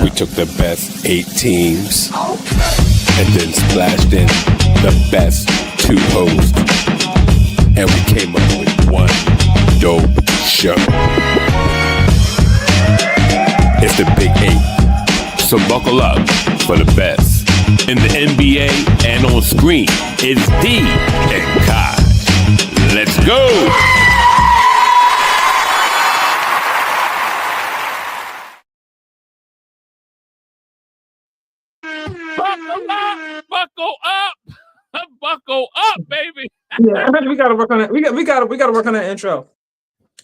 We took the best 8 teams and then splashed in the best 2 hosts. And we came up with one dope show. It's the Big 8. So buckle up for the best in the NBA and on screen. It's D and Kai. Let's go! Buckle up, baby. Yeah, we gotta work on it. We gotta work on that intro.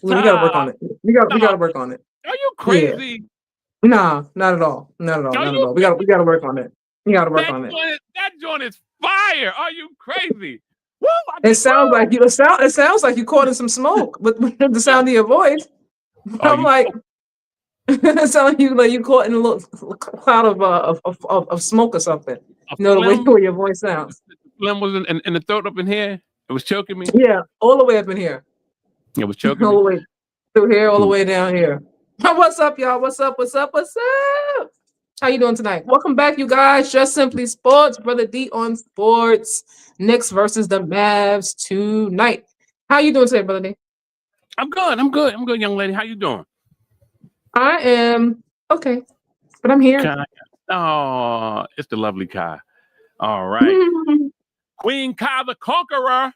We gotta work on it. We gotta work on it. Are you crazy? Yeah. Nah, not at all. Not at all. Not at all. We gotta work on it. We gotta work on it. That joint is fire. Are you crazy? Woo, it sounds like you. It sounds like you caught in some smoke with the sound of your voice. I'm like, it sounds like you caught in a little cloud of smoke or something. You know, the way your voice sounds. Phlegm was in the throat up in here. It was choking me. Yeah, all the way up in here. It was choking all me. the way through here, all the way down here. What's up, y'all? What's up? What's up? What's up? How you doing tonight? Welcome back, you guys. Just Simply Sports, Brother D on Sports. Knicks versus the Mavs tonight. How you doing today, Brother D? I'm good, young lady. How you doing? I am okay, but I'm here. Kai. Oh, it's the lovely Kai. All right. Queen Kai the Conqueror.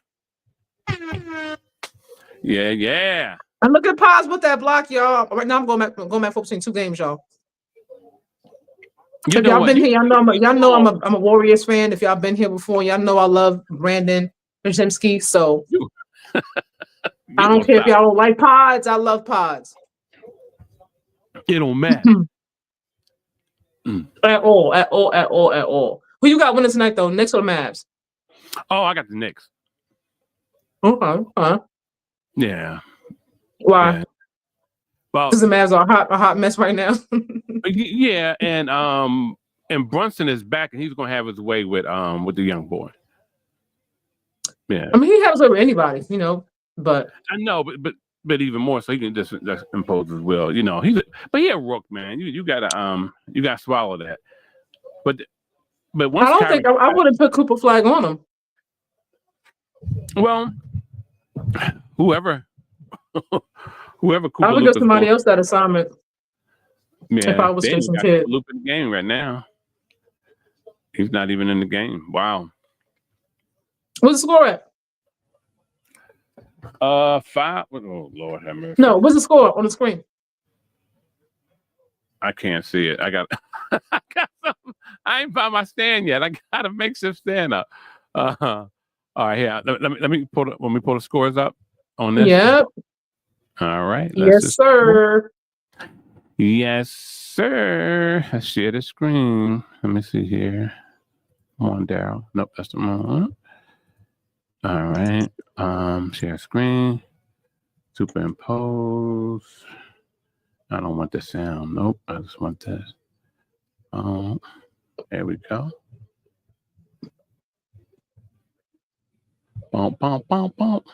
Yeah. And look at pause with that block, y'all. Right now, I'm going back focusing 2 games, y'all. If y'all been here, y'all know I'm a Warriors fan. If y'all been here before, y'all know I love Brandon Brzezinski. So I don't care if y'all don't like pods. I love pods. It don't matter. At all. Who you got winning tonight, though? Knicks or Mavs? Oh, I got the Knicks. Okay. Yeah. Why? Yeah. Well, because the Mavs are a hot mess right now. Yeah, and Brunson is back, and he's gonna have his way with the young boy. Yeah. I mean, he has over anybody, you know. But I know, but even more so, he can just impose his will. You know, he's a rook, man. You gotta swallow that. But once I don't think I wouldn't put Cooper Flag on him. Well, whoever Cooper I would give somebody else that assignment. Yeah, if I was Jason Kidd. Loop in the game right now. He's not even in the game. Wow. What's the score at? 5. Oh Lord have mercy. No, what's the score on the screen? I can't see it. I got something. I ain't by my stand yet. I got a makeshift stand up. All right, yeah. Let me pull the scores up on this. Yep. All right. Yes, sir. Yes, sir. Let's share the screen. Let me see here. Come on, Daryl. Nope, that's the wrong one. All right. Share screen. Superimpose. I don't want the sound. Nope. I just want this. There we go. Bump, bump, bump, bump.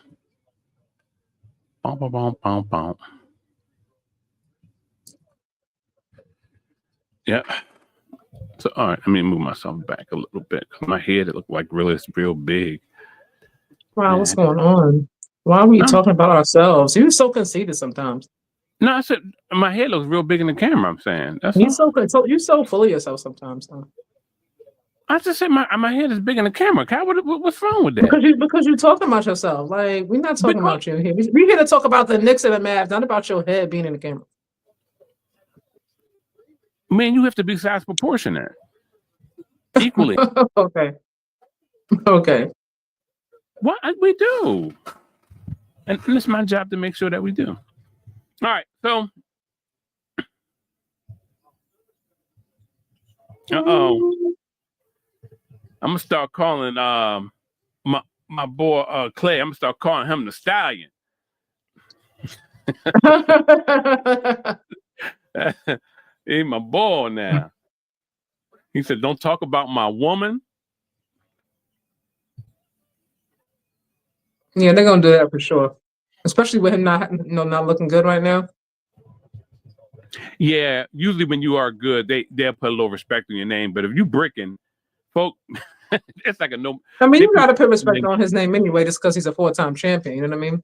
Bump, bump, bump, bump, bump. Yeah. So, all right, let me move myself back a little bit. My head, it looked like it's real big. Wow, what's going on? Why are we talking about ourselves? You're so conceited sometimes. No, I said my head looks real big in the camera. I'm saying you're so full of yourself sometimes. Though. I just said my head is big in the camera. Kai, what's wrong with that? Because you're talking about yourself. Like we're not talking about you here. We're here to talk about the Knicks and the Mavs, not about your head being in the camera. Man, you have to be size proportionate equally. Okay. What we do, and it's my job to make sure that we do. All right, so. I'm gonna start calling my boy Clay. I'm gonna start calling him the Stallion. He's my boy now. He said, "Don't talk about my woman." Yeah, they're gonna do that for sure. Especially with him not looking good right now. Yeah, usually when you are good, they'll put a little respect on your name. But if you bricking, folk, it's like a no. I mean, They you got to put respect name. on his name anyway, just because he's a 4-time champion. You know what I mean?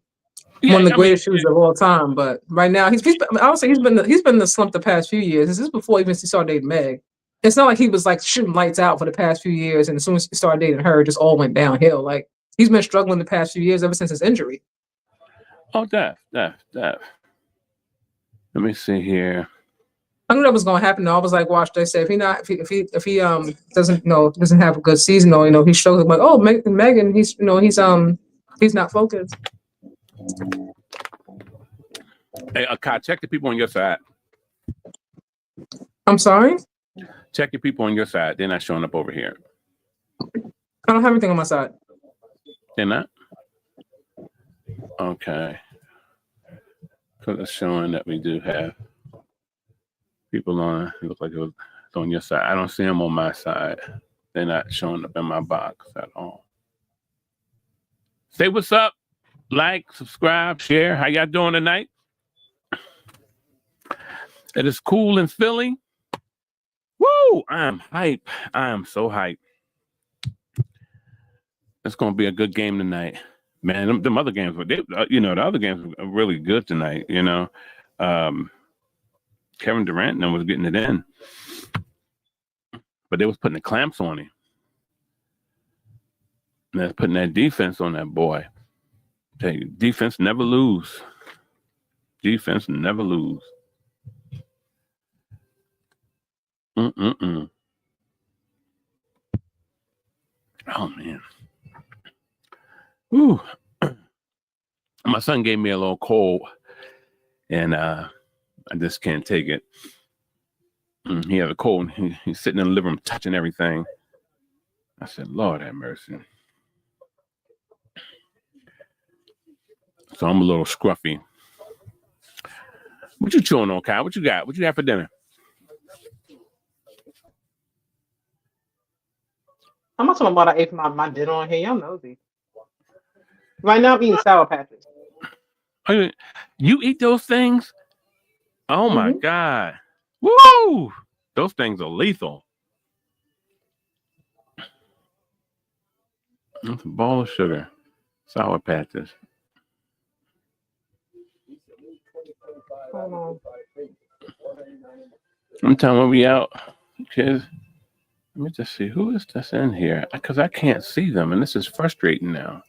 Yeah, One of the I mean, greatest shooters of all time. But right now, I would say he's been in the slump the past few years. This is before even he started dating Meg. It's not like he was like shooting lights out for the past few years, and as soon as he started dating her, it just all went downhill. Like he's been struggling the past few years ever since his injury. Oh, def. Let me see here. I knew that was going to happen. Though. I was like, watch. They say if he doesn't have a good season, or he struggles. Like, oh, Megan, he's not focused. Hey, Kai, check the people on your side. I'm sorry. Check your people on your side. They're not showing up over here. I don't have anything on my side. They're not? Okay. Because it's showing that we do have people on. It looks like it was on your side. I don't see them on my side. They're not showing up in my box at all. Say what's up. Like, subscribe, share. How y'all doing tonight? It is cool in Philly. Woo! I am hype. I am so hype. It's going to be a good game tonight. Man, them other games, the other games were really good tonight, Kevin Durant was getting it in. But they was putting the clamps on him. And that's putting that defense on that boy. Tell you, defense never lose. Defense never lose. Oh, man. Ooh. My son gave me a little cold, and I just can't take it. He had a cold. He's sitting in the living room touching everything. I said, Lord have mercy. So I'm a little scruffy. What you chewing on, Kyle? What you got? What you have for dinner? I'm not talking about I ate my dinner on here. Y'all nosy. Right now I'm eating Sour Patches. You eat those things? Oh my God. Woo! Those things are lethal. That's a ball of sugar. Sour Patches. I'm telling you, we out. Kids. Let me just see. Who is this in here? Because I can't see them, and this is frustrating now.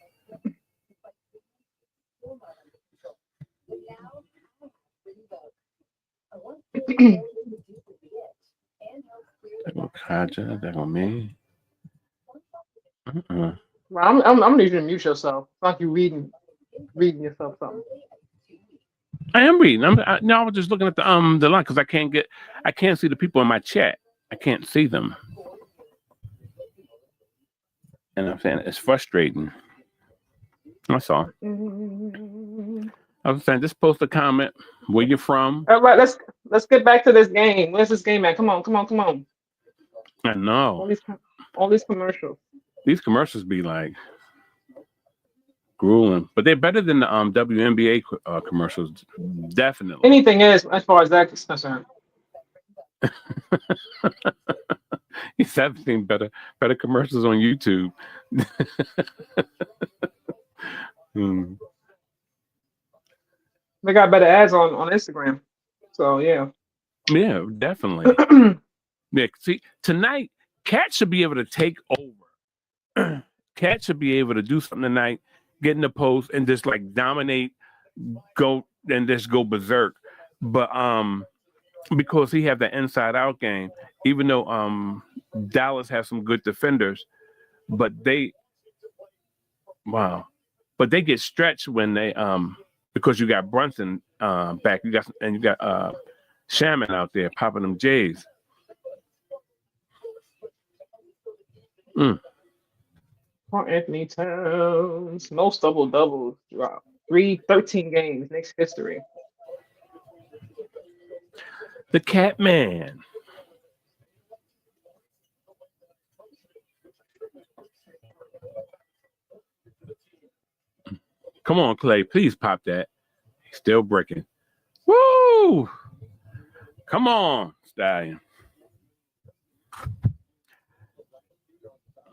There go Kaja. There go me. Well, I'm gonna need you to mute yourself. It's like you reading yourself something. I am reading. I was just looking at the line because I can't see the people in my chat. I can't see them. And I'm saying it's frustrating. That's all. I was saying, just post a comment where you're from. All right, let's get back to this game. Where's this game at? Come on. I know. All these commercials. These commercials be like grueling, but they're better than the WNBA commercials. Definitely. Anything is, as far as that is concerned. I've seen better commercials on YouTube. They got better ads on Instagram. So yeah. Yeah, definitely. Yeah, see, tonight, Cat should be able to take over. Cat should be able to do something tonight, get in the post and just like dominate, go berserk. But because he have the inside out game, even though Dallas has some good defenders, but they get stretched when they because you got Brunson back, you got Shaman out there popping them J's. Carl Anthony Towns, most double-doubles drop. 13 games, next history. The Cat Man. Come on, Clay. Please pop that. He's still breaking. Woo! Come on, Stallion.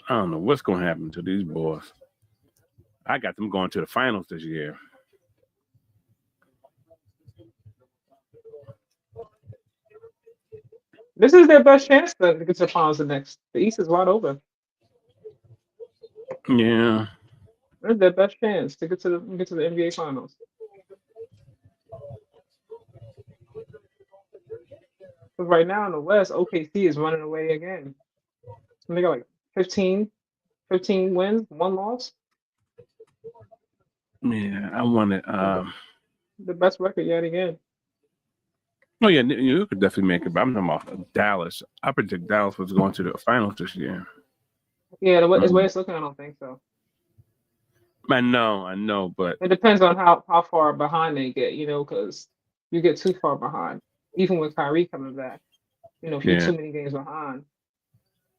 I don't know what's going to happen to these boys. I got them going to the finals this year. This is their best chance to get to the finals next. The East is wide open. Yeah. This is their best chance to get to the NBA finals. But right now in the West, OKC is running away again. They got like 15 wins, 1 loss. Yeah, I wanted the best record yet again. Oh yeah, you could definitely make it, but I'm talking about Dallas. I predict Dallas was going to the finals this year. Yeah, the way it's looking, I don't think so. I know, but it depends on how far behind they get, because you get too far behind, even with Kyrie coming back. If you're too many games behind.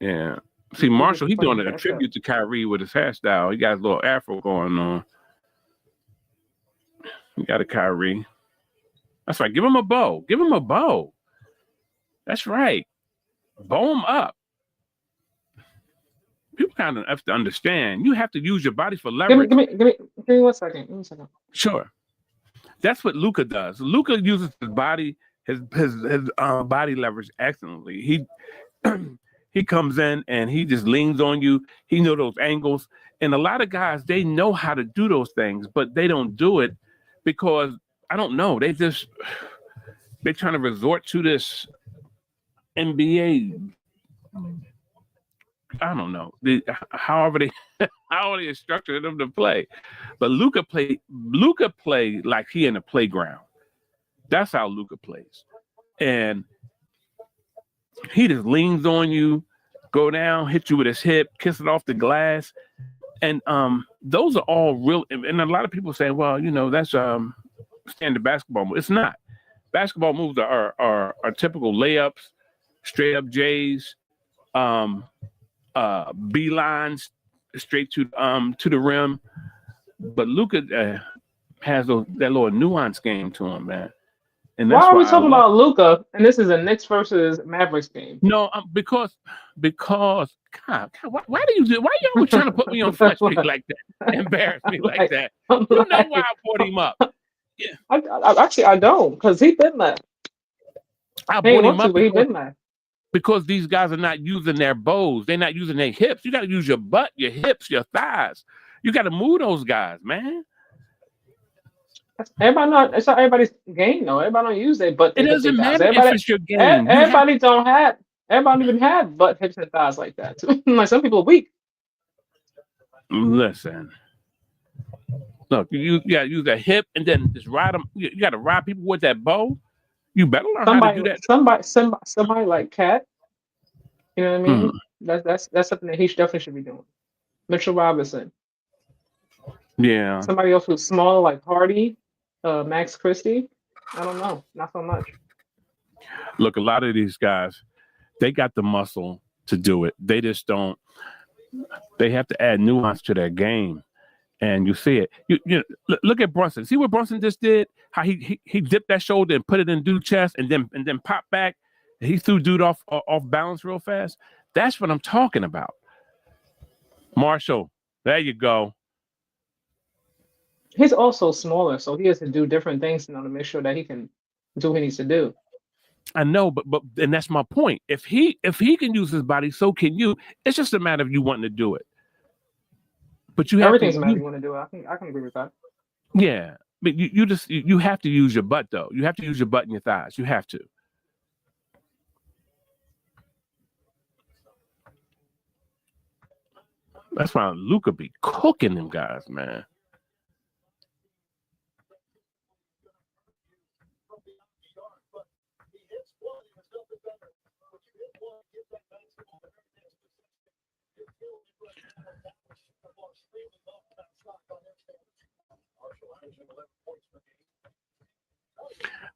Yeah. See, Marshall, he's doing a tribute to Kyrie with his hairstyle. He got his little afro going on. He got a Kyrie. That's right. Give him a bow. Give him a bow. That's right. Bow him up. People kind of have to understand. You have to use your body for leverage. Give me 1 second. Give me a second. Sure. That's what Luka does. Luka uses his body, his body leverage excellently. He comes in and he just leans on you. He knows those angles. And a lot of guys, they know how to do those things, but they don't do it because I don't know. They're trying to resort to this NBA. I don't know. However they instructed them to play. But Luka play like he in a playground. That's how Luka plays. And he just leans on you, go down, hit you with his hip, kiss it off the glass. And those are all real. And a lot of people say, well, that's standard basketball move. It's not. Basketball moves are typical layups, straight up J's, beelines straight to the rim. But Luka has that little nuance game to him, man. And that's why are we talking about Luka? And this is a Knicks versus Mavericks game. No, because God, why do you do? Why you always trying to put me on Front Street like that? Embarrass me like that? You know why I brought him up? Yeah. I don't, because he been there. I brought him up, but he been there. Because these guys are not using their bows. They're not using their hips. You got to use your butt, your hips, your thighs. You got to move those guys, man. It's not everybody's game though. Everybody don't use their butt. It doesn't matter if it's your game. Everybody don't even have butt, hips, and thighs like that. Like some people are weak. Listen. Look, you got to use that hip and then just ride them. You got to ride people with that bow. You better learn how to do that. Somebody like Cat. You know what I mean? That's something that he definitely should be doing. Mitchell Robinson. Yeah. Somebody else who's smaller like Hardy, Max Christie. I don't know. Not so much. Look, a lot of these guys, they got the muscle to do it. They just don't. They have to add nuance to their game. And you see it. You look at Brunson. See what Brunson just did? How he dipped that shoulder and put it in dude's chest and then popped back. He threw dude off balance real fast. That's what I'm talking about. Marshall, there you go. He's also smaller, so he has to do different things now to make sure that he can do what he needs to do. I know, but and that's my point. If he can use his body, so can you. It's just a matter of you wanting to do it. But you have everything's a matter you want to do it. I can agree with that. Yeah, but you have to use your butt though. You have to use your butt and your thighs. You have to. That's why Luka be cooking them guys, man.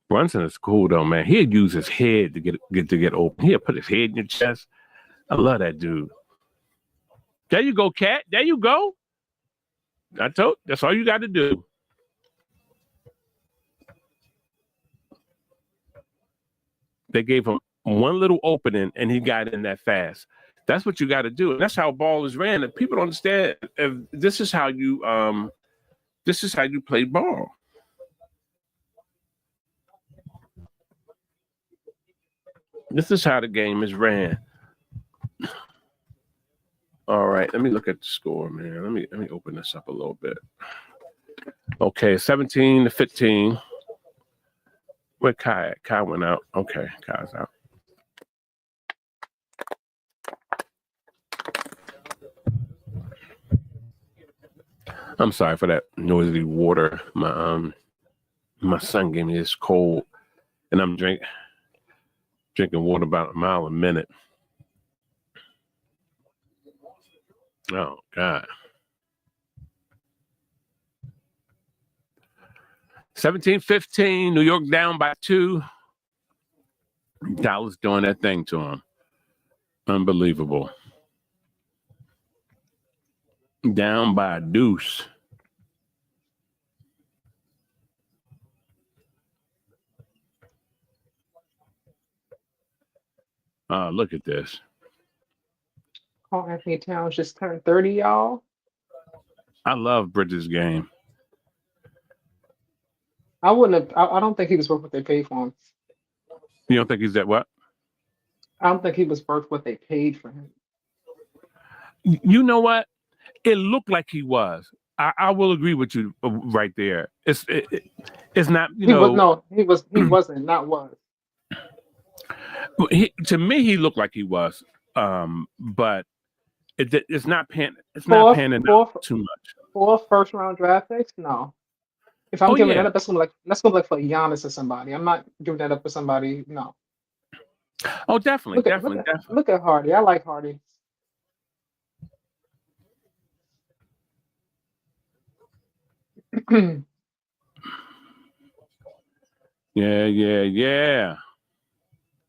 Brunson is cool though, man. He'd use his head to get open. He'll put his head in your chest. I love that dude. There you go, Cat. There you go. That's all you got to do. They gave him one little opening, and he got in that fast. That's what you got to do, and that's how ball is ran. If people don't understand, if this is how you play ball. This is how the game is ran. All right, let me look at the score, man. Let me open this up a little bit. Okay, 17-15. Where Kai at? Kai went out. Okay, Kai's out. I'm sorry for that noisy water. My son gave me this cold, and I'm drinking water about a mile a minute. Oh God. 17-15, New York down by 2. Dallas doing that thing to him. Unbelievable. Down by a deuce. Look at this. Carl Anthony Towns just turned 30, y'all. I love Bridges' game. I don't think he was worth what they paid for him. You don't think he's that what? I don't think he was worth what they paid for him. You know what? It looked like he was. I will agree with you right there. It's not, He wasn't, not was. To me, he looked like he was. But it's not panning out too much. 4 first-round draft picks? No. If I'm giving that up, that's gonna be like for Giannis or somebody. I'm not giving that up for somebody. No. Oh, definitely, definitely. Look at Hardy. I like Hardy. Yeah.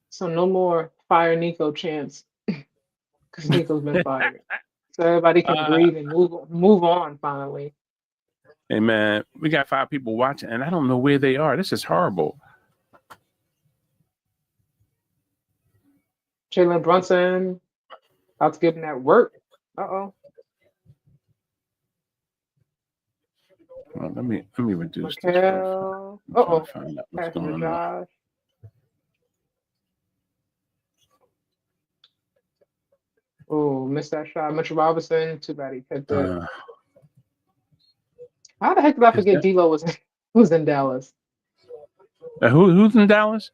So no more fire Nico chance, because Nico's been fired. So everybody can breathe and move on finally. Hey man, we got 5 people watching, and I don't know where they are. This is horrible. Jalen Brunson, about to give him that work. Uh-oh. Well, let me reduce this. Uh-oh. Find out what's Passing to going on. Josh. Oh, missed that shot. Mitchell Robinson, too bad he picked it. How the heck did I forget D'Lo was in Dallas? Who's in Dallas?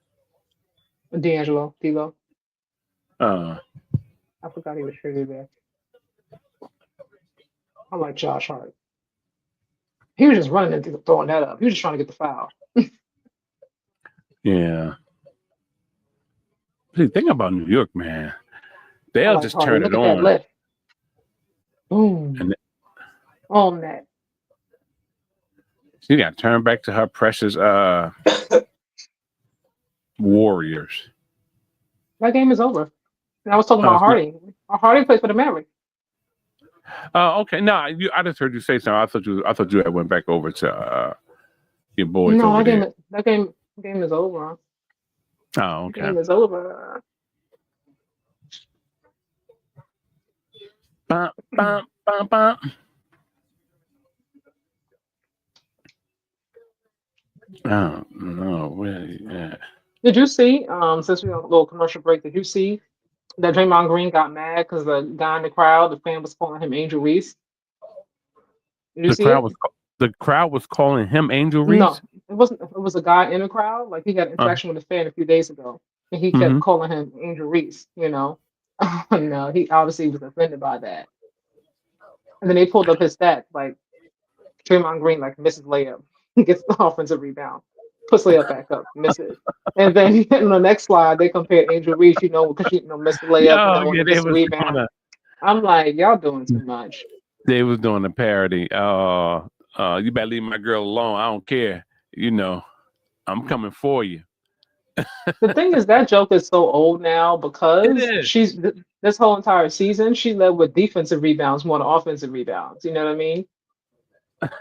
D'Angelo, D'Lo. I forgot he was traded there. I like Josh Hart. He was just running and throwing that up. He was just trying to get the foul. Yeah. See, think about New York, man. They'll just turn it on. That lift. Boom. And on that. She got to turn back to her precious Warriors. That game is over. And I was talking about Hardy. Hardy plays for the Mavericks. Okay. No, I just heard you say something. I thought you had went back over to your boys. No, that game is over. Oh, okay. The game is over. Bum, bum, bum, bum. Oh no, where you at? Did you see, since we're on a little commercial break, did you see that Draymond Green got mad because the guy in the crowd, the fan was calling him Angel Reese? The crowd was calling him Angel Reese? No, it wasn't. It was a guy in the crowd. Like, he had an interaction with a fan a few days ago, and he kept calling him Angel Reese, you know? No, he obviously was offended by that. And then they pulled up his stats, like Draymond Green, like, misses layup, gets the offensive rebound, puts layup back up, misses. And then in the next slide, they compared Angel Reese, you know, because missed the layup and then missed the rebound. I'm like, y'all doing too much. They was doing a parody. You better leave my girl alone. I don't care. You know, I'm coming for you. The thing is, that joke is so old now because she's this whole entire season she led with defensive rebounds more than offensive rebounds. You know what I mean? And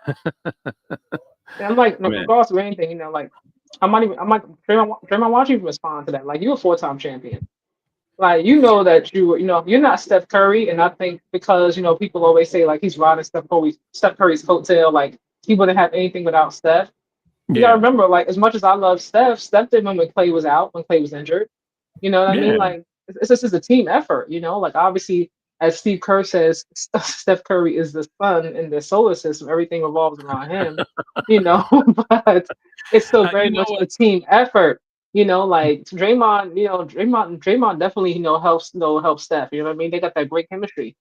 I'm like, regardless of anything, you know, like Draymond, why don't you respond to that? Like, you're a 4-time champion. Like, you know that you're not Steph Curry, and I think because people always say like he's riding Steph Curry's coattail, like he wouldn't have anything without Steph. You gotta Yeah. remember, like as much as I love Steph, Steph didn't when Clay was out, when Clay was injured. You know what I mean? Yeah. Like it's just a team effort. Like obviously, as Steve Kerr says, Steph Curry is the sun in the solar system. Everything revolves around him. But it's still very You know much what? a team effort. Like Draymond definitely helps Steph. You know what I mean? They got that great chemistry.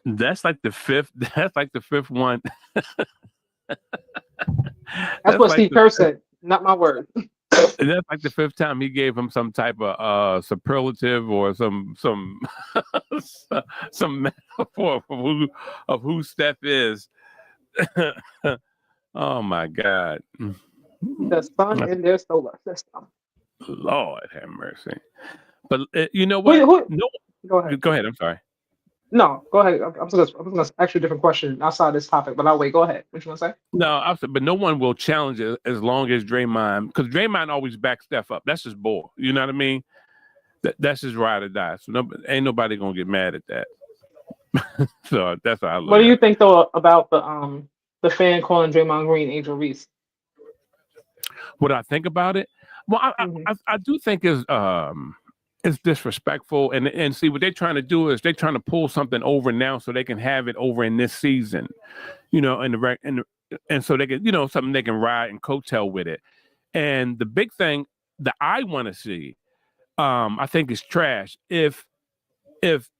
That's like the fifth. That's like the fifth one. That's That's what like Steve Kerr said, not my word. that's like the fifth time he gave him some type of superlative or some some metaphor of who Steph is. Oh my God. The sun in their solar system. Lord have mercy. But you know Who, what? who, No, go ahead. go ahead. I'm sorry. No, go ahead. I'm just gonna ask you a different question outside this topic, but I'll wait. Go ahead. What you want to say? No, but no one will challenge it as long as Draymond, because Draymond always backs Steph up. That's his ball. You know what I mean? That's his ride or die. So ain't nobody gonna get mad at that. So that's how I What look do at you it. think though about the fan calling Draymond Green Angel Reese? What I think about it? Well, Hmm. I do think is disrespectful, and see what they're trying to do is they're trying to pull something over now so they can have it over in this season, and so they can something they can ride and coattail with it. And the big thing that I want to see, I think is trash if if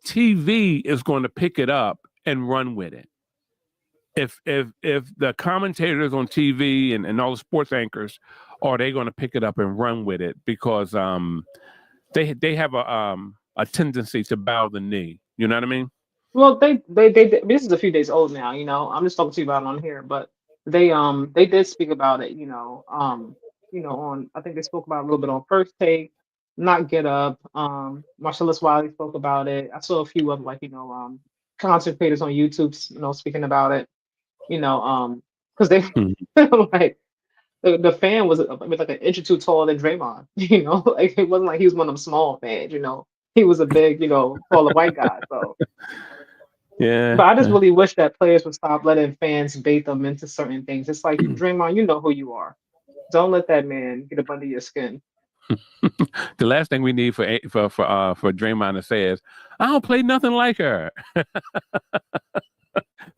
TV is going to pick it up and run with it. If the commentators on TV and all the sports anchors are they going to pick it up and run with it because they have a tendency to bow the knee. You know what I mean? Well, this is a few days old now. I'm just talking to you about it on here, but they did speak about it. On I think they spoke about it a little bit on First Take, not Get Up. Marcellus Wiley spoke about it. I saw a few of content creators on YouTube, speaking about it. Because they Mhm. like the fan was like an inch or two taller than Draymond. Like it wasn't like he was one of them small fans. He was a big, taller white guy. So, Yeah. but I just really wish that players would stop letting fans bait them into certain things. It's like Draymond, you know who you are. Don't let that man get up under your skin. The last thing we need for Draymond to say is, "I don't play nothing like her."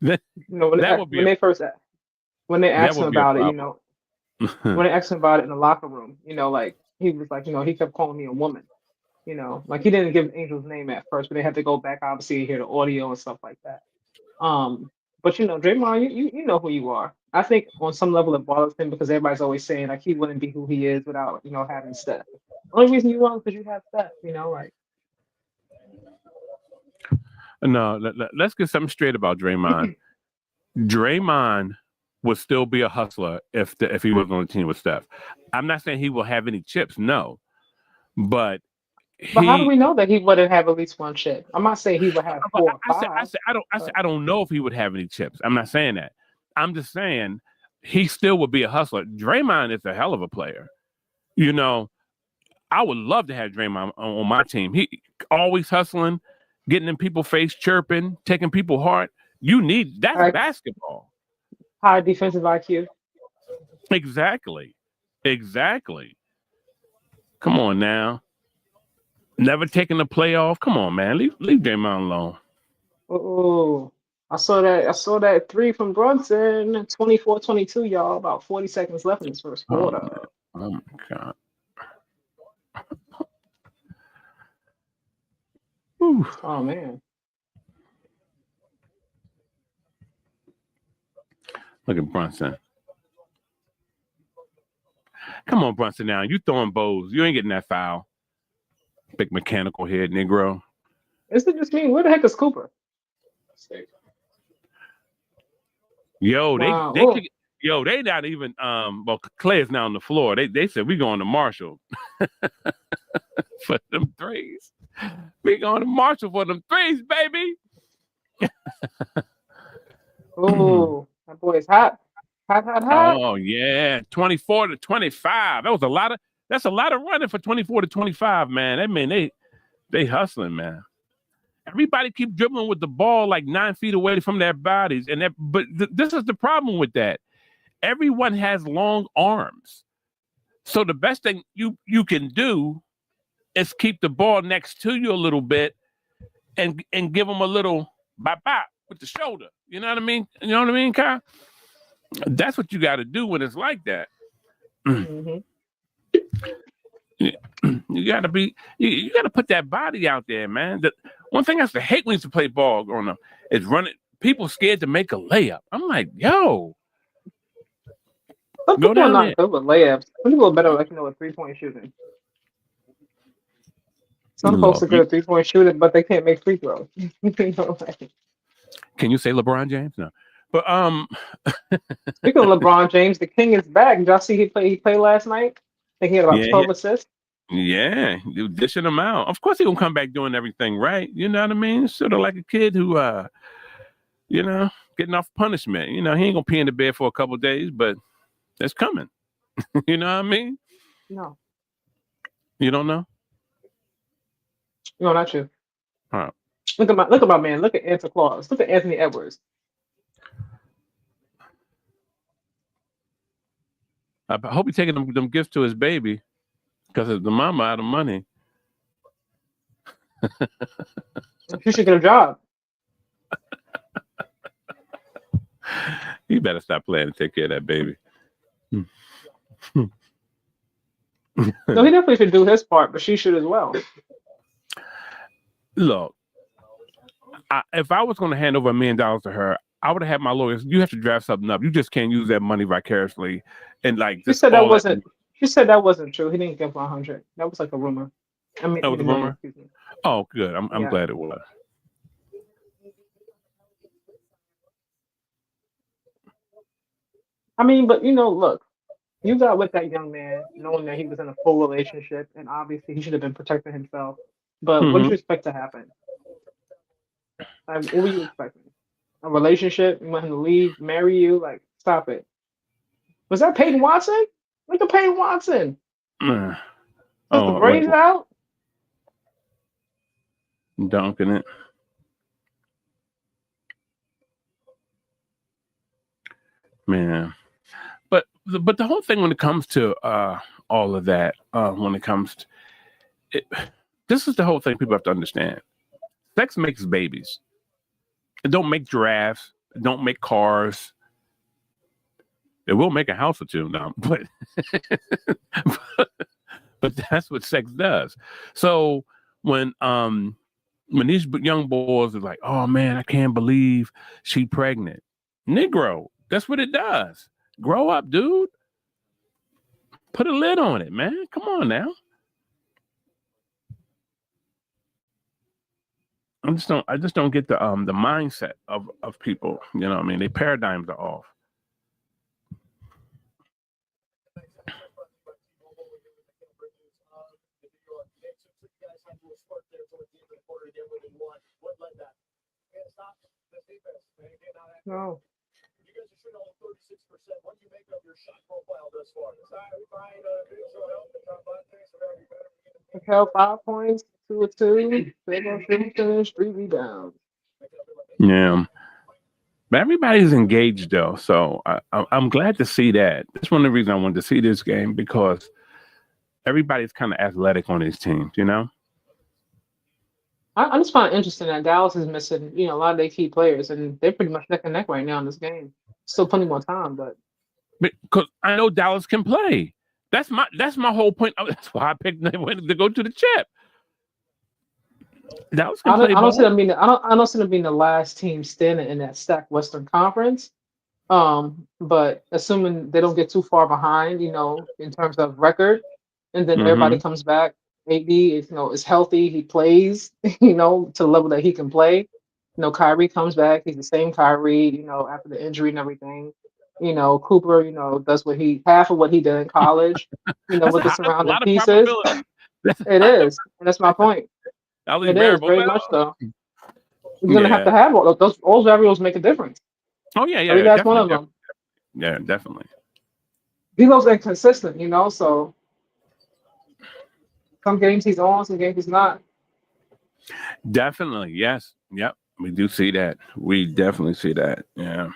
that, When that would be when they first when they that asked him would be a about it, problem. when they asked him about it in the locker room, like he was like, he kept calling me a woman. Like he didn't give Angel's name at first, but they had to go back obviously and hear the audio and stuff like that. But Draymond, you know who you are. I think on some level it bothers him because everybody's always saying like he wouldn't be who he is without having Steph. Only reason you are because you have Steph. Like No, let's get something straight about Draymond. Draymond would still be a hustler if he was on the team with Steph. I'm not saying he will have any chips, no, but but how do he. we know that he wouldn't have at least one chip? I'm not saying he would have But 4 or I 5. said I don't. I said But I don't know if he would have any chips. I'm not saying that. I'm just saying he still would be a hustler. Draymond is a hell of a player. You know, I would love to have Draymond on my team. He always hustling, getting in people's face, chirping, taking people heart. That's high, basketball. high defensive IQ. Exactly. Come on now. Never taking a playoff. Come on, man. Leave Draymond alone. Oh, I saw that 3 from Brunson, 24-22, y'all. About 40 seconds left in this first Oh quarter. man. Oh my God. Whew. Oh man. Look at Brunson. Come on, Brunson. Now you throwing bows. You ain't getting that foul. Big mechanical head, Negro. Is it just me? Where the heck is Cooper? Yo, Wow. they Oh, kick. Yo, they not even. Well, Clay is now on the floor. They said we going to Marshall for them threes. We going to Marshall for them threes, baby. oh, that boy is hot. Hot. Oh yeah, 24-25. That was a lot of. That's a lot of running for 24-25, man. That mean they hustling, man. Everybody keep dribbling with the ball like 9 feet away from their bodies, and this is the problem with that. Everyone has long arms, so the best thing you can do is keep the ball next to you a little bit, and give them a little bop with the shoulder. You know what I mean? You know what I mean, Kyle? That's what you got to do when it's like that. Mm-hmm. You got to be. You got to put that body out there, man. One thing I used to hate when we used to play ball growing up is running. People scared to make a layup. I'm like, yo. Some people are not good with layups. Some people are better, like, with 3-point shooting. Some folks are good at 3-point shooting, but they can't make free throws. Can you say LeBron James? No. But Speaking of LeBron James, the king is back. Did y'all see he played last night? I think he had about 12 assists. Yeah, you dishing him out. Of course he gonna come back doing everything right. You know what I mean? Sort of like a kid who getting off punishment. He ain't gonna pee in the bed for a couple of days, but it's coming. You know what I mean? No. You don't know? No, not you. All right. Look at my man. Look at Santa Claus. Look at Anthony Edwards. I hope he's taking them gifts to his baby, because the mama out of money. You should get a job. You better stop playing and take care of that baby. No, he definitely should do his part, but she should as well. Look, if I was going to hand over $1 million to her, I would have had my lawyers. You have to draft something up. You just can't use that money vicariously and like. She said that wasn't. She said that wasn't true. He didn't give 100. That was like a rumor. I mean, that was a rumor. Oh, good. I'm glad it was. I mean, but look, you got with that young man knowing that he was in a full relationship, and obviously he should have been protecting himself. But what did you expect to happen? What were you expecting? A relationship? You want him to leave, marry you? Like, stop it. Was that Peyton Watson? Look at Peyton Watson. Took the braids out. Dunking it. Man. But the whole thing when it comes to all of that, when it comes to this is the whole thing people have to understand. Sex makes babies. It don't make giraffes. It don't make cars. It will make a house or two now, but that's what sex does. So when these young boys are like, oh man, I can't believe she pregnant. Negro, that's what it does. Grow up, dude. Put a lid on it, man. Come on now. I just don't get the mindset of people. You know what I mean? Their paradigms are off. No. Held 5 points, 2 of 2. They're going to finish 3 rebounds. Yeah. But everybody's engaged though, so I'm glad to see that. That's one of the reasons I wanted to see this game, because everybody's kind of athletic on these teams, you know? I just find it interesting that Dallas is missing, a lot of their key players, and they're pretty much neck and neck right now in this game. Still plenty more time, but because I know Dallas can play. That's my whole point. That's why I picked them to go to the chip. Dallas can play. I don't see them being the last team standing in that stacked Western Conference. But assuming they don't get too far behind, in terms of record, and then everybody comes back. AD is healthy. He plays, to the level that he can play. Kyrie comes back. He's the same Kyrie, after the injury and everything. Cooper, does half of what he did in college, with the surrounding pieces. It is. And that's my point. It is very much so. You're going to have all those variables make a difference. Oh, yeah. That's one of them. Yeah, definitely. D'Lo's inconsistent, you know, so some games he's on, some games he's not. Definitely, yes. Yep. We do see that. We definitely see that. Yeah.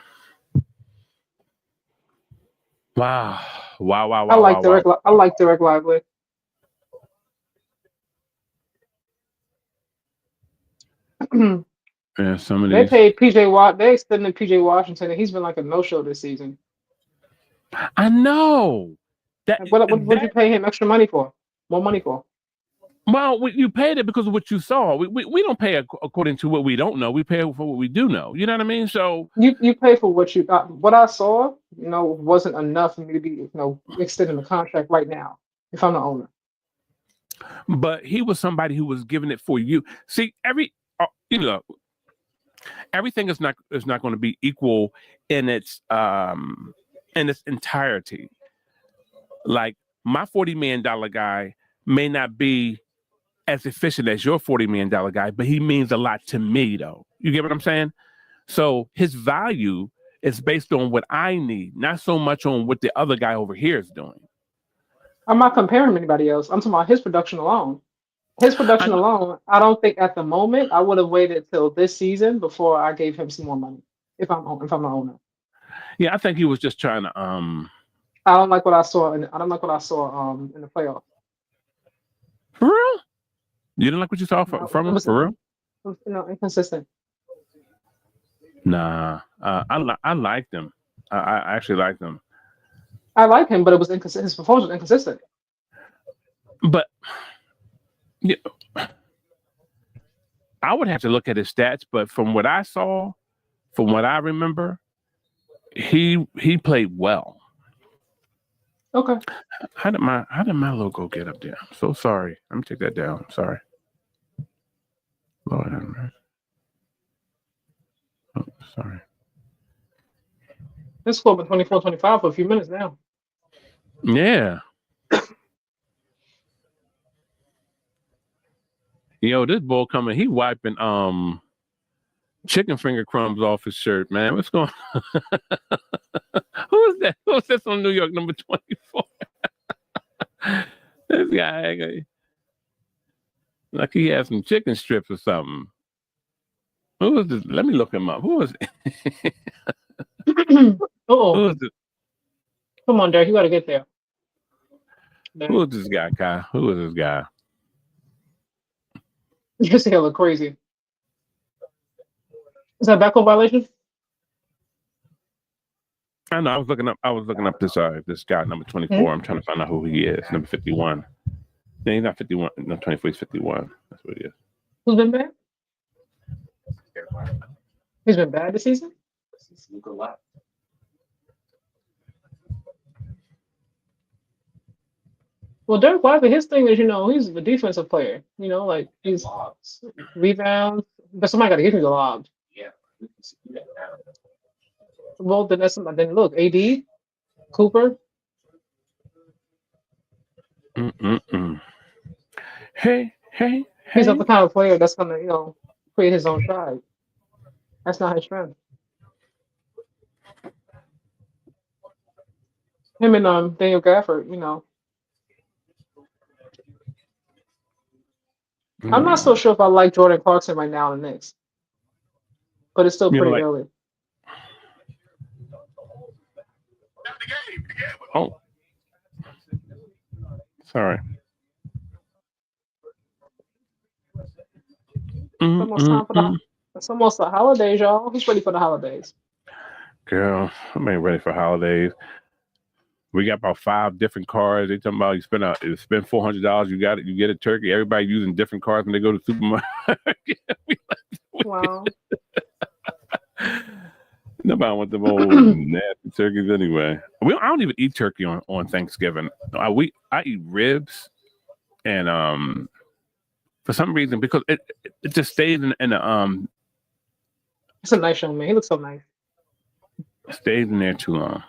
Wow. Wow, wow, I wow, like wow, wow. Derek Lively. Yeah, some of They these. paid PJ Watt. They extended PJ Washington, and he's been like a no-show this season. I know. That What'd you pay him extra money for? More money for? well, you paid it because of what you saw. We don't pay according to what we don't know. We pay for what we do know. You know what I mean? So You pay for what you got. What I saw, you know, wasn't enough for me to be, you know, extending the contract right now if I'm the owner. but he was somebody who was giving it for you. See, you know, everything is not going to be equal in its entirety. Like my $40 million guy may not be as efficient as your $40 million guy, but he means a lot to me though. You get what I'm saying? So his value is based on what I need, not so much on what the other guy over here is doing. I'm not comparing anybody else. I'm talking about his production alone. His production alone, I don't think at the moment I would have waited till this season before I gave him some more money. If I'm the owner. Yeah, I think he was just trying to I don't like what I saw in the playoffs. For real? You didn't like what you saw No, from it him? was, For real? you know, inconsistent. Nah. I liked him. I actually liked him. I like him, but it was inconsistent. His performance was inconsistent. But yeah, I would have to look at his stats, but from what I saw, from what I remember, he played well. Okay. How did my logo get up there? I'm so sorry. Let me take that down. Sorry. Lord have mercy. Oh, sorry. This score been 24-25 for a few minutes now. Yeah. Yo, this bull coming, he wiping chicken finger crumbs off his shirt, man. What's going on? Who is that? Who is this on New York number 24? This guy, like he has some chicken strips or something. Who is this? Let me look him up. Who is it? Oh, Who is it? come on, Derek, you got to get there. Who is this guy, Kai? Who is this guy? You see, look crazy. Is that backhoe violation? I know. I was looking up this guy number 24. Mm-hmm. I'm trying to find out who he is. Number 51. No, he's not 51. No, 24. He's 51. That's what he is. Who's been bad? He's been bad this season. Well, Derek Lively, his thing is, you know, he's a defensive player. You know, like he's rebounds, but somebody got to give him the lobs. Yeah. Well, then that's somebody. Then look, AD, Cooper. Hey. He's not the kind of player that's gonna, you know, create his own shot. That's not his strength. Him and Daniel Gafford, you know. I'm not so sure if I like Jordan Clarkson right now in the Knicks, but it's still pretty early. Oh, sorry. It's almost the holidays, y'all. Who's ready for the holidays? Girl, I ain't ready for holidays. We got about 5 different cards. They talking about you spend $400. You get a turkey. Everybody using different cards when they go to the supermarket. Wow. Nobody wants them old nasty turkeys anyway. I don't even eat turkey on Thanksgiving. I eat ribs, and for some reason because it just stays in the It's a nice young man. He looks so nice. Stays in there too long.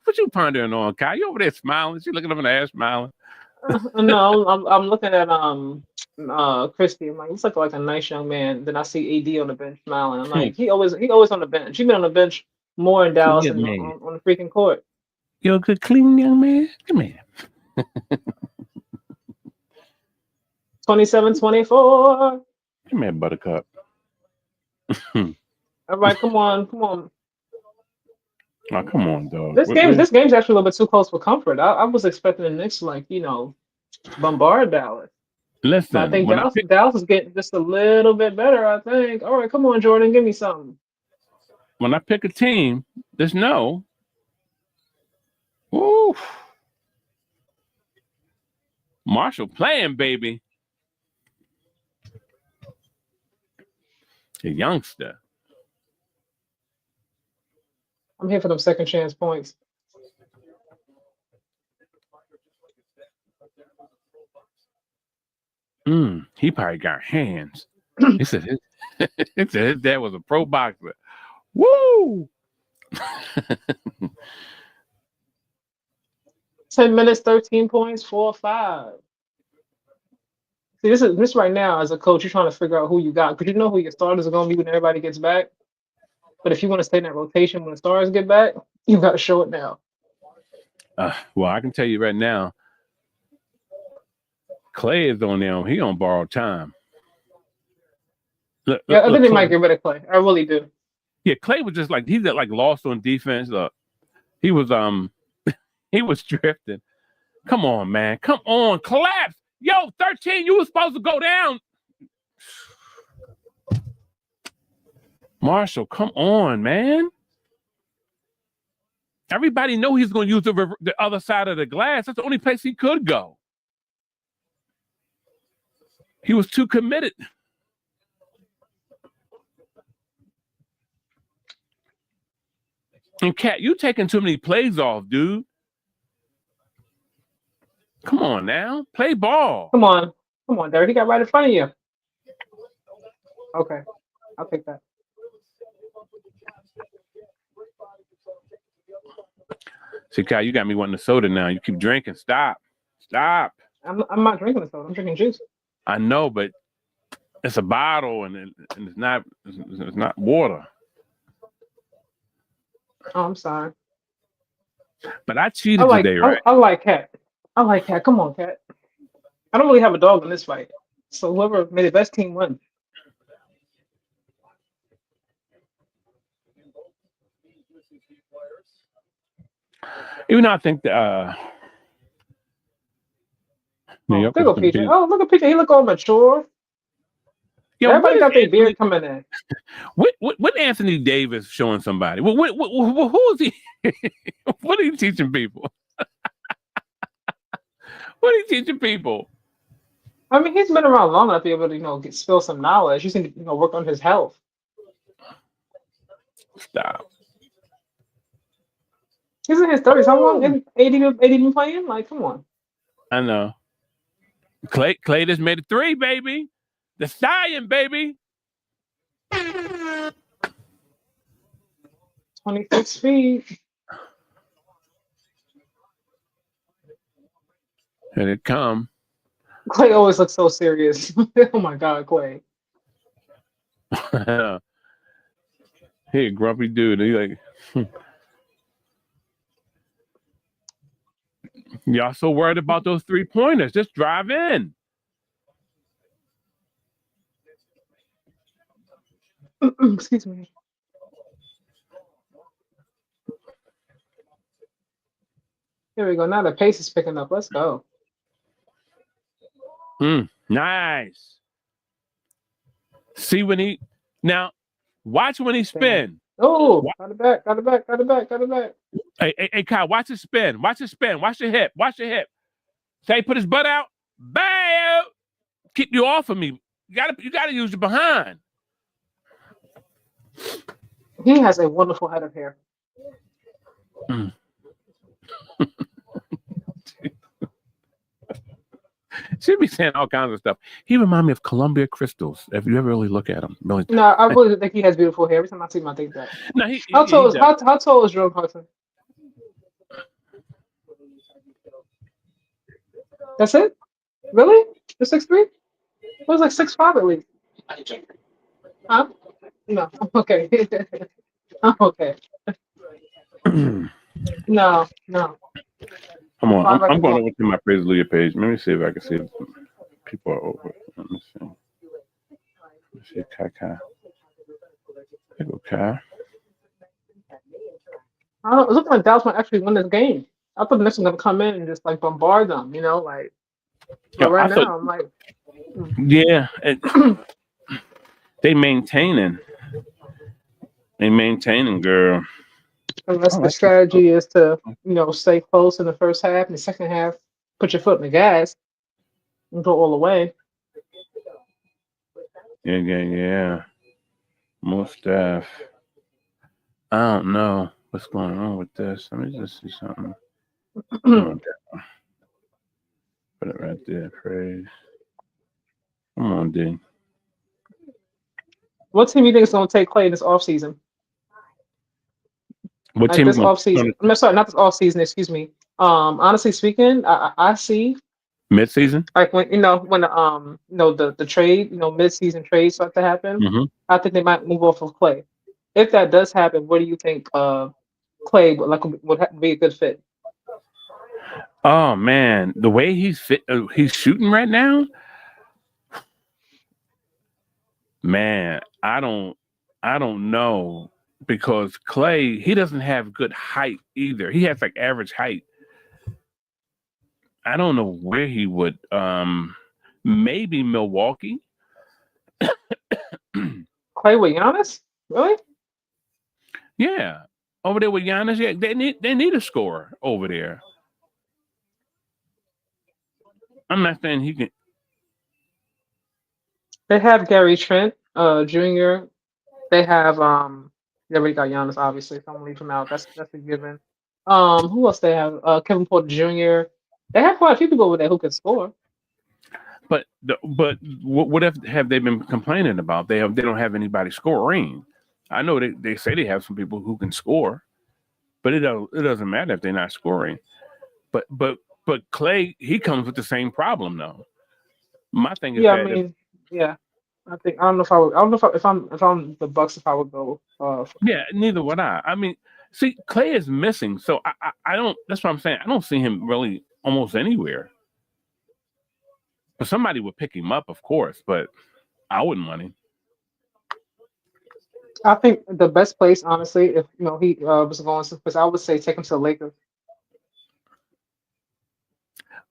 What you pondering on, Kai? You over there smiling? She looking up in the air smiling. No, I'm looking at Christy. I'm like, looks like a nice young man. Then I see AD on the bench smiling. I'm like, he always on the bench. He's been on the bench more in Dallas Good and man. on the freaking court. You're a good, clean young man. Come here. 27-24. Come here, Buttercup. All right, come on. Oh, come on, dog. This game's actually a little bit too close for comfort. I was expecting the Knicks to, like, bombard Dallas. Listen, But I think Dallas is getting just a little bit better, I think. All right, come on, Jordan, give me something. when I pick a team, just know. Woo. Marshall playing, baby. A youngster. I'm here for them second chance points. He probably got hands. He said his dad was a pro boxer. Woo! 10 minutes, 13 points, 4-5. See, this right now, as a coach, you're trying to figure out who you got, because you know who your starters are going to be when everybody gets back. But if you want to stay in that rotation when the stars get back, you've got to show it now. Well, I can tell you right now, Clay is on there. He on borrowed time. I think they might get rid of Clay. I really do. Yeah, Clay was just like, he's like lost on defense. He was he was drifting. Come on, man. Come on, collapse. Yo, 13, you were supposed to go down. Marshall, come on, man. Everybody know he's going to use the other side of the glass. That's the only place he could go. He was too committed. And Cat, you taking too many plays off, dude. Come on now. Play ball. Come on, Derek. He got right in front of you. Okay. I'll take that. See, Cat, you got me wanting a soda now. You keep drinking. Stop. I'm not drinking the soda. I'm drinking juice. I know, but it's a bottle and it's not water. Oh, I'm sorry. But I cheated today, right? I like Cat. Come on, Cat. I don't really have a dog in this fight. So whoever made the best team wins. Even though I think that look at PJ. Oh, look at PJ. He look all mature. Yo, everybody got their beard coming in. What Anthony Davis showing somebody? Who is he? What are you teaching people? What are you teaching people? I mean, he's been around long enough to be able to, spill some knowledge. He's going to, work on his health. Stop. He's in his 30s. How long? 80 been playing? Like, come on. I know. Clay just made a 3, baby. The Stallion, baby. 26 feet. Here it come. Clay always looks so serious. Oh my God, Clay. Hey, grumpy dude. He like, y'all so worried about those 3-pointers. Just drive in. Excuse me. Here we go. Now the pace is picking up. Let's go. Nice. See when he now watch when he spin. Oh, got it back. Hey, Kyle, watch it spin. Watch it spin. Watch your hip. Say, put his butt out. Bam! Keep you off of me. You gotta use your behind. He has a wonderful head of hair. She'd be saying all kinds of stuff. He reminds me of Columbia crystals. If you ever really look at him, really. No, I really think he has beautiful hair. Every time I see him, I think that. No, how tall is Jerome Clarkson? That's it? Really? The 6'3"? It was like 6'5" at least. Huh? No. Okay. Okay. No. Come on, Sounds like I'm a going blunt. over to my Praise Hallelujah page. Let me see if I can see if people are over. Let me see. Let's see, Kai. There go Kai. I don't know. It looked like Dallas might actually win this game. I thought the Knicks were gonna come in and just like bombard them, like. But Yo, I right thought, now, I'm like, yeah, they maintaining. They maintaining, girl. I unless the like this. strategy is to, stay close in the first half, and the second half, put your foot in the gas and go all the way. Yeah. Most staff. I don't know what's going on with this. Let me just see something. Come on, Dad. Put it right there. Praise. Come on, D. What team you think is gonna take Clay this offseason? What Like team this going offseason. to I'm sorry, not this offseason. Excuse me. Honestly speaking, I see mid-season? like when the trade, mid-season trades start to happen. Mm-hmm. I think they might move off of Clay. If that does happen, where do you think Clay would be a good fit? Oh man, the way he's shooting right now, man. I don't know because Clay he doesn't have good height either. He has like average height. I don't know where he would. Maybe Milwaukee. Clay with Giannis? Really? Yeah, over there with Giannis. Yeah, they need a scorer over there. I'm not saying he can. They have Gary Trent, Jr. They have they already got Giannis, obviously, so I'm gonna leave him out. That's a given. Who else they have? Kevin Porter Jr. They have quite a few people over there who can score. But what have they been complaining about? They don't have anybody scoring. I know they say they have some people who can score, but it doesn't matter if they're not scoring. But Clay he comes with the same problem though. My thing is Yeah, I that if mean, yeah. I don't know if I would. I don't know if I'm the Bucks if I would go. yeah, neither would I. I mean, see, Clay is missing, so I don't. That's what I'm saying. I don't see him really almost anywhere. But somebody would pick him up, of course, but I wouldn't want him. I think the best place, honestly, if he was going to, because I would say take him to the Lakers.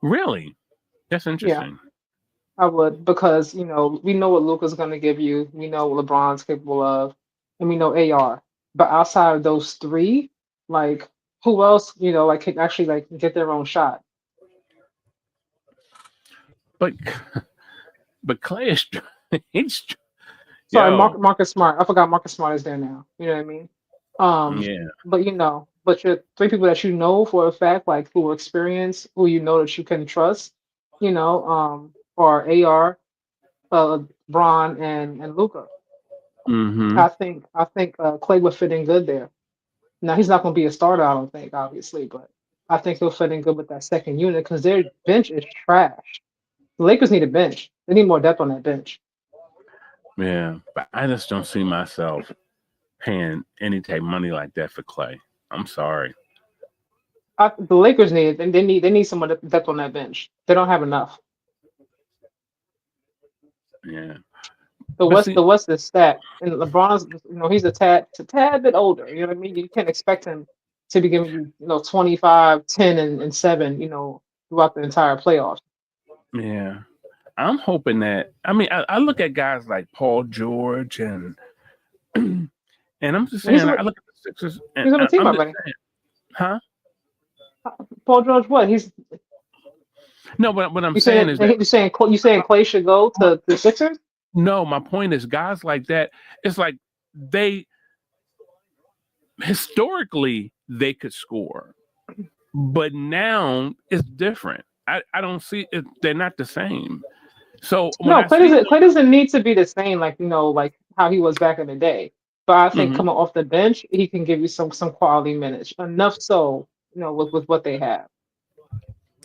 Really, that's Yeah, interesting. I would because we know what Luka's going to give you. We know what LeBron's capable of, and we know AR. But outside of those three, like who else like can actually like get their own shot? But but Clay is he's Sorry, yo Marcus Smart. I forgot Marcus Smart is there now. You know what I mean? yeah. But you're three people that you know for a fact, like who are experienced, who that you can trust, are AR, Braun, and Luca. Mm-hmm. I think Clay would fit in good there. Now he's not going to be a starter, I don't think, obviously, but I think he'll fit in good with that second unit because their bench is trash. The Lakers need a bench. They need more depth on that bench. Yeah, but I just don't see myself paying any type of money like that for Clay. I'm sorry. The Lakers need and they need some more depth on that bench. They don't have enough. Yeah, The but West see, the West is stacked, and LeBron's he's a tad bit older. You know what I mean? You can't expect him to be giving you 25, 10, and 7 throughout the entire playoffs. yeah, I'm hoping that. I mean, I look at guys like Paul George and and I'm just And saying. I look at the Sixers and he's on the team I'm just already. saying, huh? Paul George, what he's No, but what I'm you saying saying is that you saying Clay should go to the Sixers? no, my point is guys like that. It's like they historically they could score, but now it's different. I don't see it. They're not the same. So when No, I see Clay doesn't need to be the same like like how he was back in the day. But I think them, coming off the bench, he can give you some quality minutes enough so with what they have.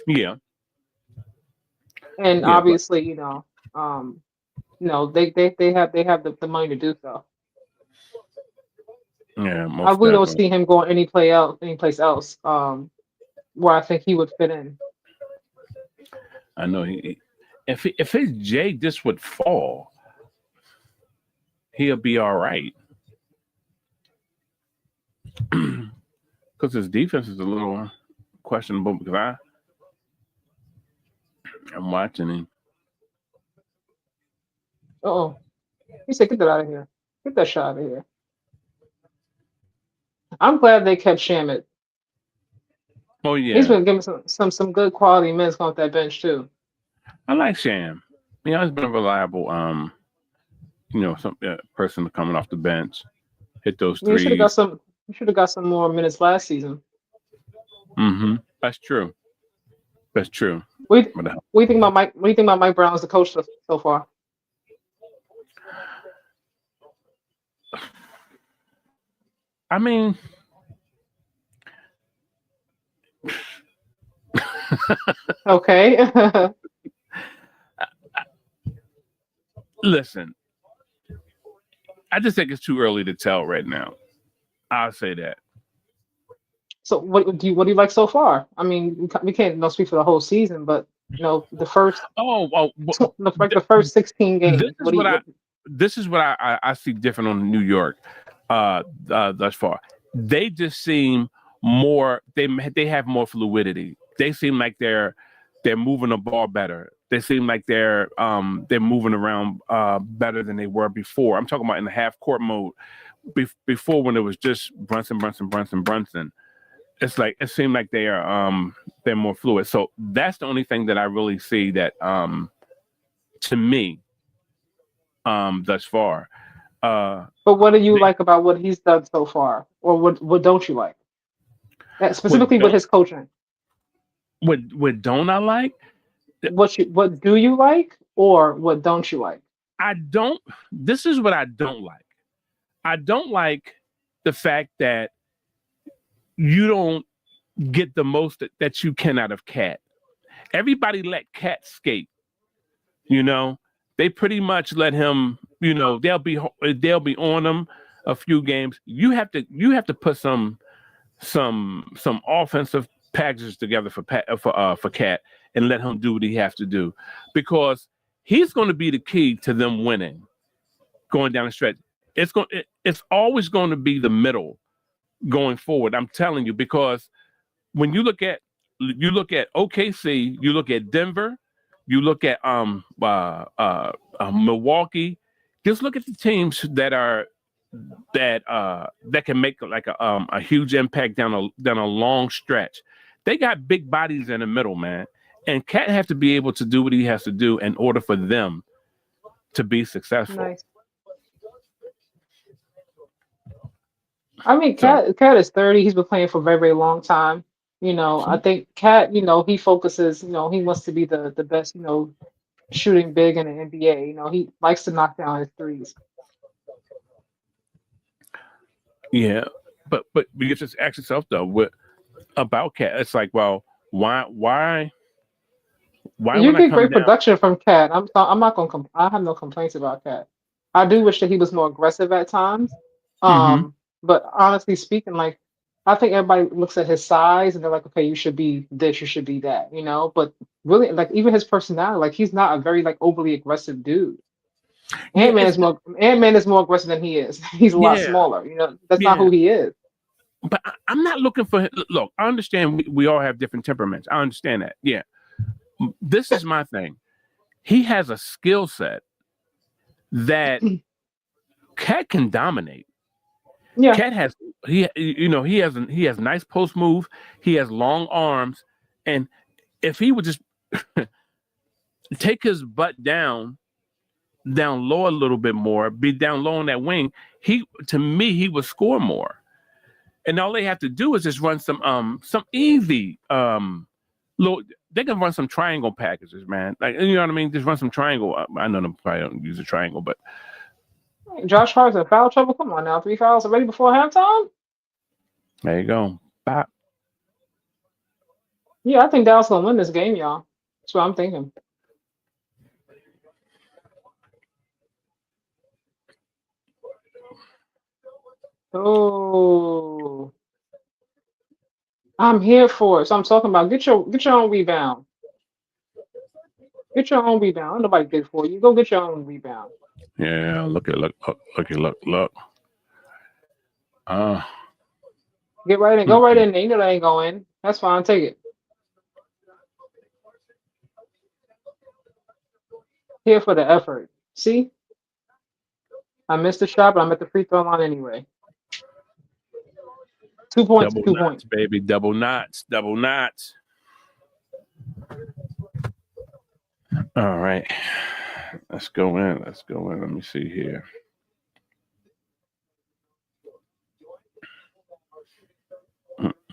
yeah, And yeah, but obviously, they have the money to do so. Yeah, I most really don't definitely. see him going anyplace else. Where I think he would fit in. I know if his J just would fall, he'll be all right. Because his defense is a little questionable. Because I'm watching him. Oh, he said, "Get that out of here. Get that shot out of here." I'm glad they kept Shamit. Oh He's yeah, been giving some good quality minutes off that bench too. I like Sham. He's been a reliable some person coming off the bench, hit those You should have got threes. some. You should have got some more minutes last season. Mm-hmm. That's true. That's true. What, But what do you think about Mike? What do you think about Mike Brown as the coach so far? I mean, Okay. listen, I just think it's too early to tell right now. I'll say that. So what do you like so far? I mean, we can't no speak for the whole season, but the first Oh, well, like the first 16 this games. What is do you what I what, this is what I see different on New York thus far. They just seem more. They have more fluidity. They seem like they're moving the ball better. They seem like they're moving around better than they were before. I'm talking about in the half court mode. Before, when it was just Brunson. It's like it seemed like they're more fluid. So that's the only thing that I really see that to me thus far. but what do you They, like about what he's done so far, or what don't you like? what Specifically with don't his coaching. what don't I like? What do you like, or what don't you like? I don't. This is what I don't like. I don't like the fact that you don't get the most that you can out of Cat. Everybody let Cat skate. You know, they pretty much let him. They'll be on him a few games. You have to put some offensive packages together for Cat and let him do what he has to do, because he's going to be the key to them winning going down the stretch. It's always going to be the middle going forward. I'm telling you, because when you look at OKC, you look at Denver, you look at Milwaukee. Just look at the teams that can make like a huge impact down a long stretch. They got big bodies in the middle, man, and Cat have to be able to do what he has to do in order for them to be successful. Nice. I mean, So Cat is 30. He's been playing for a very, very long time. I think Cat, he focuses, he wants to be the best, shooting big in the NBA. He likes to knock down his threes. yeah, but you just ask yourself though, what about Cat? It's like, well, why You when I get come great down? production from Cat. I'm not gonna I have no complaints about Cat. I do wish that he was more aggressive at times. Mm-hmm. But honestly speaking, like I think everybody looks at his size and they're like, okay, you should be this, you should be that, But really, like even his personality, like he's not a very like overly aggressive dude. Yeah, it's Ant Man is more aggressive than he is. He's a lot yeah, smaller. That's not yeah. who he is. But I'm not looking for. Look, I understand we all have different temperaments. I understand that. Yeah, this is my thing. He has a skill set that Cat can dominate. Yeah, Cat has he has nice post move. He has long arms, and if he would just take his butt down low a little bit more, be down low on that wing, he would score more. And all they have to do is just run some easy little. They can run some triangle packages, man. Like, you know what I mean? Just run some triangle. I know them probably don't use a triangle, but Josh Hart's in foul trouble. Come on now, 3 fouls already before halftime. there you go. Bop. Yeah, I think Dallas gonna win this game, y'all. That's what I'm thinking. Oh, I'm here for it. So I'm talking about get your own rebound. Get your own rebound. Nobody did it for you. Go get your own rebound. Yeah, look, look. Uh, Get right in. Go right in there. You know that ain't going. That's fine. Take it. Here for the effort. See, I missed the shot, but I'm at the free throw line anyway. 2 points. double 2 knots, points. baby. Double knots. Double knots. All right. Let's go in. Let's go in. Let me see here.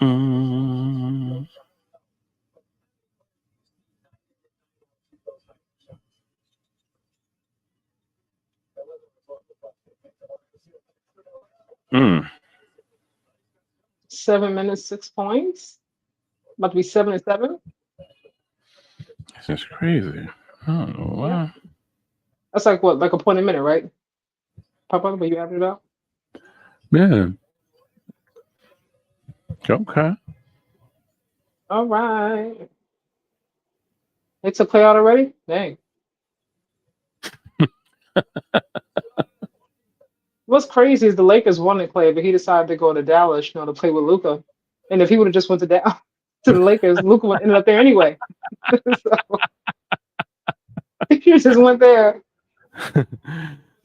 Mm. Mm. 7 minutes, 6 points. About to be 7 and 7. This is crazy. I don't know why. Yeah. That's like what, like a point a minute, right? Papa, but you average it out. Yeah. Okay. All right. It's a play out already? Dang. What's crazy is the Lakers wanted Clay, but he decided to go to Dallas, to play with Luca. And if he would have just went to to the Lakers, Luca would ended up there anyway. So he just went there.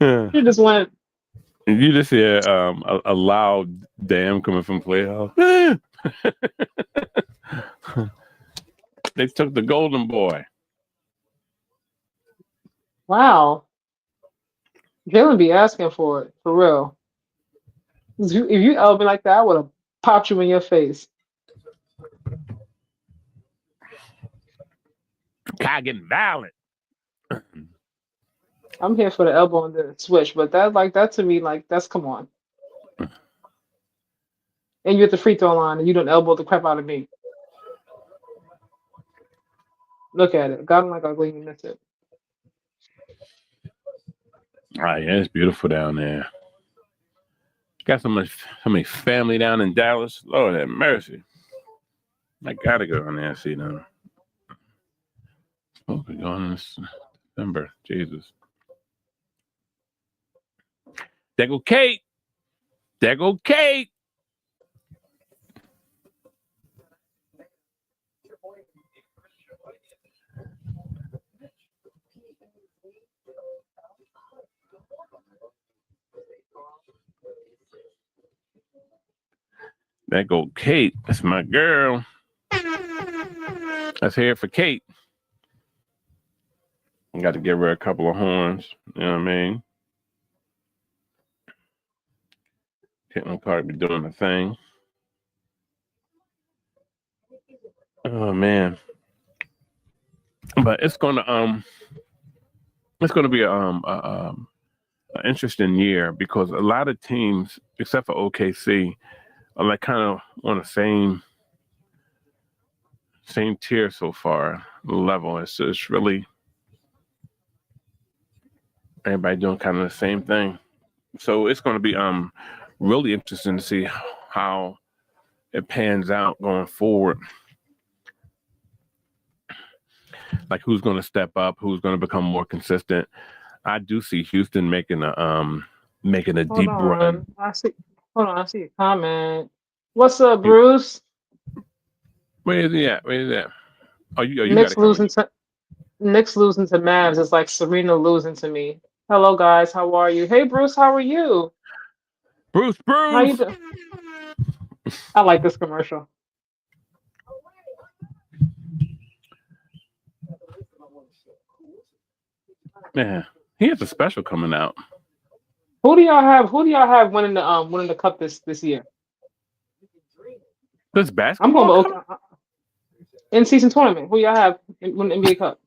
Yeah. He just went. You just hear a loud damn coming from Playhouse. They took the golden boy. Wow. Jalen be asking for it, for real. If you elbowed me like that, I would have popped you in your face. Kai getting violent. I'm here for the elbow and the switch, but that to me, that's come on. And you're at the free throw line and you don't elbow the crap out of me. Look at it. Got him like ugly, you missed it. Ah, yeah, it's beautiful down there. Got so many family down in Dallas. Lord have mercy. I gotta go down there and see them. Supposed to be going in December. Jesus. There go Kate. There go Kate. There go Kate. That's my girl. Let's hear it for Kate. I got to give her a couple of horns. You know what I mean? Caitlin Clark be doing the thing. Oh man. But it's gonna be an interesting year because a lot of teams, except for OKC, are like kind of on the same tier so far level. It's really everybody doing kind of the same thing. So it's going to be really interesting to see how it pans out going forward. Like who's going to step up, who's going to become more consistent. I do see Houston making a deep run. I see a comment. What's up, Bruce? Where is he at? Where is that? Oh, you Knicks got losing to Mavs is like Serena losing to me. Hello guys, how are you? Hey Bruce, how are you? Bruce. How you doing? I like this commercial. Man, he has a special coming out. Who do y'all have winning the cup this year? This basketball in season tournament. Who y'all have win the NBA Cup?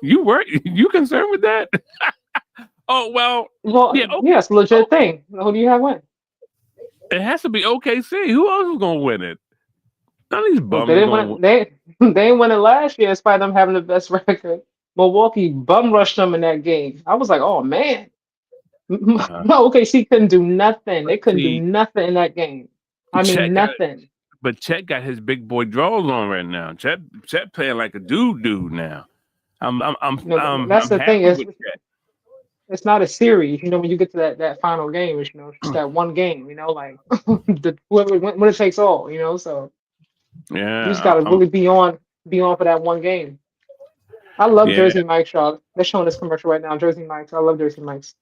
You concerned with that? Oh well, yeah, it's a legit thing. Who do you have win? It has to be OKC. Who else is gonna win it? None of these bums. They didn't win it last year, despite them having the best record. Milwaukee bum rushed them in that game. I was like, oh man. OKC couldn't do nothing. They couldn't do See, nothing in that game. I mean, Chet got nothing. but Chet got his big boy draws on right now. Chet playing like a dude now. That's I'm the thing. happy with Chet. It's not a series. When you get to that final game, it's just that one game. Like whoever when it takes all. So you just Yeah, gotta really be on for that one game. I love yeah. Jersey Mike's, y'all. They're showing this commercial right now. Jersey Mike's. I love Jersey Mike's.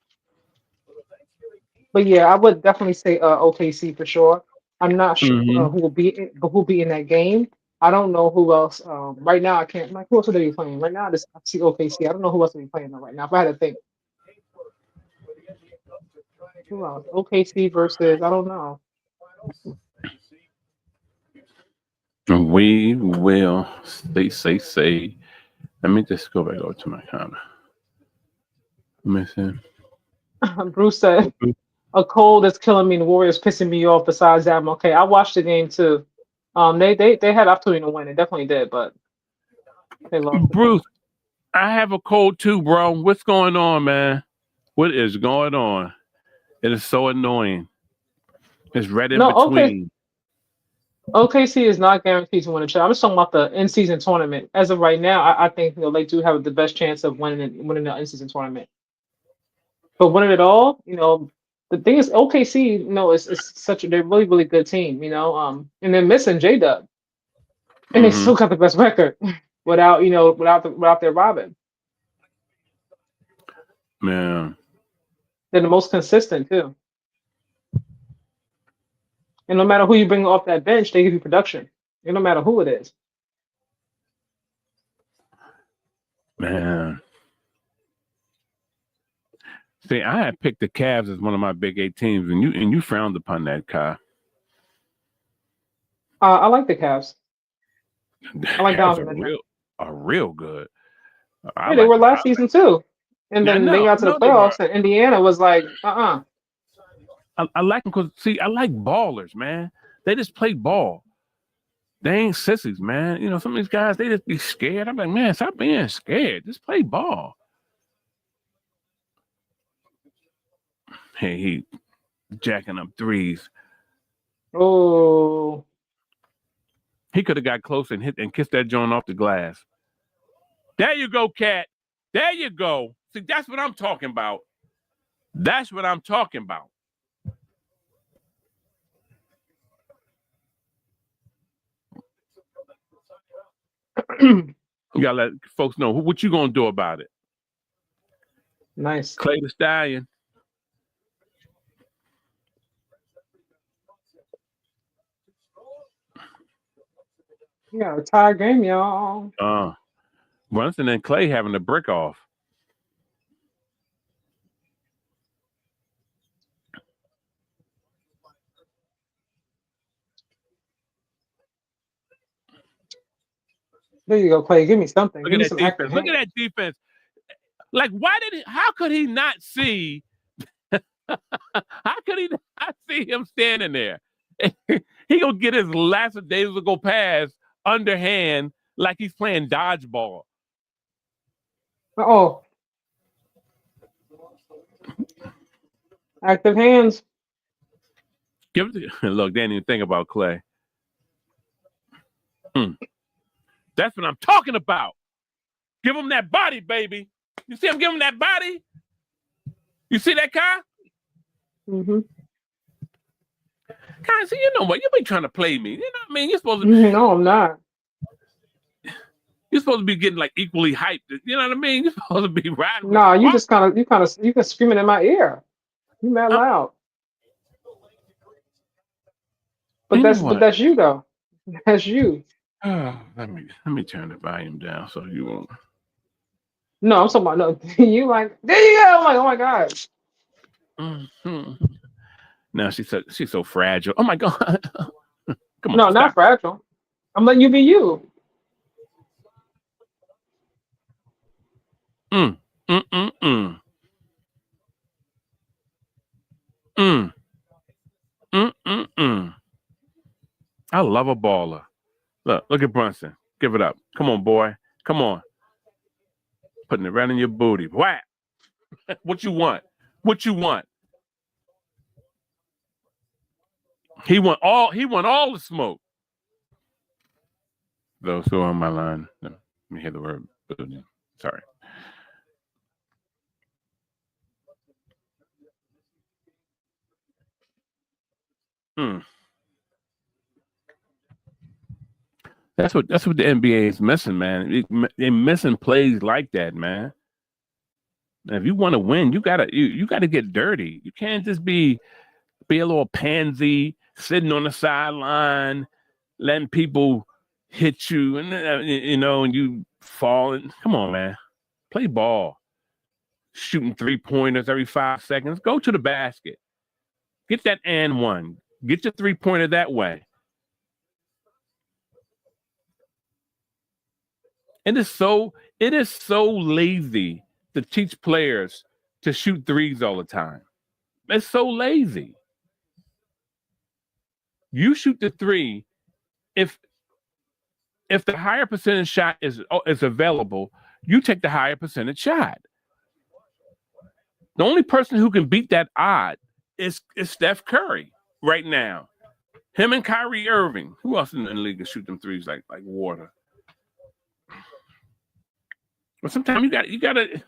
But yeah, I would definitely say OKC for sure. I'm not sure Mm-hmm. who will be in that game. I don't know who else. Right now, I can't. Like, who else are they playing? Right now, I see OKC. I don't know who else will be playing right now. If I had to think, who else? OKC versus I don't know. We will say. Let me just go back over to my camera. Let me see. Bruce said, "A cold is killing me. And the Warriors pissing me off." Besides that, I'm okay. I watched the game too. They had opportunity to win. They definitely did, but they lost. Bruce, I have a cold too, bro. What's going on, man? What is going on? It is so annoying. It's right in between. OKC is not guaranteed to win a championship. I'm just talking about the in-season tournament. As of right now, I think they do have the best chance of winning the in-season tournament. But winning it all, the thing is OKC, is they're really really good team, and they're missing J Dub, and they still got the best record without their Robin. Man, they're the most consistent too. And no matter who you bring off that bench, they give you production. And no matter who it is. Man. See, I had picked the Cavs as one of my Big 8 teams, and you frowned upon that, Kai. I like the Cavs. I like Cavs are real good. Yeah, they were last season too. And then they got to the playoffs, and Indiana was like, I like them because, see, I like ballers, man. They just play ball. They ain't sissies, man. Some of these guys, they just be scared. I'm like, man, stop being scared. Just play ball. Hey, he jacking up threes. Oh. He could have got close and hit and kissed that joint off the glass. There you go, Cat. There you go. See, that's what I'm talking about. That's what I'm talking about. You gotta let folks know what you gonna do about it. Nice. Clay the Stallion. Yeah, a tie game, y'all. Brunson and Clay having a brick off. There you go, Clay. Give me something. Look Give me at some that defense. Look at that defense. Like, how could he not see? How could he not see him standing there? He gonna get his lackadaisical pass underhand like he's playing dodgeball. Oh. Active hands. Look, they didn't even think about Clay. That's what I'm talking about. Give him that body, baby. You see him give him that body? You see that, Kai? Mm-hmm. Kai, see, you know what? You be trying to play me. You know what I mean? You're supposed to. No, I'm not. You're supposed to be getting like equally hyped. You know what I mean? You're supposed to be riding. No, you just kind of screaming in my ear. You mad loud. But that's you though. That's you. Let me turn the volume down so you won't. No, I'm talking about no. You like there you go. I'm like, oh my god. Mm-hmm. Now she's so fragile. Oh my god. Come on. No, not fragile. I'm letting you be you. I love a baller. Look at Brunson. Give it up. Come on, boy. Come on. Putting it right in your booty. Whap. What you want? What you want? He want all the smoke. Those who are on my line, let me hear the word building. Sorry. That's what the NBA is missing, man. They're missing plays like that, man. And if you want to win, you gotta get dirty. You can't just be a little pansy sitting on the sideline, letting people hit you, and and you fall. And come on, man, play ball. Shooting 3-pointers every 5 seconds. Go to the basket. Get that and one. Get your 3-pointer that way. It is so lazy to teach players to shoot threes all the time. It's so lazy. You shoot the three. If the higher percentage shot is available, you take the higher percentage shot. The only person who can beat that odd is Steph Curry right now. Him and Kyrie Irving. Who else in the league can shoot them threes like water? But sometimes you gotta.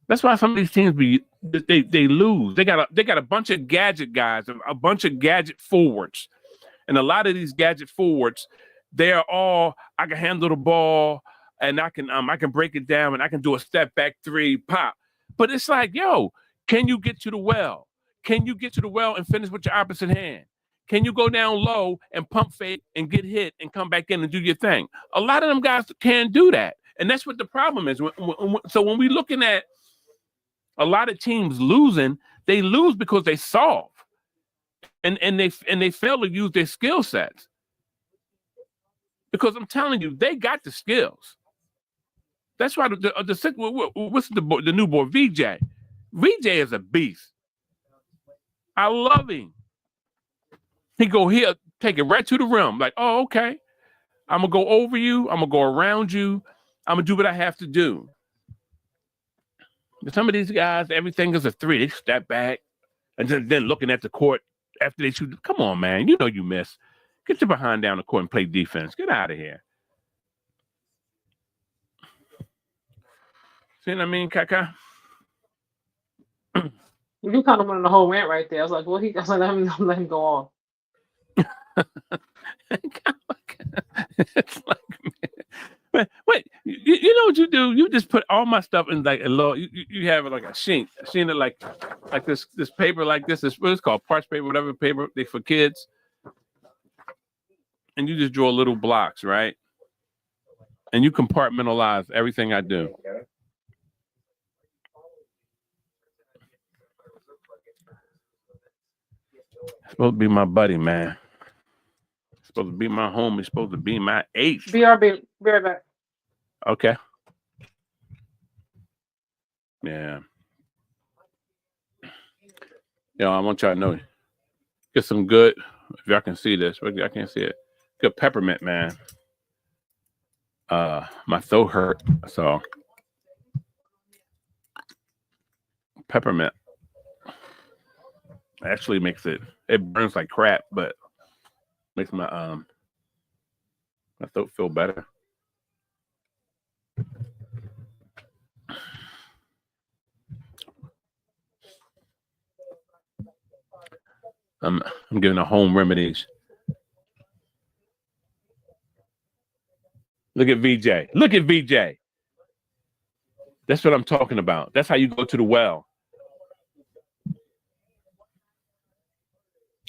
That's why some of these teams they lose. They got a bunch of gadget guys, a bunch of gadget forwards, and a lot of these gadget forwards, they are all I can handle the ball and I can break it down and I can do a step back three pop. But it's like, yo, can you get to the well? Can you get to the well and finish with your opposite hand? Can you go down low and pump fake and get hit and come back in and do your thing? A lot of them guys can't do that. And that's what the problem is. So when we're looking at a lot of teams losing, they lose because they solve. And they fail to use their skill sets. Because I'm telling you, they got the skills. That's why what's the new boy, VJ? VJ is a beast. I love him. He go here, take it right to the rim. Like, oh, okay. I'm going to go over you. I'm going to go around you. I'm going to do what I have to do. But some of these guys, everything is a three. They step back and then looking at the court after they shoot. Come on, man. You know you miss. Get your behind down the court and play defense. Get out of here. See what I mean, Kaka? You kind of went on the whole rant right there. I was like, well, let him go on. It's like, wait, you know what you do? You just put all my stuff in like a little. You have like a sheet of like this paper like this. It's called parch paper, whatever paper they for kids. And you just draw little blocks, right? And you compartmentalize everything I do. It's supposed to be my buddy, man. It's supposed to be my home. It's supposed to be my ace. BRB, be right back. Okay. Yeah. Yo, I want y'all to know. Get some good, if y'all can see this, but I can't see it. Good peppermint, man. My throat hurt, so peppermint actually makes it burns like crap, but makes my throat feel better. I'm giving a home remedies. Look at VJ. Look at VJ. That's what I'm talking about. That's how you go to the well.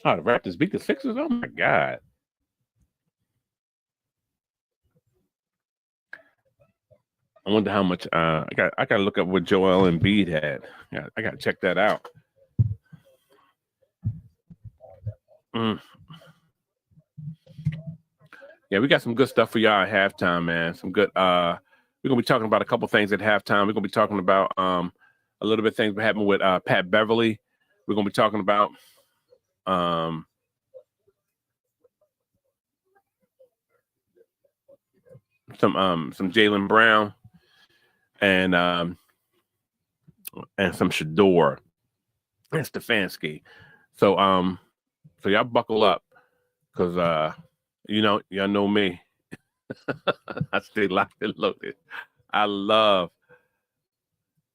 Oh, the Raptors beat the Sixers? Oh my God. I wonder how much I gotta look up what Joel Embiid had. Yeah, I gotta check that out. Yeah, we got some good stuff for y'all at halftime, man. Some good we're gonna be talking about a couple things at halftime. We're gonna be talking about a little bit of things that happened with Pat Beverly. We're gonna be talking about some Jaylen Brown and and some Shador and Stefanski. So so y'all buckle up, because y'all know me. I stay locked and loaded. I love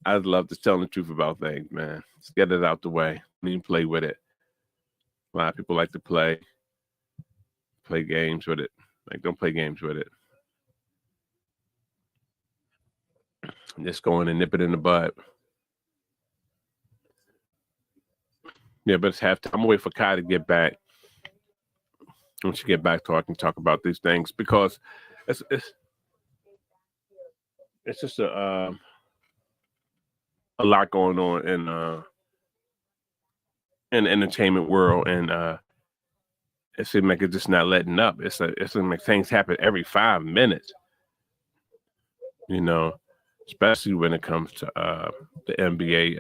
just telling the truth about things, man. Just get it out the way. Don't even play with it. A lot of people like to play games with it. Like, don't play games with it. Just go in and nip it in the bud. Yeah, but it's halftime. I'm gonna wait for Kai to get back. When she get back, so I can talk about these things, because it's just a lot going on in the entertainment world, and it seems like it's just not letting up. It seems like things happen every 5 minutes, especially when it comes to the NBA,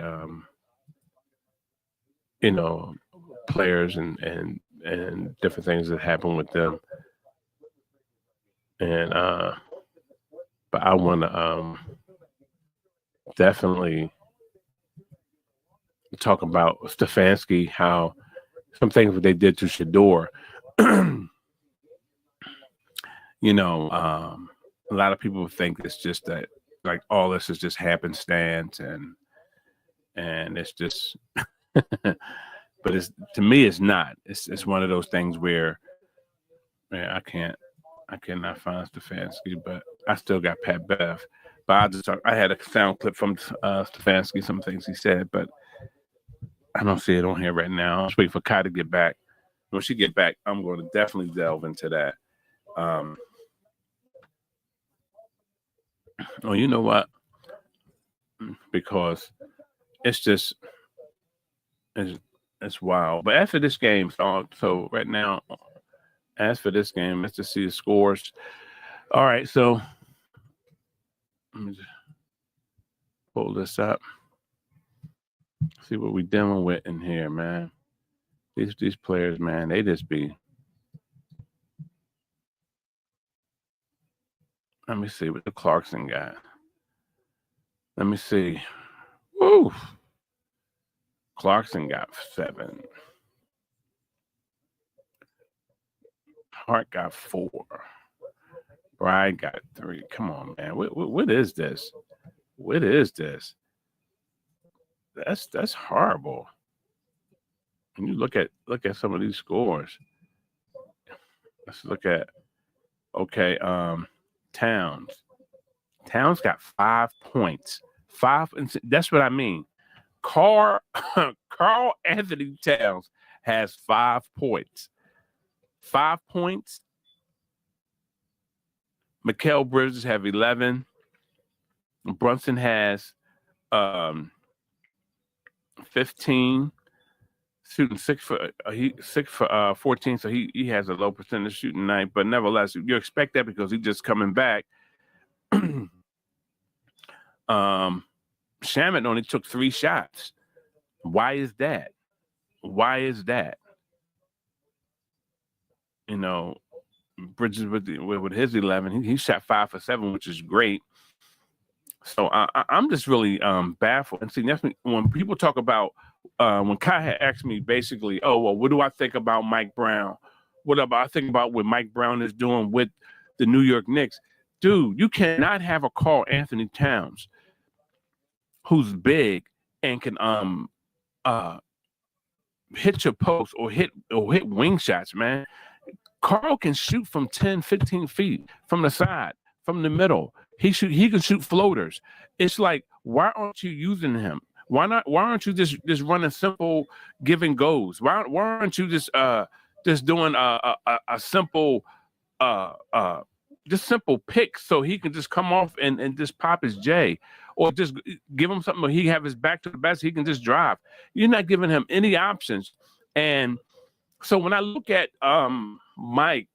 players and different things that happen with them. And but I want to definitely talk about Stefanski, how some things that they did to Shador. A lot of people think it's just that, like, all this is just happenstance, and it's just but to me it's not. It's one of those things where, man, I cannot find Stefanski, but I still got Pat Bev. But I had a sound clip from Stefanski, some things he said, but I don't see it on here right now. I'll just wait for Kai to get back. When she get back, I'm going to definitely delve into that. Well, you know what? Because it's just it's wild. But after this game, so right now, as for this game, let's just see the scores. All right, so let me just pull this up. See what we're dealing with in here, man. These players, man, they just be. Let me see what the Clarkson got. Let me see. Woo! Clarkson got 7. Hart got 4. Bride got 3. Come on, man. What is this? What is this? That's horrible. When you look at some of these scores. Let's look at Towns. Towns got 5 points. 5, and that's what I mean. Carl Anthony Towns has 5 points. 5 points. Mikal Bridges have 11. Brunson has 15. Shooting 6 for 14, so he has a low percentage shooting night, but nevertheless, you expect that because he's just coming back. Shamet only took 3 shots. Why is that? Bridges with his 11, he shot 5 for 7, which is great. So I'm just really baffled. And see, that's when people talk about when Kai had asked me basically, oh, well, what do I think about Mike Brown? What I think about what Mike Brown is doing with the New York Knicks? Dude, you cannot have a Carl Anthony Towns who's big and can hit your post or hit wing shots, man. Carl can shoot from 10, 15 feet from the side, from the middle. He can shoot floaters. It's like, why aren't you using him? Why aren't you just running simple give and goes? Why aren't you just doing a simple just simple pick so he can just come off and just pop his J, or just give him something where he have his back to the basket, he can just drive. You're not giving him any options. And so when I look at Mike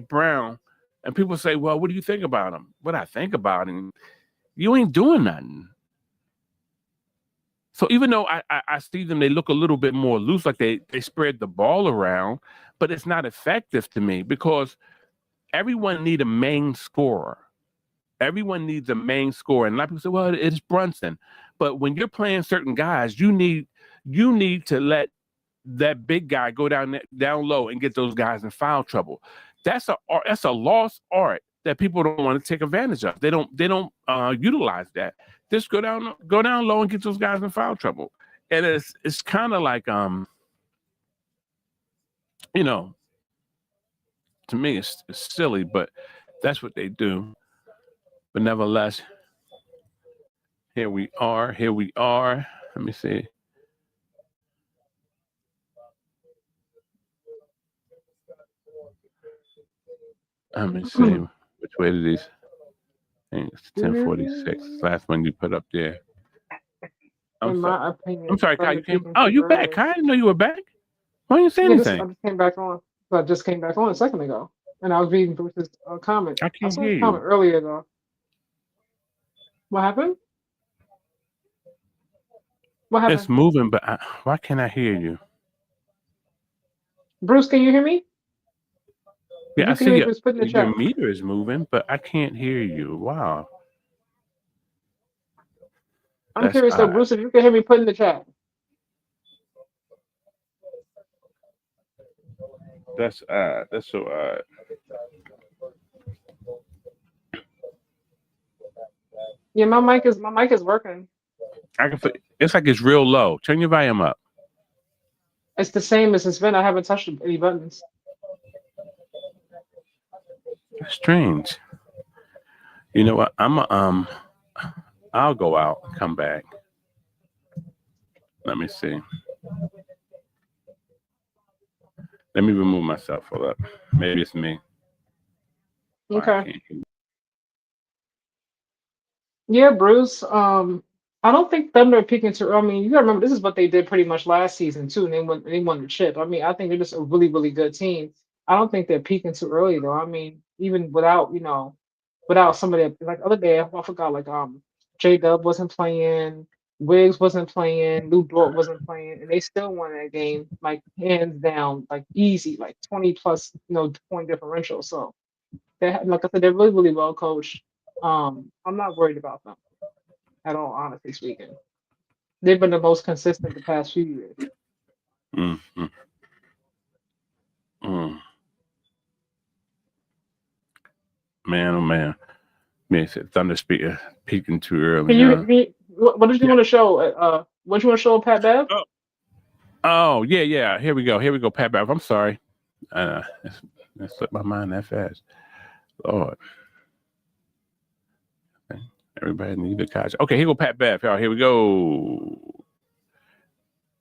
Brown, and people say, well, what do you think about him? What I think about him, you ain't doing nothing. So even though I see them, they look a little bit more loose, like they spread the ball around, but it's not effective to me because everyone need a main scorer. Everyone needs a main scorer. And a lot of people say, well, it's Brunson. But when you're playing certain guys, you need to let that big guy go down low and get those guys in foul trouble. That's a lost art that people don't want to take advantage of. They don't utilize that. Just go down low and get those guys in foul trouble. And it's kind of like you know, to me it's silly, but that's what they do. But nevertheless, here we are. Let me see. Let me see which way did these. I think it's 10:46. Last one you put up there. I'm sorry, Kai. You came. Oh, you back? Kai, I didn't know you were back. Why didn't you say anything? I just came back on. I just came back on a second ago, and I was reading Bruce's comment. I can't saw hear his you. comment earlier though. What happened? What happened? It's moving, but why can't I hear you? Bruce, can you hear me? Yeah, I see your your meter is moving, but I can't hear you. Wow. I'm curious though, Bruce, if you can hear me, put in the chat. That's so odd. Yeah, my mic is working. It's like it's real low. Turn your volume up. It's the same as it's been. I haven't touched any buttons. That's strange. You know what? I'll go out and come back. Let me see. Let me remove myself. Hold up. Maybe it's me. Okay. Yeah, Bruce. I don't think Thunder are peaking too. I mean, you gotta remember this is what they did pretty much last season too, and they won the chip. I mean, I think they're just a really, really good team. I don't think they're peaking too early though. I mean, even without some of their, like other day, I forgot like J Dub wasn't playing, Wiggs wasn't playing, Lou Dort wasn't playing, and they still won that game like hands down, like easy, like 20 plus point differential. So like I said, they're really, really well coached. I'm not worried about them at all, honestly speaking. They've been the most consistent the past few years. Mm-hmm. Man, oh man. Me said Thunder speaker peaking too early. What did you want to show? What did you want to show, Pat Bev? Oh, yeah. Here we go, Pat Bev. I'm sorry. That slipped my mind that fast. Lord. Okay. Everybody need a couch. Okay, here go Pat Bev. Here we go.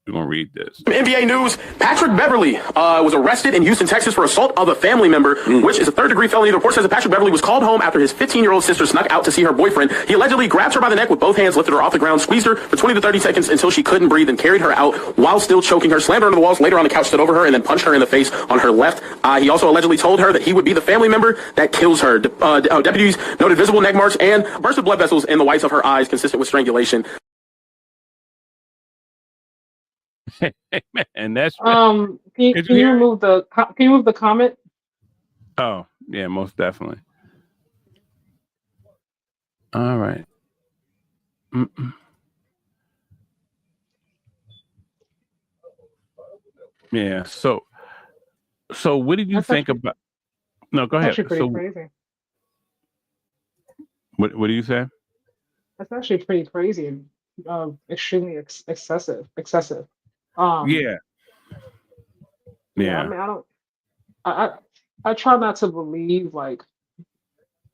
We're going to read this. NBA news, Patrick Beverly was arrested in Houston, Texas for assault of a family member, which is a third-degree felony. The report says that Patrick Beverly was called home after his 15-year-old sister snuck out to see her boyfriend. He allegedly grabbed her by the neck with both hands, lifted her off the ground, squeezed her for 20 to 30 seconds until she couldn't breathe, and carried her out while still choking her, slammed her into the walls, later on the couch, stood over her, and then punched her in the face on her left eye. He also allegedly told her that he would be the family member that kills her. Deputies noted visible neck marks and bursted blood vessels in the whites of her eyes, consistent with strangulation. And that's can you remove the comment? Oh yeah, most definitely. All right. Yeah. So what did you think about? No, go ahead. Actually pretty crazy. What do you say? That's actually pretty crazy and extremely excessive. Yeah. I mean, I try not to believe like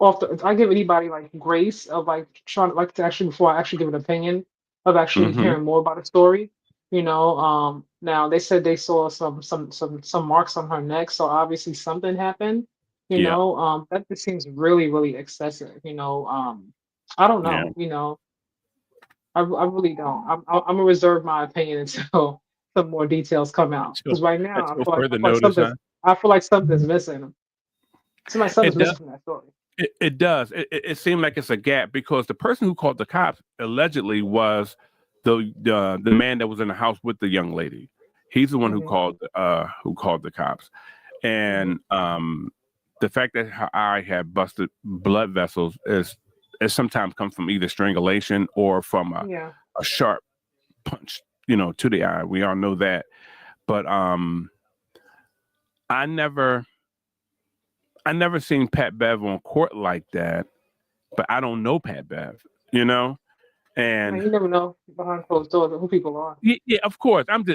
I give anybody like grace of like trying like to actually before I actually give an opinion of actually hearing more about a story. Now they said they saw some marks on her neck, so obviously something happened. That just seems really, really excessive. I don't know. Yeah. I really don't. I'm gonna reserve my opinion until some more details come out. Because right now I feel like something's missing. It seems like something's missing from that story. It does. It seemed like it's a gap because the person who called the cops allegedly was the man that was in the house with the young lady. He's the one who called the cops, and the fact that her eye had busted blood vessels is it sometimes comes from either strangulation or from Yeah. a sharp punch, to the eye. We all know that. But I never seen Pat Bev on court like that. But I don't know Pat Bev, and You never know behind closed doors who people are. yeah, of course. I'm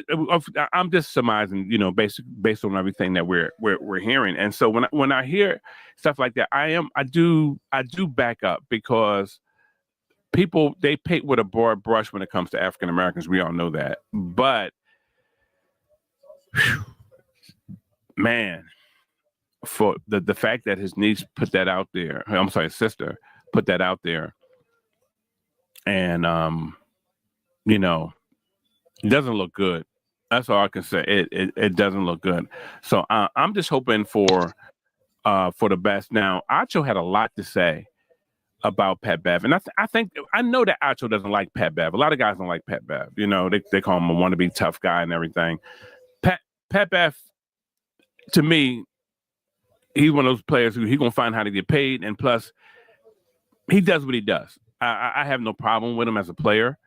just surmising, based on everything that we're hearing. And so when I hear stuff like that, I do back up, because people, they paint with a broad brush when it comes to African Americans. We all know that. But whew, man, for the fact that his niece put that out there, I'm sorry, his sister put that out there, and it doesn't look good. That's all I can say. It doesn't look good. So I'm just hoping for the best. Now, Acho had a lot to say about Pat Bev, and I know that Acho doesn't like Pat Bev. A lot of guys don't like Pat Bev. They call him a wannabe tough guy and everything. Pat Bev, to me, he's one of those players who he's gonna find how to get paid, and plus, he does what he does. I have no problem with him as a player.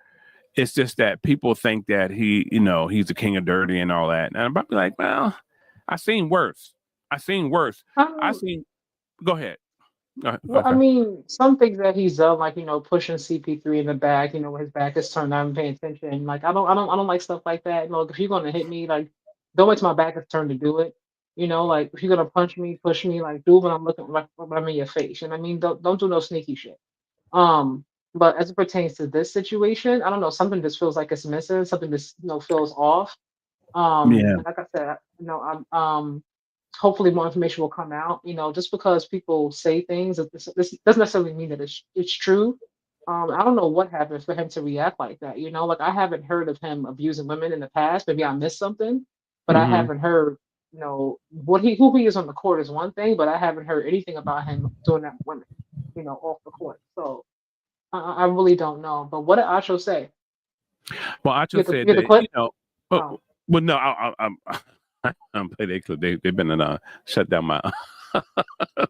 It's just that people think that he's the king of dirty and all that. And I'm about to be like, well, I seen worse. Go ahead. Well, I mean, some things that he's done, like pushing CP3 in the back, when his back is turned, I'm paying attention. Like I don't like stuff like that. Look, if you're gonna hit me, like don't wait till my back is turned to do it. Like if you're gonna punch me, push me, like do it when I'm looking, like when I'm in your face. You know what I mean? Don't do no sneaky shit. But as it pertains to this situation, I don't know, something just feels like it's missing, something just feels off. Yeah. And like I said, I'm hopefully more information will come out. Just because people say things, this doesn't necessarily mean that it's true. I don't know what happened for him to react like that. Like I haven't heard of him abusing women in the past. Maybe I missed something, but I haven't heard. Who he is on the court is one thing, but I haven't heard anything about him doing that with women, off the court. So I really don't know. But what did Acho say? Well, Acho said the clip? well, no, I'm play that clip. They've been shut down my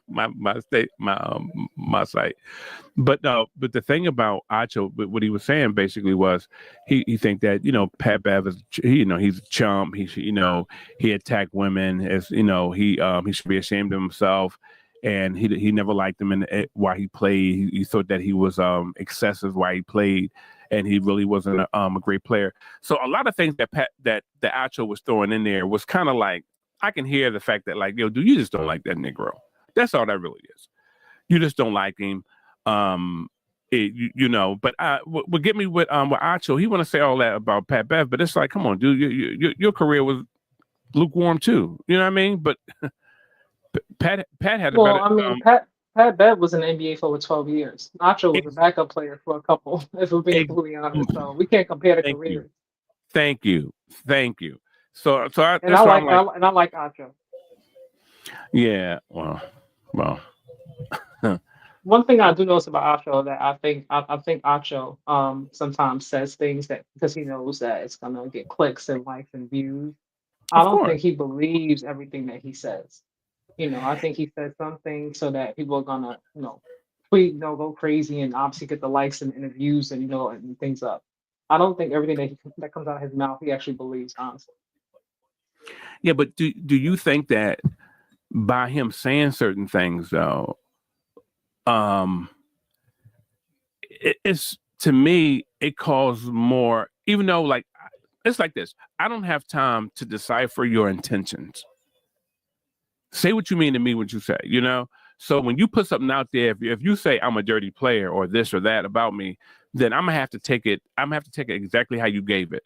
my site. But the thing about Acho, what he was saying basically was he think that Pat Bev is he's a chump. He attacked women, as he should be ashamed of himself. And he never liked him while he played. He thought that he was excessive while he played, and he really wasn't a great player. So a lot of things that the Acho was throwing in there was kind of like, I can hear the fact that like, dude, you just don't like that Negro. That's all that really is. You just don't like him. But what get me with Acho, he want to say all that about Pat Bev, but it's like, come on, dude, your career was lukewarm too. You know what I mean? But Pat had a better. I mean, Pat Bev was in the NBA for over 12 years. Acho was a backup player for a couple, if we're being completely honest. So we can't compare the careers. Thank you. So I like Acho. Yeah. Well. One thing I do notice about Acho that I think Acho sometimes says things that because he knows that it's gonna get clicks and likes and views. I don't think he believes everything that he says. I think he said something so that people are gonna, tweet, go crazy and obviously get the likes and the views and and things up. I don't think everything that comes out of his mouth he actually believes, honestly. Yeah, but do you think that by him saying certain things though, it's to me it caused more. Even though like it's like this, I don't have time to decipher your intentions. Say what you mean to me, what you say, So when you put something out there, if you say I'm a dirty player or this or that about me, then I'm gonna have to take it. I'm gonna have to take it exactly how you gave it.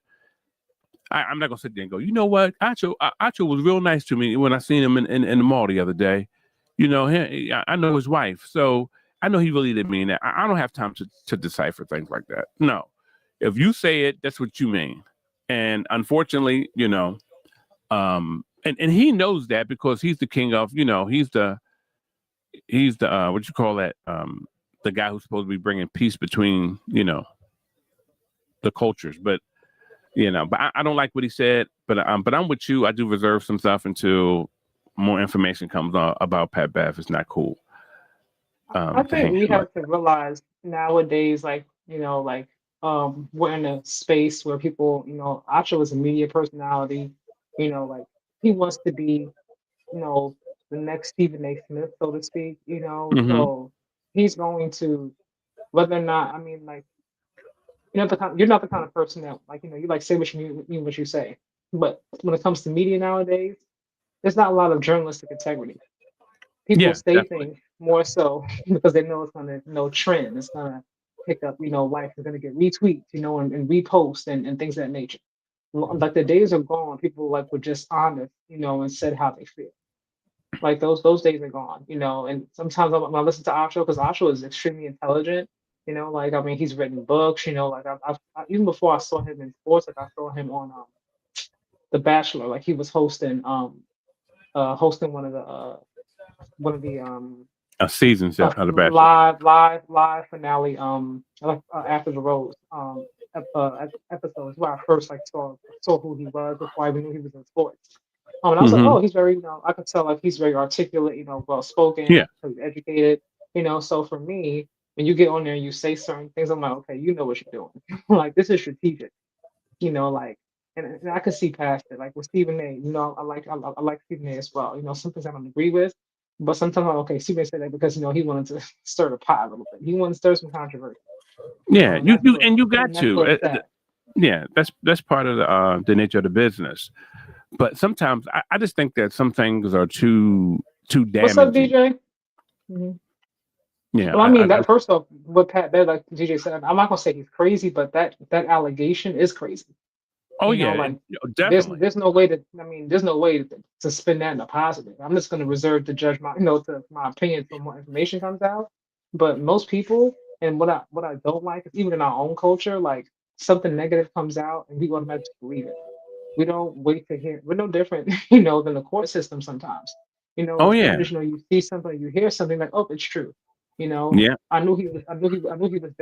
I'm not gonna sit there and go, you know what, Acho was real nice to me when I seen him in the mall the other day. I know his wife, so I know he really didn't mean that. I don't have time to decipher things like that. No, if you say it, that's what you mean. And unfortunately, and he knows that because he's the king of, he's the what you call that, the guy who's supposed to be bringing peace between, the cultures. But, but I don't like what he said. But I'm with you. I do reserve some stuff until more information comes out about Pat Bev. It's not cool. I to think we handle have it. to realize nowadays, like, we're in a space where people, Acho is a media personality, like he wants to be, you know, the next Stephen A. Smith, so to speak, Hmm. so he's going to, whether or not, I mean, like, you're not the kind of person that, like, you like say what you mean what you say. But when it comes to media nowadays, there's not a lot of journalistic integrity. People Yeah, say definitely. things more so because they know it's gonna, trend. It's gonna pick up, life is gonna get retweets, and reposts and things of that nature. Like the days are gone. People like were just honest, and said how they feel. Like those days are gone, And sometimes when I listen to Asho, because Asho is extremely intelligent, like I mean, he's written books, like even before I saw him in sports, like I saw him on The Bachelor, like he was hosting one of the Seasons of The Bachelor. live finale like after the rose episodes where I first like saw who he was before I even knew he was in sports. And I was like, Hmm. oh, he's very, I could tell like he's very articulate, well Yeah. spoken, he's educated, So for me, when you get on there and you say certain things, I'm like, okay, you know what you're doing. Like this is strategic, like, and I could see past it. Like with Stephen A, I like Stephen A as well. Some things I don't agree with, but sometimes I'm like, okay, Stephen A said that because he wanted to stir the pot a little bit. He wanted to stir some controversy, Yeah, and that's where you got and that's to. where it's at. Yeah, that's part of the nature of the business. But sometimes I just think that some things are too What's up, damaging. DJ? Mhm. Yeah, Well, I mean that first off, what Pat Bear, like DJ said, I'm not gonna say he's crazy, but that allegation is crazy. oh yeah, Like definitely. there's no way to, I mean, there's no way to spin that in a positive. I'm just going to reserve to judge my, to my opinion until more information comes out. But most people, and what I don't like is even in our own culture, like something negative comes out and we automatically believe it. We don't wait to hear. We're no different, than the court system sometimes. Oh As soon yeah, as you see something, you hear something like, oh, it's true. yeah, I knew he was dirty. I knew he was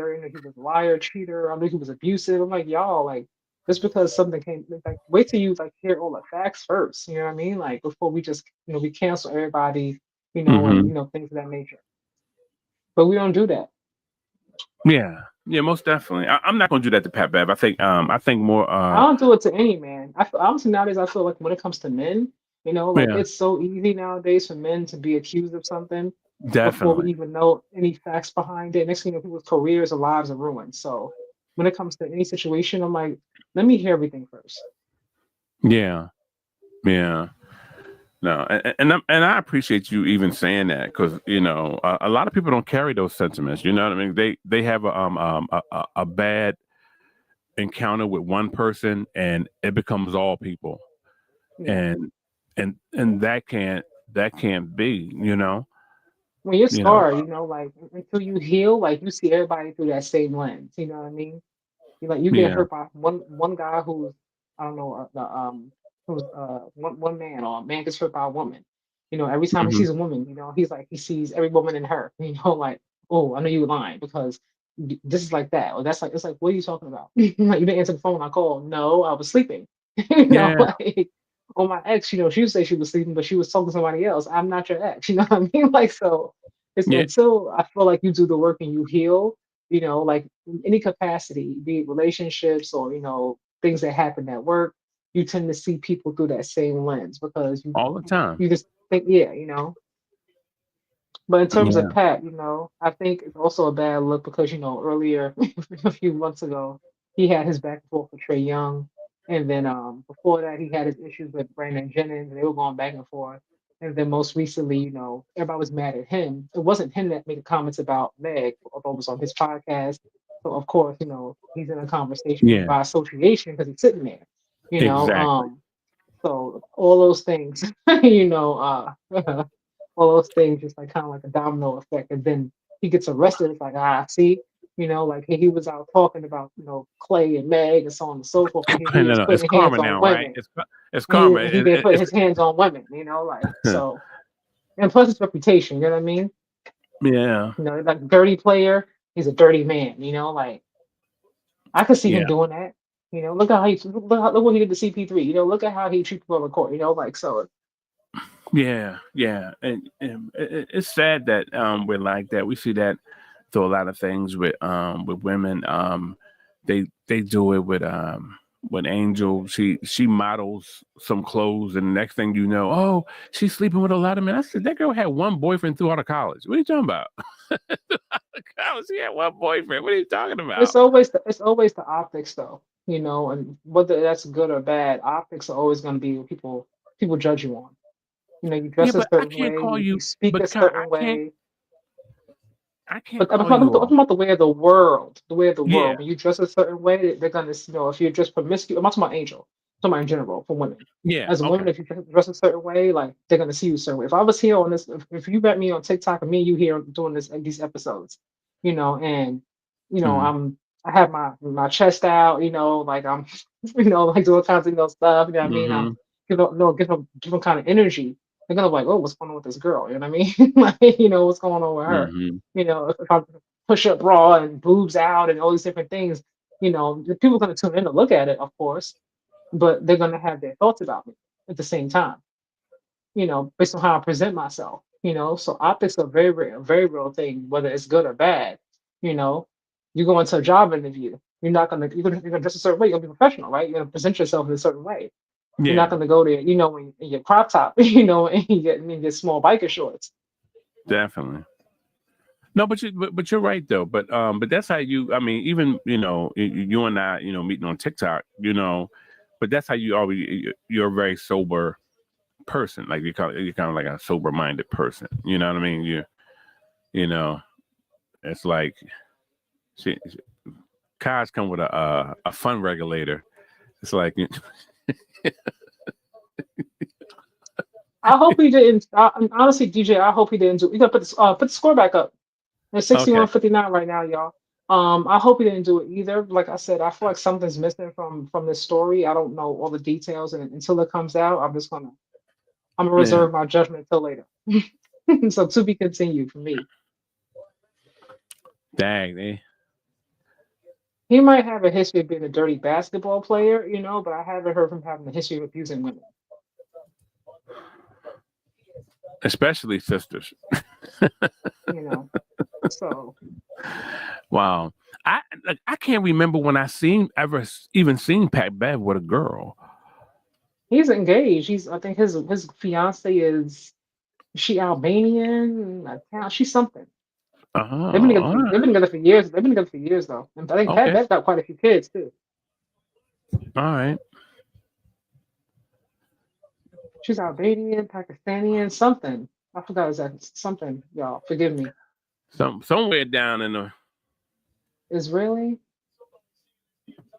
a liar, cheater. I knew he was abusive. I'm like, y'all, like, just because something came, like, wait till you like hear all the facts first. You know what I mean? Like before we just, we cancel everybody, and hmm, things of that nature. But we don't do that. yeah, yeah, most definitely. I'm not going to do that to Pat Bev. I think more. I don't do it to any man. Honestly nowadays I feel like when it comes to men, like Yeah, it's so easy nowadays for men to be accused of something before we definitely. even know any facts behind it. Next thing you know, people's careers or lives are ruined. So when it comes to any situation, I'm like, let me hear everything first. Yeah, yeah. No, and I appreciate you even saying that because a lot of people don't carry those sentiments. You know what I mean? They have a bad encounter with one person and it becomes all people, Yeah. and that can't be. When you're You know. scarred, like until you heal, like you see everybody through that same lens. You know what I mean? You get Yeah. hurt by one guy who's, I don't know, who's one man, or a man gets hurt by a woman. Every time he Hmm. sees a woman, he's like he sees every woman in her. Like, oh, I know you were lying because this is like that, or that's like, it's like, what are you talking about? Like you didn't answer the phone when I called. No, I was sleeping. Yeah. Like, or my ex, she would say she was sleeping, but she was talking to somebody else. I'm not your ex. You know what I mean? Like, so it's Yeah. until I feel like you do the work and you heal, like in any capacity, be it relationships or, things that happen at work, you tend to see people through that same lens because you All the time. you just think, yeah, But in terms of Yeah. Pat, I think it's also a bad look because, earlier a few months ago, he had his back and forth with Trey Young. And then before that, he had his issues with Brandon Jennings, and they were going back and forth. And then most recently, everybody was mad at him. It wasn't him that made the comments about Meg, although it was on his podcast. So of course, he's in a conversation Yeah. by association because he's sitting there, you know. Exactly. So all those things, all those things just like kind of like a domino effect. And then he gets arrested. It's like, see, like he was out talking about, Clay and Meg and so on and so forth. And here he is No, it's putting hands karma on now, right? women. It's And karma. he been putting his hands on women, like so. And plus his reputation, you know what I mean? Yeah. Like dirty player, he's a dirty man, like I could see him Yeah. doing that. Look what he did to CP3. Look at how he treats people on the court. Like so. Yeah, and it's sad that we're like that. We see that through a lot of things with women. They do it with Angel. She models some clothes, and the next thing you know, oh, she's sleeping with a lot of men. I said that girl had one boyfriend throughout college. What are you talking about? College, she had one boyfriend. What are you talking about? It's always the optics though, and whether that's good or bad, optics are always going to be what people judge you on. You Yeah, dress a but I certain can't way, call you you. speak a But God, certain way. I can't But I'm call talking, you I'm talking off. about the way of the world, the way of the Yeah, world. When you dress a certain way, they're gonna, if you're just promiscuous, I'm not talking about Angel, I'm talking about in general for women. yeah, As women, okay. if you dress a certain way, like they're gonna see you a certain way. If I was here on this, if you met me on TikTok and me and you here doing these episodes, and Mm, I have my chest out, like I'm, like doing kinds of stuff. You know what I mean? I'm mm-hmm, give them kind of energy. They're gonna be like, oh, what's going on with this girl? You know what I mean? Like, what's going on with her? mm-hmm, If I push up bra and boobs out and all these different things, the people are going to tune in to look at it, of course, but they're going to have their thoughts about me at the same time, based on how I present myself, So optics are a very real thing, whether it's good or bad. You know, you go into a job interview, you're gonna dress a certain way, you're gonna be professional, right? You're gonna present yourself in a certain way. You're not yeah, gonna go there, in your crop top, and you get small biker shorts. definitely. No, but you're right though. But that's how you. I mean, even you and I, meeting on TikTok, but that's how you always. You're a very sober person. Like you're kind of like a sober minded person. You know what I mean? You know, it's like cars come with a fun regulator. It's like I hope he didn't. Honestly, DJ, I hope he didn't do. You gotta put the score back up. It's okay, 61-59 right now, y'all. I hope he didn't do it either. Like I said, I feel like something's missing from this story. I don't know all the details, and until it comes out, I'm gonna yeah. reserve my judgment until later. So to be continued for me. Dang, He might have a history of being a dirty basketball player, but I haven't heard from having a history of abusing women. especially sisters. You know, so Wow, I can't remember when I even seen Pat Bev with a girl. he's engaged. I think his fiance is she Albanian? She's something. They've been together. All They've been right, together for years. They've been together for years though. And I think Pat okay, Bev got quite a few kids too. all right. She's Albanian, Pakistani, something. I forgot exactly something. Y'all, forgive me. Somewhere down in the Israeli.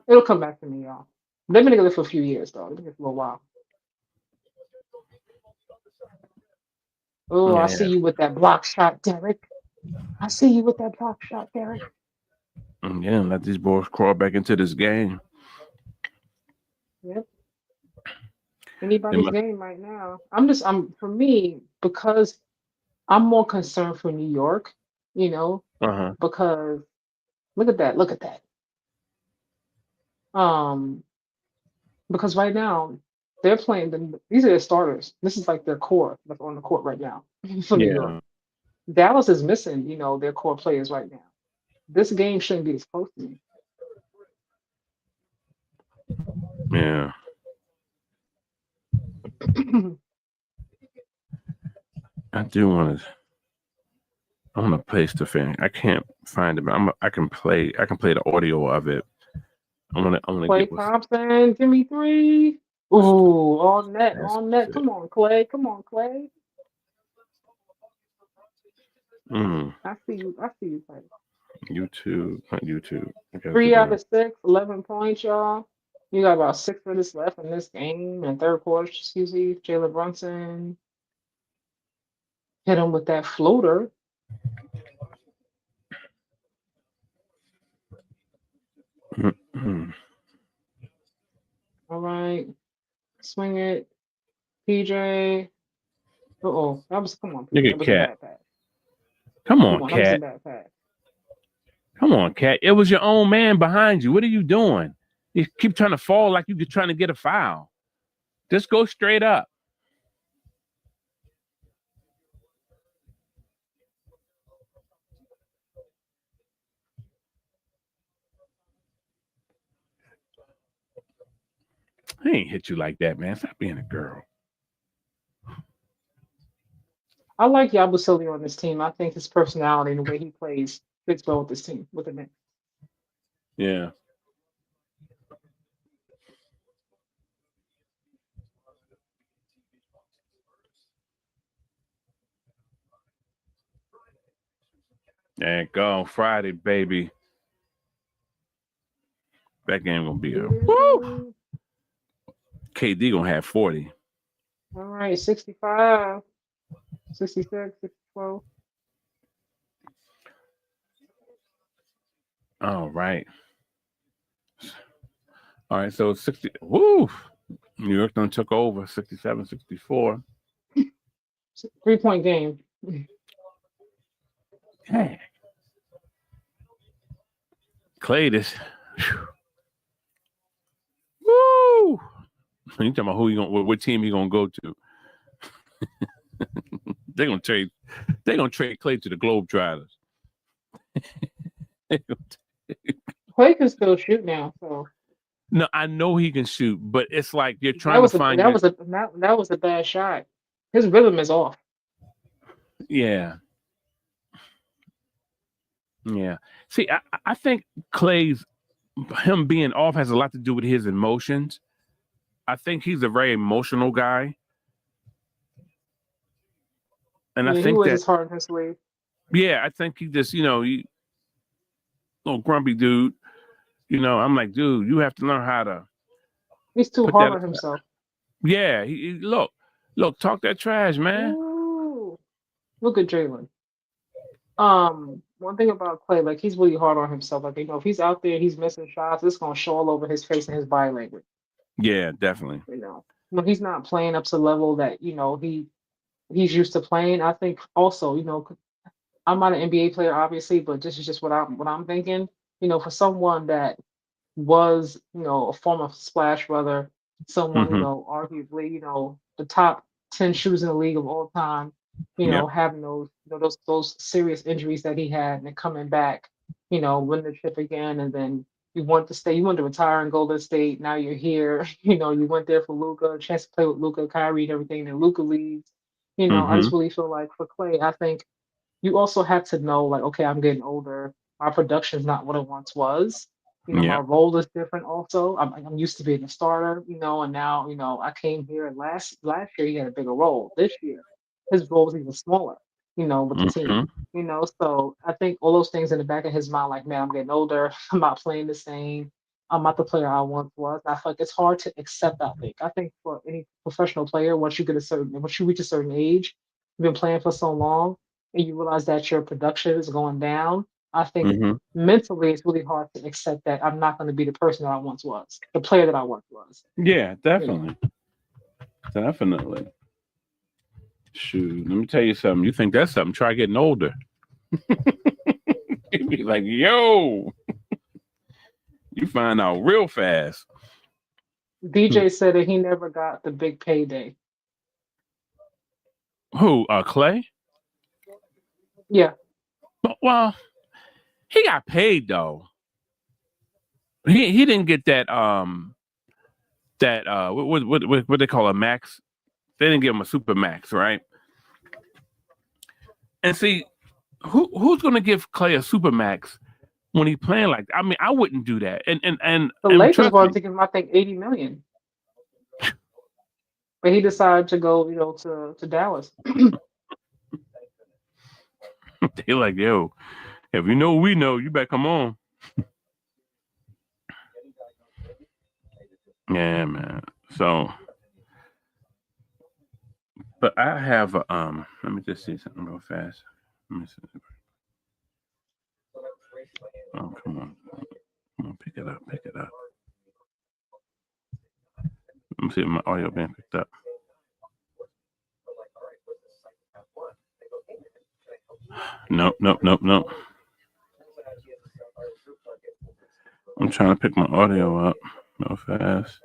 It'll come back to me, y'all. They've been together for a few years though. They've been together for a little while. Oh, I see yeah. you with that block shot, Derek. I see you with that block shot, Derek. Yeah, let these boys crawl back into this game. Yep. They Anybody's must. game right now. For me, because I'm more concerned for New York, Uh-huh. because look at that, look at that. Um, because right now they're playing these are their starters. This is like their core that's on the court right now for New York. Yeah, Dallas is missing, their core players right now. This game shouldn't be this close to me. yeah. I do want to. I want to place the thing. I can't find it, but I can play. I can play the audio of it. I want to. I want to Clay get what's. Thompson, give me three. what's Ooh, on net, that's on net. it. Come on, Clay. Come on, Clay. I see you. I see you, Clay. YouTube, not YouTube. I gotta do 3 out the. of 6, 11 points, y'all. You got about 6 minutes left in this game, in third quarter, excuse me. Jalen Brunson hit him with that floater. All right. Swing it. PJ. Uh-oh. Come on, Look PJ. That at was a Cat. bad pass. Come Come on, on, that was a Cat. bad pass. Come on, Cat. It was your own man behind you. What are you doing? You keep trying to fall like you're trying to get a foul. Just go straight up. He ain't hit you like that, man. Stop being a girl. I like Yabusele on this team. I think his personality and the way he plays fits well with this team, with the Knicks. Yeah. There you go. Friday, baby. That game gonna be a woo. KD gonna have 40. All right, 65, 66, 64. All right. All right, so 60. Woo! New York done took over 67, 64. 3-point game. Hey. Clay this. Woo! You talking about who you gonna what team you gonna go to? They're gonna trade Clay to the Globetrotters. Clay can still shoot now, so No, I know he can shoot, but it's like you're trying to find that was a bad shot. His rhythm is off. Yeah. Yeah. See, I think him being off has a lot to do with his emotions. I think he's a very emotional guy. And I think he wears that his heart in his sleeve. Yeah, I think he just, little grumpy dude. I'm like, dude, you have to learn how to. He's too hard on himself. Yeah, he look, talk that trash, man. Ooh, look at Jalen. One thing about Clay, like he's really hard on himself. Like if he's out there, he's missing shots. It's gonna show all over his face and his body language. Yeah, definitely. When he's not playing up to the level that he's used to playing. I think also, I'm not an NBA player, obviously, but this is just what I'm thinking. For someone that was, a former splash brother, someone, arguably, the top 10 shooters in the league of all time, having those serious injuries that he had and then coming back, win the chip again, and then you want to retire in Golden State. Now you're here, you went there for Luka, a chance to play with Luka, Kyrie, and everything, and Luka leaves. I just really feel like for Clay, I think you also have to know, like, okay, I'm getting older. My production's not what it once was. My role is different also. I'm used to being a starter, and now, I came here and last year he had a bigger role. This year, his role was even smaller, with the team. So I think all those things in the back of his mind, like, man, I'm getting older. I'm not playing the same. I'm not the player I once was. I feel like it's hard to accept that thing. I think for any professional player, once you reach a certain age, you've been playing for so long, and you realize that your production is going down. I think mentally it's really hard to accept that I'm not going to be the person that I once was, the player that I once was. Yeah, definitely. Definitely. Shoot, let me tell you something. You think that's something? Try getting older. You'd be like, yo. You find out real fast. DJ said that he never got the big payday. Who? Clay? Yeah. Well, he got paid though. He didn't get that what they call a max. They didn't give him a super max, right? And see, who's gonna give Clay a super max when he playing like that? I mean, I wouldn't do that. And the Lakers wanted to give him, I think, $80 million. But he decided to go, to Dallas. They're like, yo, if you know we know, you better come on. Yeah, man. So, but I have let me just see something real fast. Let me see. Oh, come on, pick it up. Let me see if my audio being picked up. Nope. I'm trying to pick my audio up real fast.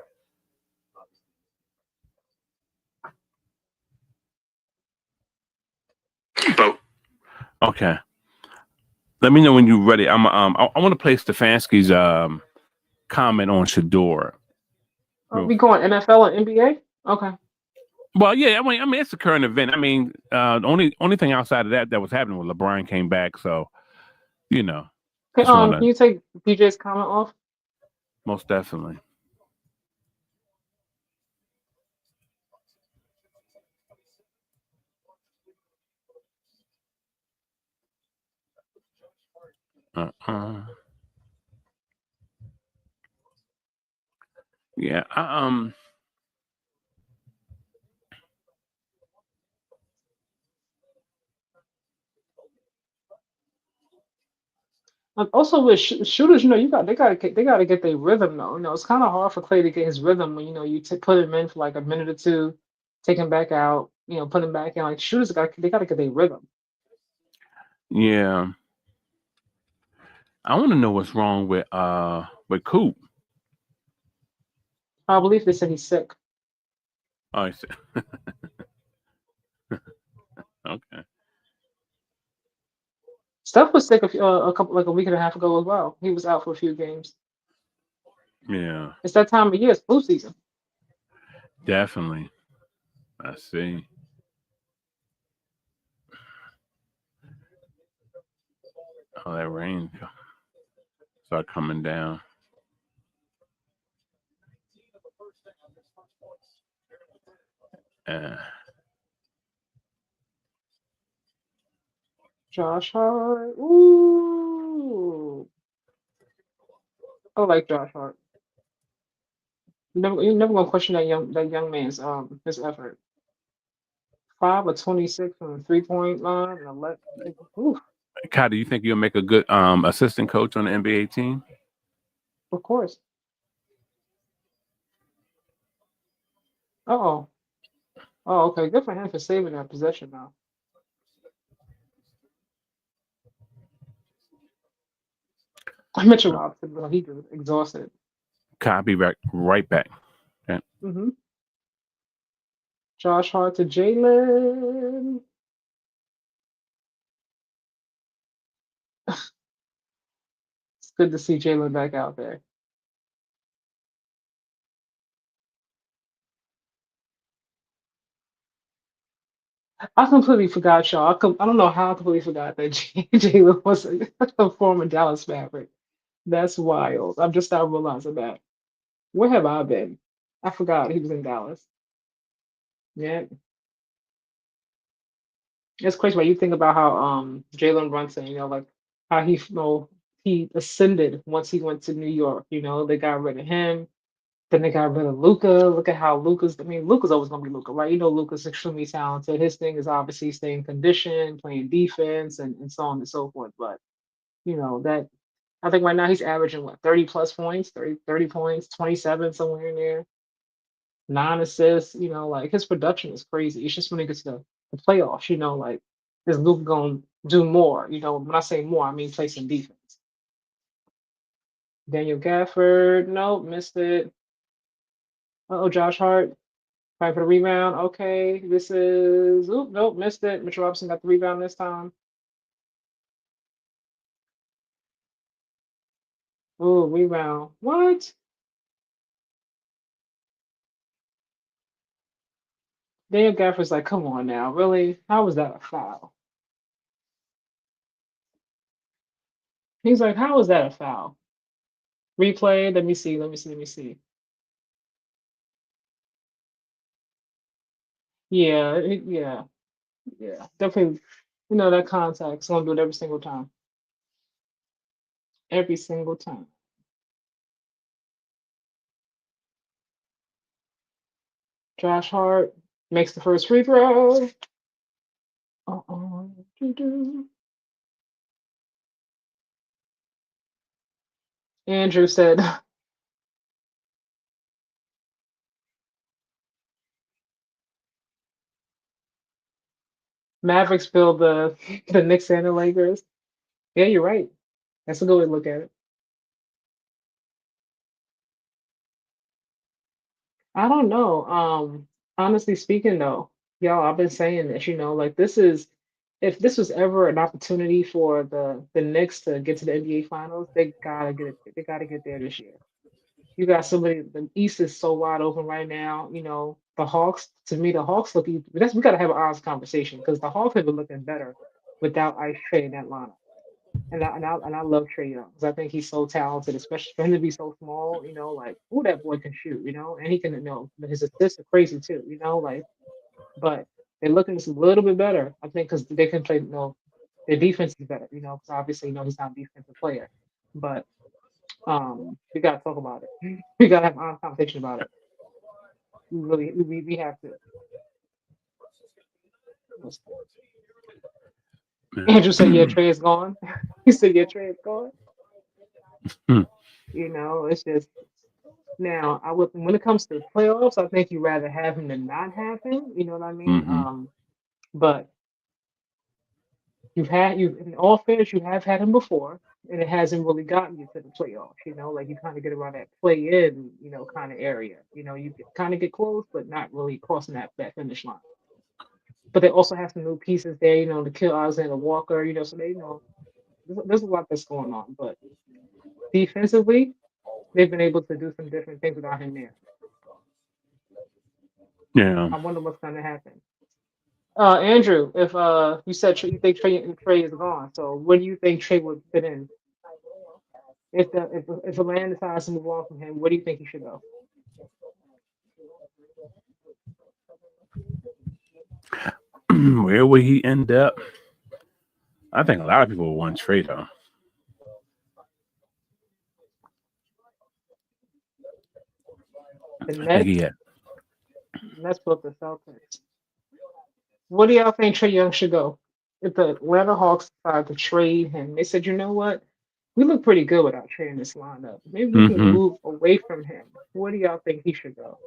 Okay. Let me know when you're ready. I want to play Stefanski's comment on Shador. Are we going NFL and NBA? Okay. Well, yeah, I mean, it's a current event. I mean, the only thing outside of that was happening was LeBron came back, so you know, Okay, just want can to you take DJ's comment off? most definitely. Yeah, Also with shooters, they got to get their rhythm though. It's kind of hard for Clay to get his rhythm when you put him in for like a minute or two, take him back out, put him back in. Like shooters they got to get their rhythm. yeah. I want to know what's wrong with Coop. I believe they said he's sick. Oh, I see. Okay. Steph was sick a week and a half ago as well. He was out for a few games. Yeah, It's that time of year. It's flu season. definitely. I see. Oh, that rain start coming down. Josh Hart. Ooh. I like Josh Hart. You're never gonna question that young man's his effort. 5 of 26 from the 3-point line and 11. Ooh, Kai, do you think you'll make a good assistant coach on the NBA team? of course. Oh. Oh, okay. Good for him for saving that possession now. Mitchell Robinson, well, he was exhausted. Kai, I'll be right back. Okay. Mm-hmm. Josh Hart to Jalen. It's good to see Jalen back out there. I completely forgot, y'all. I don't know how I completely forgot that Jalen was a former Dallas Maverick. That's wild. I'm just now realizing that. Where have I been? I forgot he was in Dallas. Yeah. It's crazy when you think about how Jalen Brunson, like how he ascended once he went to New York. They got rid of him. Then they got rid of Luca. Look at how Luca's always gonna be Luca, right? Luca's extremely talented. His thing is obviously staying conditioned, playing defense, and so on and so forth. But that I think right now he's averaging what 30 plus points, 30 points, 27 somewhere in there, 9 assists. Like his production is crazy. It's just when it gets to the playoffs, like is Luca gonna do more? When I say more, I mean play some defense. Daniel Gafford, nope, missed it. Oh, Josh Hart. Fight for the rebound. Okay, this is. Oop, nope, missed it. Mitchell Robinson got the rebound this time. Oh, rebound. What? Daniel Gafford's like, come on now, really? How was that a foul? He's like, how was that a foul? Replay. Let me see. Let me see. Let me see. Yeah, yeah, yeah. Definitely. That contact's gonna do it every single time. Every single time. Josh Hart makes the first free throw. Doo-doo. Andrew said, Mavericks build the Knicks and the Lakers. Yeah, you're right. That's a good way to look at it. I don't know. Honestly speaking, though, y'all, I've been saying this. Like if this was ever an opportunity for the Knicks to get to the NBA Finals, they gotta get it. They gotta get there this year. You got somebody. The East is so wide open right now. You know, the Hawks. To me, the Hawks look. That's we got to have an honest conversation because the Hawks have been looking better without Ice Trey in that lineup. And I love Trey Young because I think he's so talented, especially for him to be so small. You know, like oh, that boy can shoot. You know, and he can. You know, his assists are crazy too. You know, like but they're looking a little bit better. I think because they can play. You know, their defense is better. You know, because obviously you know he's not a defensive player, but we gotta talk about it. We gotta have a conversation about it. We really we have to. Yeah. Andrew said, "Yeah, Trey is gone." He said, "Yeah, Trey is gone." Hmm. You know, it's just now. I would when it comes to the playoffs, I think you'd rather have him than not have him. You know what I mean? Mm-hmm. But you in all fairness, you have had him before, and it hasn't really gotten you to the playoffs. You know, like you kind of get around that play in, you know, kind of area. You know, you kind of get close, but not really crossing that finish line. But they also have some new pieces there, you know, to kill Alexander Walker, you know, so they you know there's a lot that's going on. But defensively, they've been able to do some different things without him there. Yeah. I wonder what's going to happen. Andrew, if you said you think Trey is gone, so where do you think Trey would fit in? If the land decides to move on from him, where do you think he should go? Where would he end up? I think a lot of people would want Trey though. The I think Nets, he had. Nets both the Celtics. Where do y'all think Trey Young should go? If the Atlanta Hawks decide to trade him, they said, you know what? We look pretty good without Trey in this lineup. Maybe we can Mm-hmm. move away from him. Where do y'all think he should go?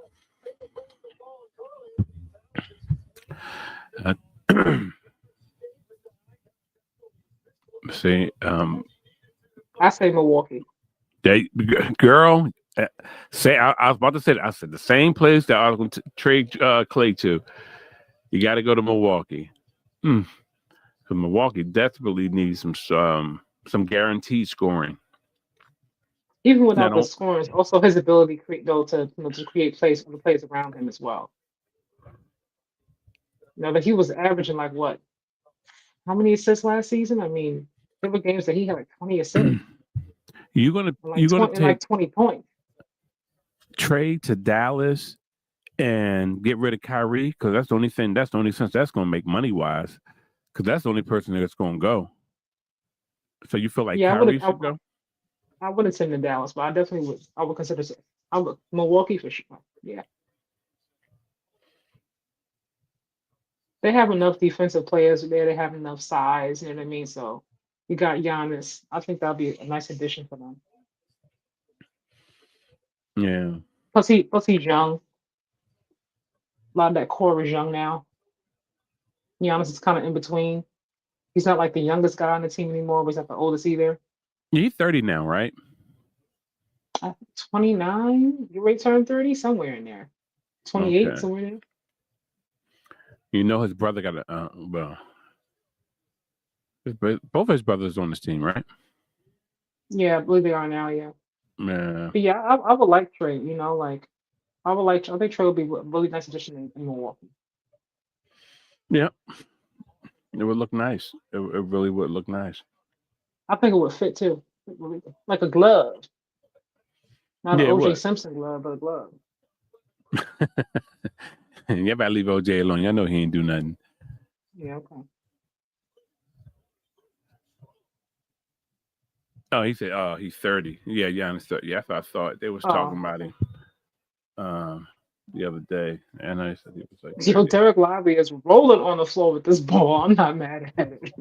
See, I say Milwaukee. they girl. Say I was about to say that. I said the same place that I was going to trade Clay to. You got to go to Milwaukee. Because Milwaukee desperately needs some guaranteed scoring. Even Now without the don't scoring, also his ability though to you know, to create plays for the players around him as well. You know that he was averaging like what? How many assists last season? I mean, there were games that he had like 20 assists you're gonna and you're gonna take 20 points. trade to Dallas and get rid of Kyrie because that's the only thing. That's the only sense that's going to make money wise because that's the only person that's going to go. So you feel like Yeah, Kyrie should go? I wouldn't send him to Dallas, but I definitely would. I would consider. I would Milwaukee for sure. Yeah, they have enough defensive players there. They have enough size. You know what I mean? So you got Giannis. I think that'll be a nice addition for them. Yeah. Plus he's young. A lot of that core is young now. Giannis is kind of in between. He's not like the youngest guy on the team anymore, but he's not the oldest either. He's 30 now, right? 29. You rate turn 30 somewhere in there. 28 Okay. somewhere in there. You know his brother got a well. Both his brothers on this team, right? Yeah, I believe they are now. Yeah, Yeah. but yeah, I would like Trey. You know, like I would like. I think Trey would be a really nice addition in Milwaukee. Yeah. It would look nice. It really would look nice. I think it would fit too, like a glove, not an Yeah, it OJ would. Simpson glove, but a glove. You better leave OJ alone. I know he ain't do nothing. Yeah, okay. Oh, he said, "Oh, he's 30." Yeah, Giannis 30. Yeah, I thought they was talking about him the other day, and I said he was like 30. Yo, Derek Lively is rolling on the floor with this ball. I'm not mad at it.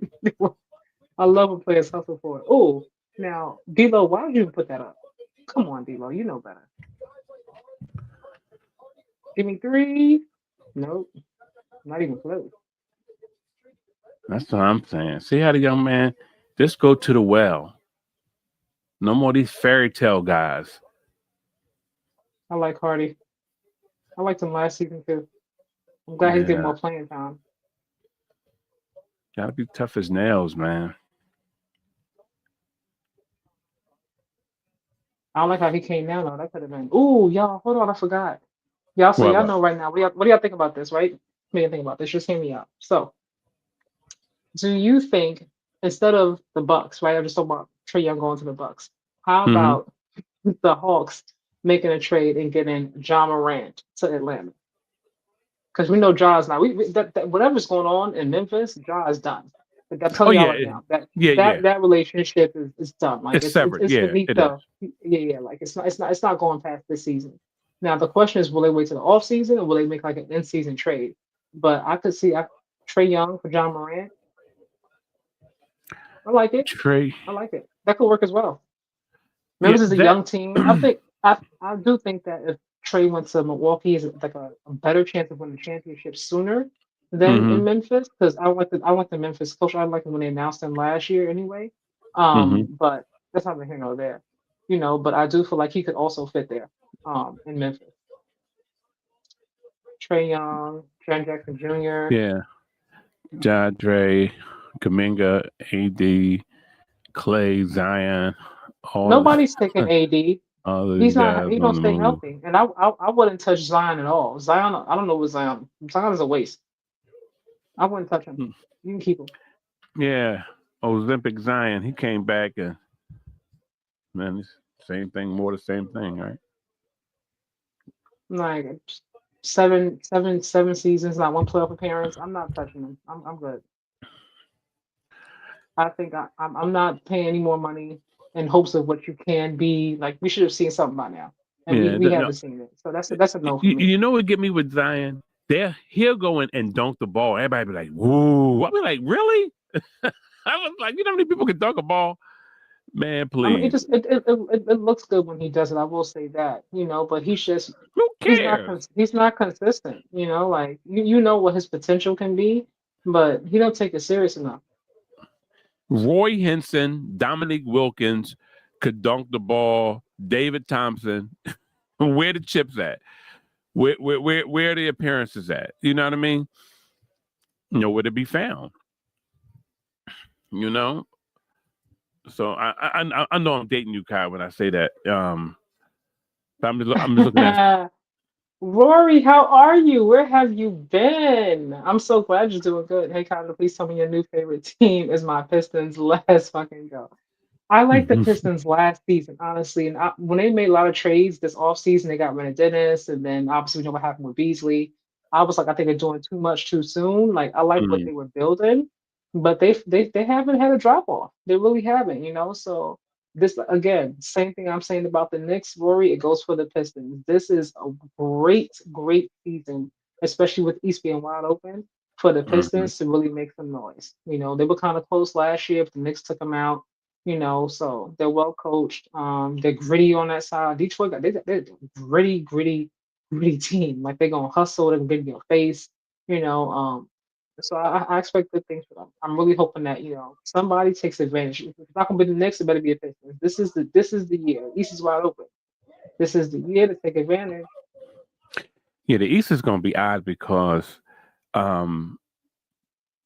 I love when players hustle for it. Oh, now D'Lo, why would you put that up? Come on, D'Lo, you know better. Give me 3. Nope, not even close. That's what I'm saying. See how the young man just go to the well. No more these fairy tale guys. I like Hardy. I liked him last season too. I'm glad he's getting more playing time. Gotta be tough as nails, man. I don't like how he came down though. That could have been. Ooh, y'all, hold on, I forgot. Y'all, so y'all What? know right now. What do y'all think about this, right? What do you think about this? Just hear me out. So, do you think instead of the Bucks, right? I'm just talking about Trey Young going to the Bucks. How Mm-hmm. about the Hawks making a trade and getting John Morant to Atlanta? Because we know Ja's now. That whatever's going on in Memphis, Ja is done. Like I'm Oh telling y'all yeah, right now, that yeah. that relationship is done. Like It's severed. it's Yeah, it is. finito. Yeah. Like it's not going past this season. Now the question is, will they wait to the off season or will they make like an in season trade? But I could see Trey Young for John Morant. I like it. Trey. I like it. That could work as well. Yeah, Memphis is a that. young team. I do think that if Trey went to Milwaukee, is like a better chance of winning the championship sooner than Mm-hmm. in Memphis because I went to Memphis coach. I liked him when they announced him last year anyway. Mm-hmm. But that's not here nor there, But I do feel like he could also fit there. In Memphis, Trey Young, Jan Jackson Jr. Yeah. Ja, Dre, Kaminga, AD, Clay, Zion, all Nobody's taking AD. all of these He's not. guys He on don't the stay move. healthy, and I wouldn't touch Zion at all. Zion, I don't know what Zion. Zion is a waste. I wouldn't touch him. You can keep him. Yeah. Olympic Zion. He came back and man, it's same thing, more the same thing, right? Like seven seasons, not one playoff appearance. I'm not touching him. I'm good. I think I'm not paying any more money in hopes of what you can be. Like we should have seen something by now, and we, Yeah. we No. haven't seen it. So that's a no for You, me. you know what get me with Zion? There, he'll go in and dunk the ball. Everybody be like, "Whoa!" I'll be like, "Really?" I was like, "You know how many people can dunk a ball?" Man, I mean, it please. just it looks good when he does it. I will say that, but Who he's not cares? he's not consistent. Like you know what his potential can be, but he don't take it serious enough. Roy Henson, Dominique Wilkins could dunk the ball. David Thompson, where the chips at? Where are the appearances at? You know what I mean? Nowhere to be found. You know. So I know I'm dating you, Kyle, when I say that. But I'm just looking at. Rory, how are you? Where have you been? I'm so glad you're doing good. Hey, Kyler, please tell me your new favorite team is my Pistons. Let's fucking go. I like the Pistons last season, honestly. And when they made a lot of trades this offseason, they got rid of Dennis, and then obviously we know what happened with Beasley. I was like, I think they're doing too much too soon. Like, I like what they were building, but they haven't had a drop off. They really haven't. So this again, same thing I'm saying about the Knicks, Rory. It goes for the Pistons. This is a great season, especially with East being wide open for the Mhm. Pistons to really make some noise. They were kind of close last year, but the Knicks took them out. So they're well coached. They're gritty on that side. Detroit they're a gritty team. Like they're gonna hustle, they're gonna get in your face, you know. So I expect good things for them. I'm really hoping that, somebody takes advantage. If it's not gonna be the next, it better be a Pistons. This is the year. East is wide open. This is the year to take advantage. Yeah, the East is going to be odd because, um,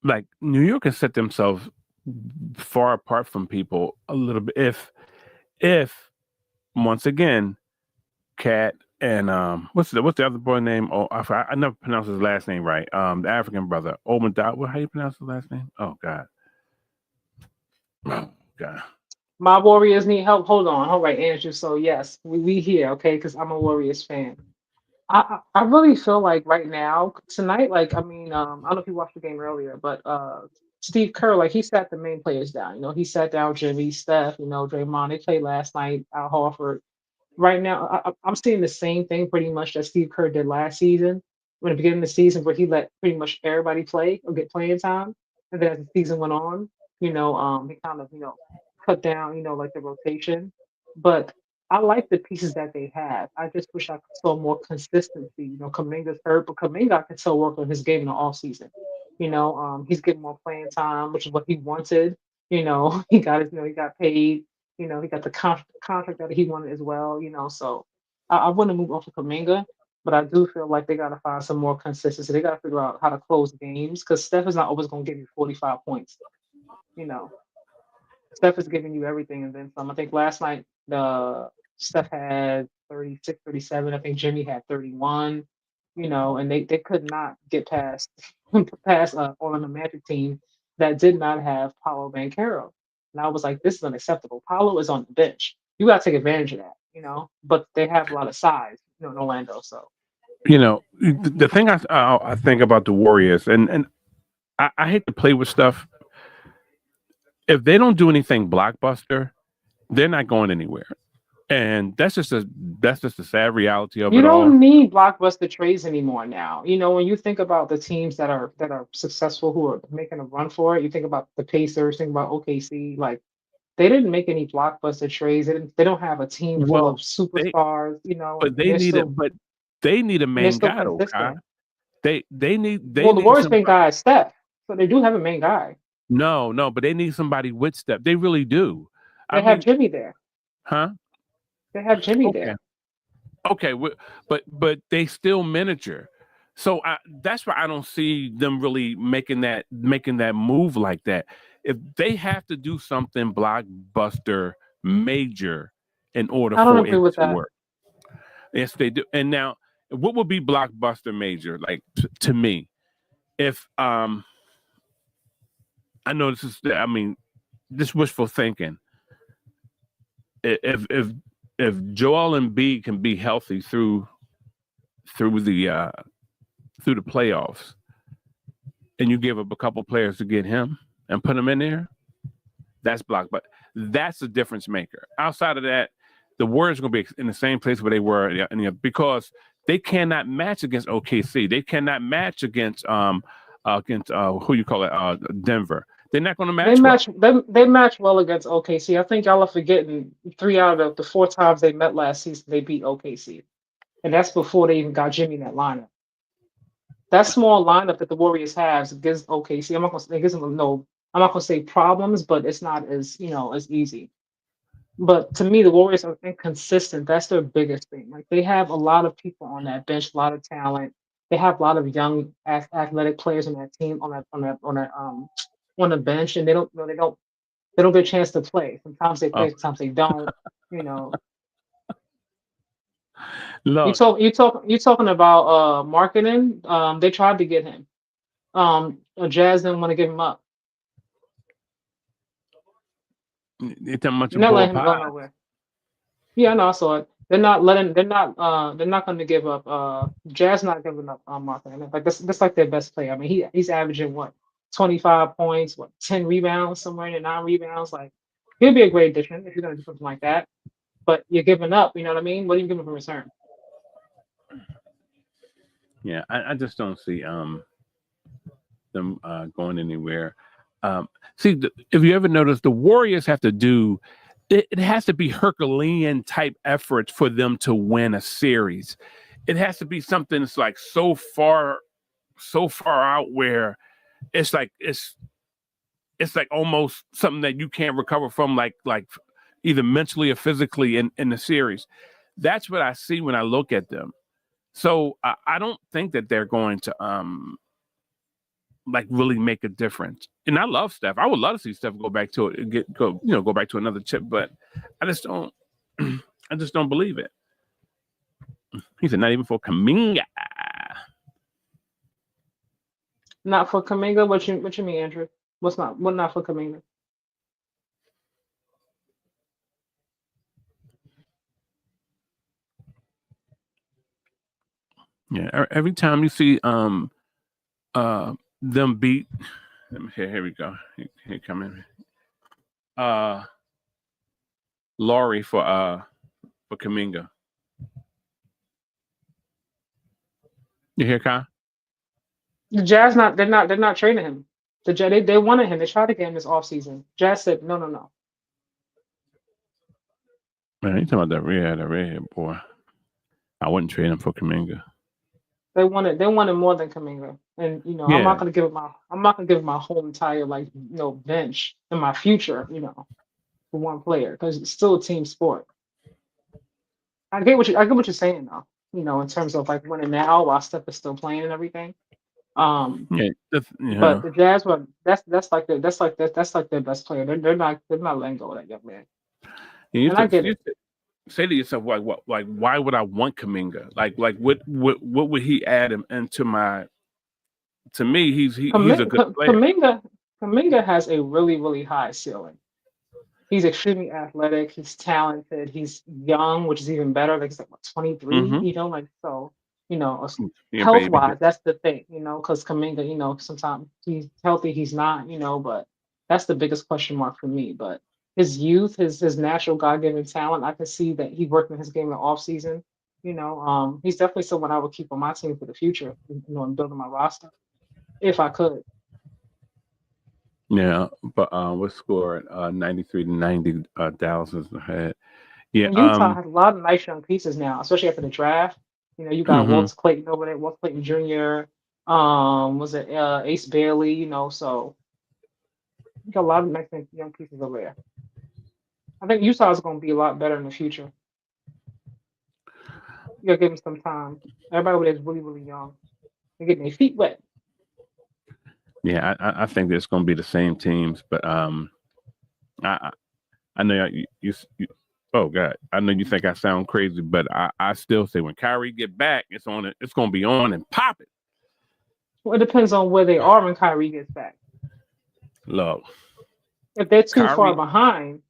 like New York has set themselves far apart from people a little bit. If once again, Cat and what's the other boy name? Oh, I never pronounced his last name right. The African brother, Omadawa. What? How you pronounce his last name? Oh God. Oh God. My Warriors need help. Hold on. All right, Andrew. So yes, we here, okay? Because I'm a Warriors fan. I really feel like right now tonight, like I don't know if you watched the game earlier, but Steve Kerr, like he sat the main players down. He sat down Jimmy, Steph, Draymond. They played last night. Al Horford. Right now, I'm seeing the same thing pretty much that Steve Kerr did last season. When the beginning of the season, where he let pretty much everybody play or get playing time, and then as the season went on, he kind of cut down, like the rotation. But I like the pieces that they have. I just wish I saw more consistency. Kaminga's hurt, but Kaminga can still work on his game in the off season. He's getting more playing time, which is what he wanted. He got paid. He got the contract that he wanted as well. So I wouldn't move off of Kaminga, but I do feel like they got to find some more consistency. They got to figure out how to close games because Steph is not always going to give you 45 points. You know, Steph is giving you everything and then some. I think last night Steph had 36, 37. I think Jimmy had 31. And they could not get past on the Magic team that did not have Paolo Banchero. And I was like, this is unacceptable. Paolo is on the bench. You got to take advantage of that. But they have a lot of size, in Orlando. So The thing I think about the Warriors, and I hate to play with stuff. If they don't do anything blockbuster, they're not going anywhere. And that's just a sad reality of you it all. don't need blockbuster trades anymore now. When you think about the teams that are successful who are making a run for it, you think about the Pacers, think about OKC, like they didn't make any blockbuster trades. They don't have a team full of superstars, But they need it. But they need a main guy, though, Kai. They need. The Warriors' main guy is Steph, so they do have a main guy. No, but they need somebody with Steph. They really do. They have Jimmy there. Huh? They have Jimmy there. Okay, but they still miniature. So that's why I don't see them really making that move like that. If they have to do something blockbuster major in order for it to work. Yes, they do. And now, what would be blockbuster major? Like to me, if I know this is, this wishful thinking. If Joel Embiid can be healthy through the playoffs, and you give up a couple players to get him and put him in there, that's blockbuster. That's a difference maker. Outside of that, the Warriors are going to be in the same place where they were, because they cannot match against OKC. They cannot match against who you call it, Denver. They're not going to match. They match well against OKC. I think y'all are forgetting 3 out of the 4 times they met last season, they beat OKC, and that's before they even got Jimmy in that lineup. That small lineup that the Warriors have against OKC, I'm not going to say problems, but it's not as as easy. But to me, the Warriors are inconsistent. That's their biggest thing. Like they have a lot of people on that bench, a lot of talent. They have a lot of young athletic players on that team on the bench, and they don't get a chance to play. Sometimes they play, sometimes they don't. Look, you talking about marketing? They tried to get him. Jazz didn't want to give him up. It's a much not letting him go nowhere. Yeah, no, I saw it. They're not going to give up. Jazz not giving up marketing. Like that's like their best player. I mean, he's averaging what? 25 points, 10 rebounds, somewhere in 9 rebounds. Like, he'll be a great addition if you're going to do something like that. But you're giving up, you know what I mean? What are you giving in return? Yeah, I just don't see them going anywhere. See, if you ever notice, the Warriors have to do it has to be Herculean type efforts for them to win a series. It has to be something that's like so far out where it's like almost something that you can't recover from, like either mentally or physically in the series. That's what I see when I look at them. So I don't think that they're going to really make a difference. And I love Steph. I would love to see Steph go back to it, go back to another chip. But I just don't believe it. He said, not even for Kuminga. Not for Kuminga? What you mean, Andrew? What not for Kuminga? Yeah, every time you see them beat, here we go. Here come in. Laurie for Kuminga. You hear, Kai? The Jazz they're not trading him. The Jazz they wanted him. They tried to get him this offseason. Jazz said no. Man, you talking about that redhead boy? I wouldn't trade him for Kuminga. They wanted more than Kuminga, and I'm not gonna give him my whole entire bench and my future for one player because it's still a team sport. I get what you're saying though. In terms of like winning now while Steph is still playing and everything. But the Jazz that's like their best player. They're not letting go of that young man. And I get it. say to yourself, like, what, like, why would I want Kuminga? Like, what would he add him into my? To me, he's a good player. Kuminga has a really, really high ceiling. He's extremely athletic. He's talented. He's young, which is even better. Like he's like what, 23, Mm-hmm. you know, like so. You know, Yeah, health baby. wise, that's the thing. You know, because Kuminga, you know, sometimes he's healthy, he's not. You know, but that's the biggest question mark for me. But his youth, his natural God given talent, I can see that he worked in his game in the off season. You know, he's definitely someone I would keep on my team for the future. You know, and building my roster if I could. Yeah, but what score? 93-90. Dallas is ahead. Yeah. And Utah has a lot of nice young pieces now, especially after the draft. You know, you got Mm-hmm. Walter Clayton over there, Walter Clayton Jr. Was it Ace Bailey? You know, so you got a lot of nice young pieces over there. I think Utah is going to be a lot better in the future. You got to give them some time. Everybody over there is really, really young. They're getting their feet wet. Yeah, I think it's going to be the same teams, but I know you oh God, I know you think I sound crazy, but I still say when Kyrie get back, it's going to be on and pop it. Well, it depends on where they are when Kyrie gets back. Look, if they're too far behind,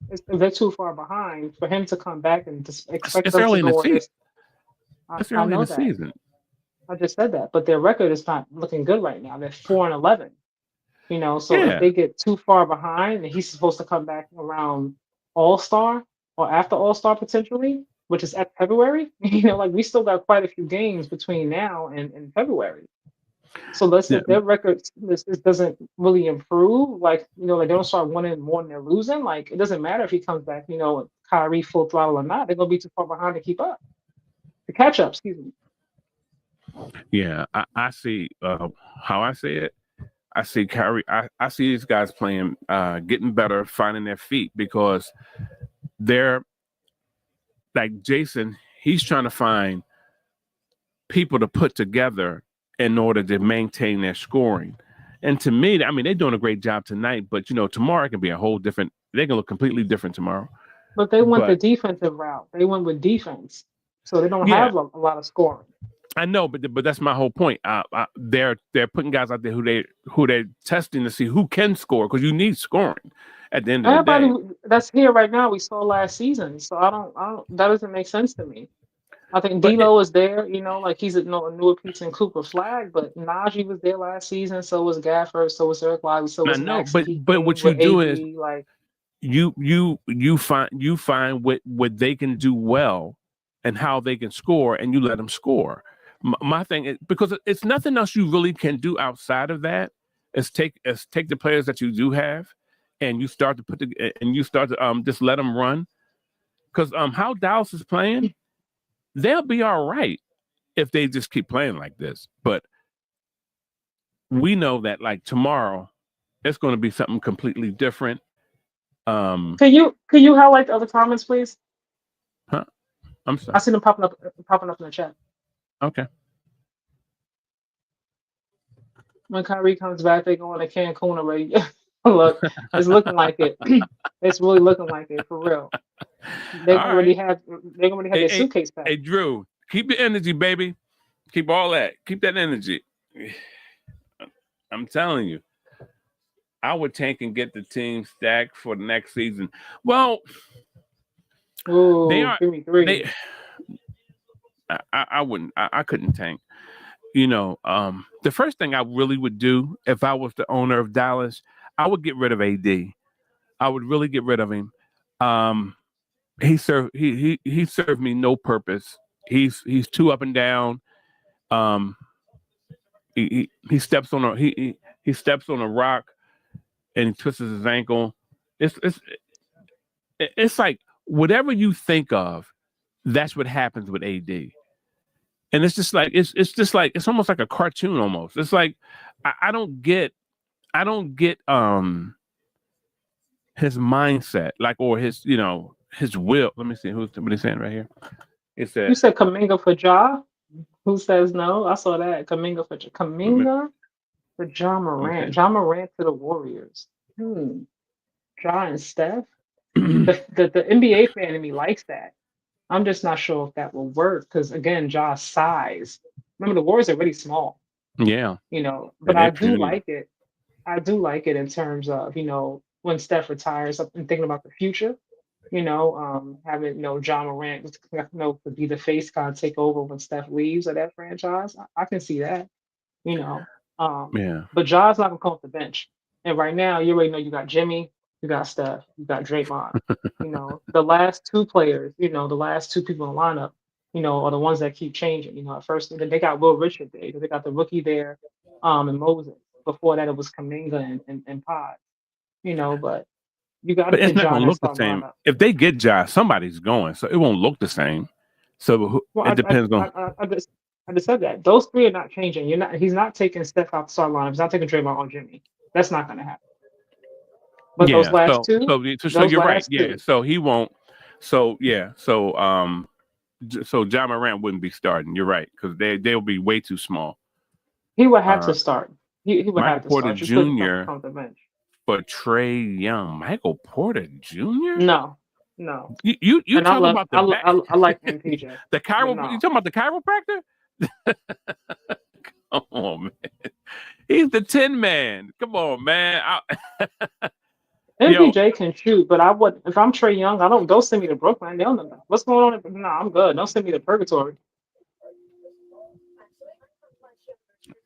for him to come back and just expect it's them early to in the go on season. this. It's I early know in the that. season. I just said that, but their record is not looking good right now. They're 4-11. You know, so Yeah. if they get too far behind, and he's supposed to come back around All-Star or after All-Star potentially, which is at February. You know, like we still got quite a few games between now and February. So let's if their record this doesn't really improve, like you know, like they don't start winning more than they're losing. Like it doesn't matter if he comes back, you know, Kyrie full throttle or not. They're gonna be too far behind to keep up, to catch up. Excuse me. Yeah, I see how I see it. I see Kyrie. I see these guys playing, getting better, finding their feet because they're like Jason. He's trying to find people to put together in order to maintain their scoring. And to me, I mean, they're doing a great job tonight, but you know, tomorrow it can be a whole different. They can look completely different tomorrow. But they went the defensive route. They went with defense, so they don't have a lot of scoring. I know, but that's my whole point. They're putting guys out there who they're testing to see who can score because you need scoring at the end of the day. Everybody that's here right now we saw last season, so I don't. That doesn't make sense to me. I think D'Lo is there, you know, like he's a newer piece in Cooper Flag, but Najee was there last season, so was Gafford, so was Eric Lively, so was Max. But what you do is like you find what they can do well and how they can score, and you let them score. My thing is because it's nothing else you really can do outside of that. Is take the players that you do have, and you start to just let them run. Because how Dallas is playing, they'll be all right if they just keep playing like this. But we know that like tomorrow, it's going to be something completely different. Can you highlight the other comments, please? Huh? I'm sorry. I see them popping up in the chat. Okay. When Kyrie comes back, they go on to Cancun already. Look, it's looking like it. It's really looking like it for real. They're gonna have their suitcase back. Hey, Drew, keep your energy, baby. Keep all that. Keep that energy. I'm telling you, I would tank and get the team stacked for the next season. Well, give me 3. I wouldn't. I couldn't tank. You know, the first thing I really would do if I was the owner of Dallas, I would get rid of AD. I would really get rid of him. He served me no purpose. He's too up and down. He steps on he steps on a rock and he twists his ankle. It's like whatever you think of, that's what happens with AD. And it's just like it's almost like a cartoon almost. It's like I don't get his mindset, like, or his, you know, his will. Let me see what he's saying right here. It said, you said Kuminga for Ja? Who says no? I saw that. Kuminga for Ja Morant. Okay. Ja Morant to the Warriors. Ja and Steph. The NBA fan in me likes that. I'm just not sure if that will work because again, Ja's size. Remember, the Warriors are really small, Yeah, but they're I do puny. like it. I do like it in terms of, when Steph retires, I'm thinking about the future, having, John Morant to be the face kind of take over when Steph leaves of that franchise. I can see that, you know. Yeah. But Ja's not gonna come off the bench. And right now, you already know you got Jimmy, you got Steph, you got Draymond. The last two players, the last two people in the lineup, are the ones that keep changing. At first they got Will Richard there, they got the rookie there, and Moses. Before that, it was Kaminga and Pod. But you got to But it's put not John going in to that look the starting same. lineup. If they get Josh, somebody's going, so it won't look the same. So Well, it depends on. I just said that those three are not changing. He's not taking Steph out the starting lineup. He's not taking Draymond or Jimmy. That's not going to happen. But Yeah. So those you're right. last Yeah. two, So he won't. So yeah. So John Morant wouldn't be starting. You're right, because they'll be way too small. he would have Uh, to start. He would Michael have to Porter start. You couldn't come Jr. from the bench. for Trey Young. Michael Porter Jr. No, no. You And I talking love about the back? I like MPJ, the but chiro? You no. talking about the chiropractor? Come on, man. He's the Tin Man. Come on, man. Yo, MPJ can shoot, but I would if I'm Trey Young, don't send me to Brooklyn. They don't know what's going on. No, I'm good. Don't send me to purgatory.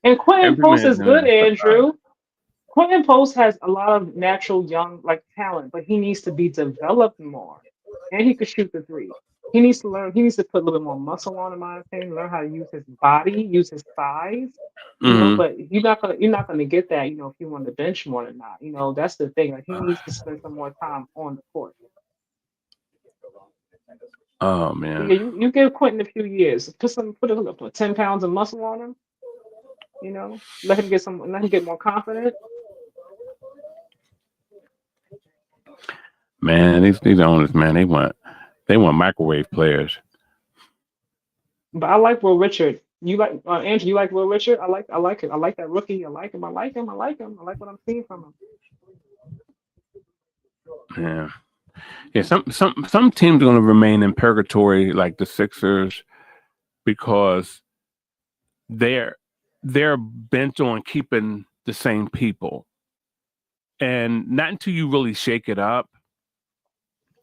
And Quentin every Post man's is in good, his time. Andrew. Quentin Post has a lot of natural young like talent, but he needs to be developed more. And he could shoot the three. He needs to learn, he needs to put a little bit more muscle on, in my opinion, learn how to use his body, use his size, Mm-hmm. but you're not gonna get that, if you want to bench more than not. That's the thing. Like he needs to spend some more time on the court. Oh But man, yeah, you give Quentin a few years, put 10 pounds of muscle on him, let him get more confident. man, these owners, man, they want microwave players. But I like Will Richard. You like Andrew? You like Will Richard? I like it. I like that rookie. I like him. I like him. I like him. I like what I'm seeing from him. Yeah, yeah. Some teams are going to remain in purgatory, like the Sixers, because they're they're bent on keeping the same people, and not until you really shake it up,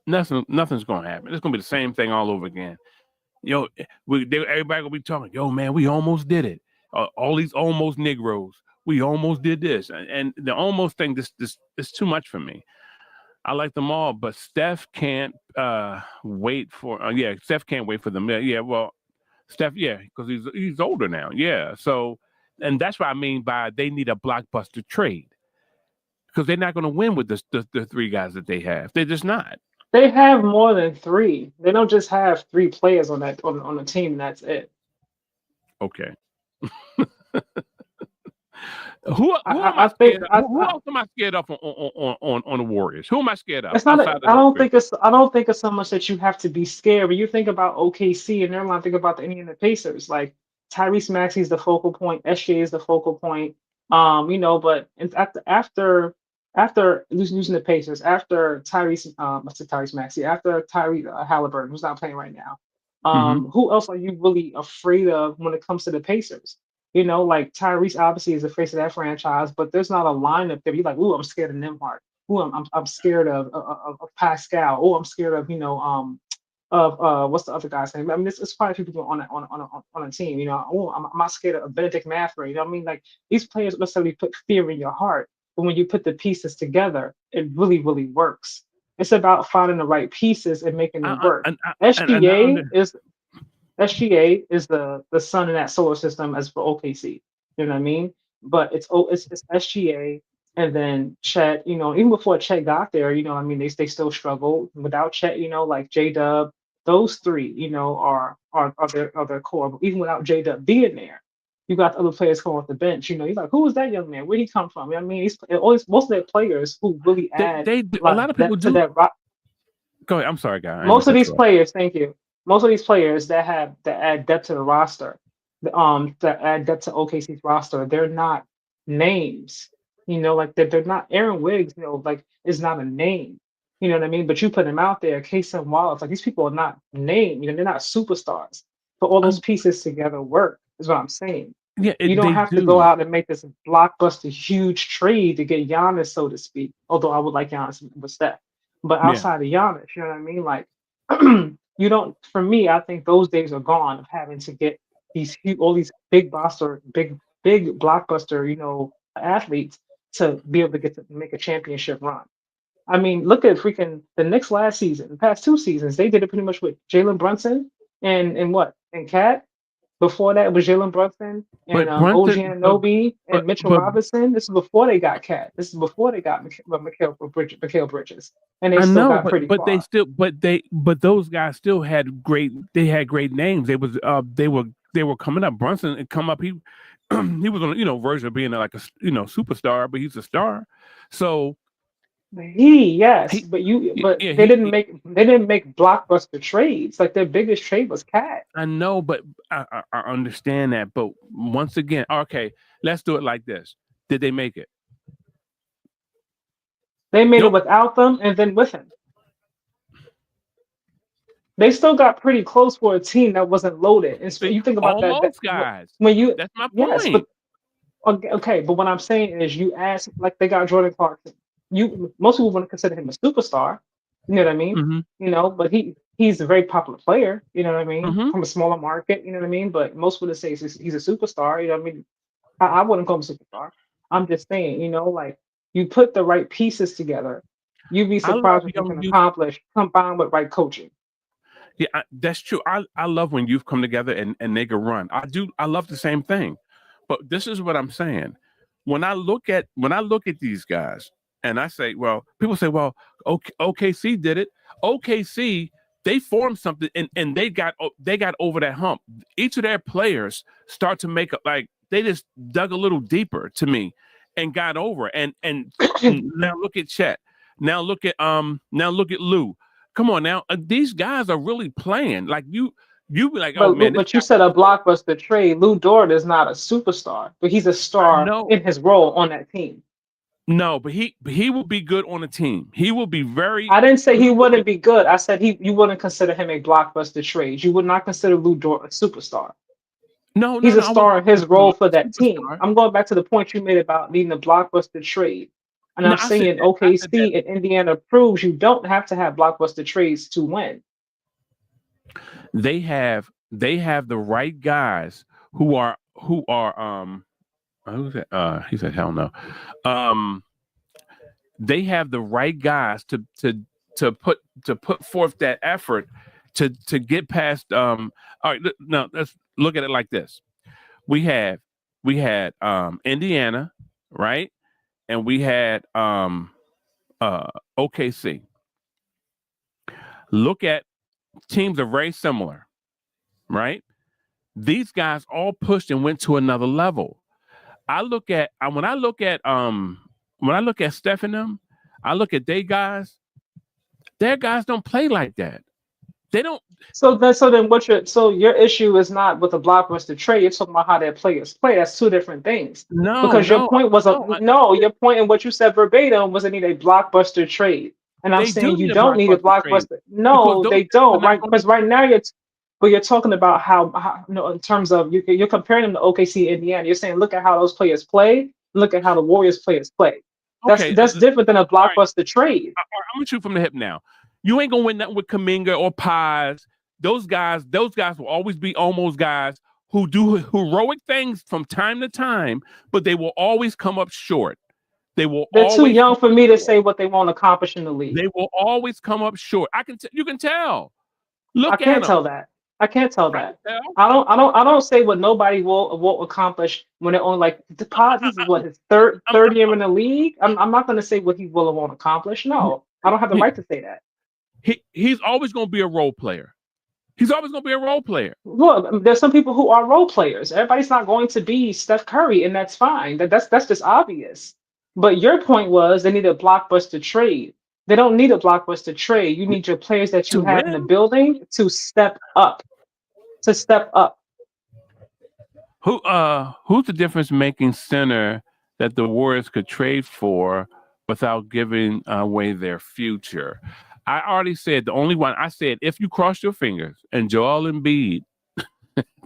nothing's going to happen. It's going to be the same thing all over again. Everybody gonna be talking. Yo, man, we almost did it. All these almost Negroes. We almost did this, and the almost thing. This is too much for me. I like them all, but Steph can't wait for. Steph can't wait for them. Yeah, well, Steph, yeah, because he's older now. Yeah, so, and that's what I mean by they need a blockbuster trade, because they're not going to win with the three guys that they have. They're just not. They have more than three. They don't just have three players on that on the team. And that's it. Okay. Who am I I think scared of? Who else am I scared of on the Warriors? Who am I scared of it's not. outside of I those don't three? think it's. I don't think it's so much that you have to be scared. When you think about OKC and everyone think about the Indiana Pacers, like Tyrese Maxey is the focal point. SJ is the focal point. But after losing the Pacers, after Tyrese Maxey, after Tyrese Halliburton, who's not playing right now, Mm-hmm. who else are you really afraid of when it comes to the Pacers? Like Tyrese obviously is the face of that franchise, but there's not a lineup there. You're like, ooh, I'm scared of Nembhard. Ooh, I'm scared of Pascal. Oh, I'm scared of what's the other guy's name? I mean, it's quite a few people on a team. Oh, I'm not scared of Benedict Mathurin. You know what I mean? Like these players don't necessarily put fear in your heart, but when you put the pieces together, it really, really works. It's about finding the right pieces and making them work. And SGA is the sun in that solar system as for OKC. You know what I mean? But it's SGA and then Chet. Even before Chet got there, what I mean, they still struggled without Chet. Like J Dub, those three, are their core. But even without J Dub being there, you got other players coming off the bench. You're like, who was that young man? Where'd he come from? You know what I mean, most of their players who really add they a a lot lot of people depth to do. that. Go ahead. I'm sorry, guy. I didn't mean Most to of cut these you off. players, thank you. Most of these players that add depth to the roster, that add depth to OKC's roster, they're not names. Like they're not Aaron Wiggs. Like is not a name. You know what I mean? But you put him out there, Case and Wallace, like these people are not named, they're not superstars. But all those pieces together work, is what I'm saying. Yeah, You don't they have to go do. out and make this blockbuster huge trade to get Giannis, so to speak. Although I would like Giannis with Steph. But Yeah. outside of Giannis, you know what I mean? Like you don't for me, I think those days are gone of having to get all these big blockbuster, athletes to be able to make a championship run. I mean, look at freaking the Knicks last season, the past 2 seasons. They did it pretty much with Jalen Brunson and Cat. Before that, it was Jalen Brunson and But OG Brunson, Anunoby but and Mitchell but Robinson. This is before they got Cat. This is before they got Mikal Bridges, and they I still know, got pretty but they far. still, but those guys still had great. They had great names. They were coming up. Brunson and come up. He he was on version of being like a superstar, but he's a star. So Yes, he but yeah they didn't make blockbuster trades. Like their biggest trade was Cat. I know, but I understand that. But once again, okay, let's do it like this. Did they make it? They made it Nope. without them and then with him. They still got pretty close for a team that wasn't loaded. And so See, you think about that almost guys. when you That's my yes, point. but okay, but what I'm saying is you ask like they got Jordan Clarkson. Most people want to consider him a superstar. You know what I mean? Mm-hmm. But he's a very popular player. You know what I mean? Mm-hmm. From a smaller market. You know what I mean? But most would say he's a superstar. You know what I mean? I wouldn't call him a superstar. I'm just saying. Like you put the right pieces together, you'd be I love surprised what you young can youth. accomplish combined with right coaching. Yeah, that's true. I love when youth come together and they can run. I do. I love the same thing. But this is what I'm saying. When I look at these guys and I say, well, people say, well, OKC did it. OKC, they formed something and they got over that hump. Each of their players start to make like they just dug a little deeper to me and got over. And now look at Chet. Now look at Lou. Come on now, these guys are really playing. Like you be like, oh man, this But guy. you said a blockbuster trade. Lou Dort is not a superstar, but he's a I star know. in his role on that team. No, but he will be good on a team. He will be very. I didn't say He he will be, wouldn't be good. I said you wouldn't consider him a blockbuster trade. You would not consider Lou Dort a superstar. no, He's no, a no. I wouldn't star in his consider him role for a that team. superstar. I'm going back to the point you made about needing a blockbuster trade. And No, I'm saying I said that OKC and Indiana proves you don't have to have blockbuster trades to win. they have the right guys who are who's that? He said hell no. They have the right guys to put forth that effort to get past all right, now let's look at it like this. We had Indiana, right? And we had OKC. Look at teams are very similar, right? These guys all pushed and went to another level. I look at when I look at Steph and them, I look at their guys don't play like that. They don't. So then your issue is not with the blockbuster trade. You're talking about how their players play. That's two different things. No, Because your no, point was no. your point in what you said verbatim was they need a blockbuster trade. And I'm They do saying you need a don't need a blockbuster trade blockbuster. because No, those they guys are don't. not Right? going to. Because right now you're talking about how in terms of you're comparing them to OKC Indiana. You're saying look at how those players play. Look at how the Warriors players play. Okay, That's different than a all right. blockbuster trade. I'm gonna shoot from the hip now. You ain't gonna win nothing with Kaminga or Paz. Those guys will always be almost guys who do heroic things from time to time, but they will always come up short. They will They're too always young come for up me to short. say what they want to accomplish in the league. They will always come up short. You can tell. I Look at can't them. tell that. I can't tell I can that. tell. I don't say what nobody will accomplish when they're only like deposits is what his third year in the league. I'm not gonna say what he will or won't accomplish. No, I don't have the He, right to say that. he's always gonna be a role player. He's always gonna be a role player. Look, there's some people who are role players. Everybody's not going to be Steph Curry, and that's fine. That's just obvious. But your point was they need a blockbuster trade. They don't need a blockbuster trade. You need your players that you To have in the win, building to step up. To step up. who's the difference making center that the Warriors could trade for without giving away their future. I already said the only one. I said if you cross your fingers and Joel Embiid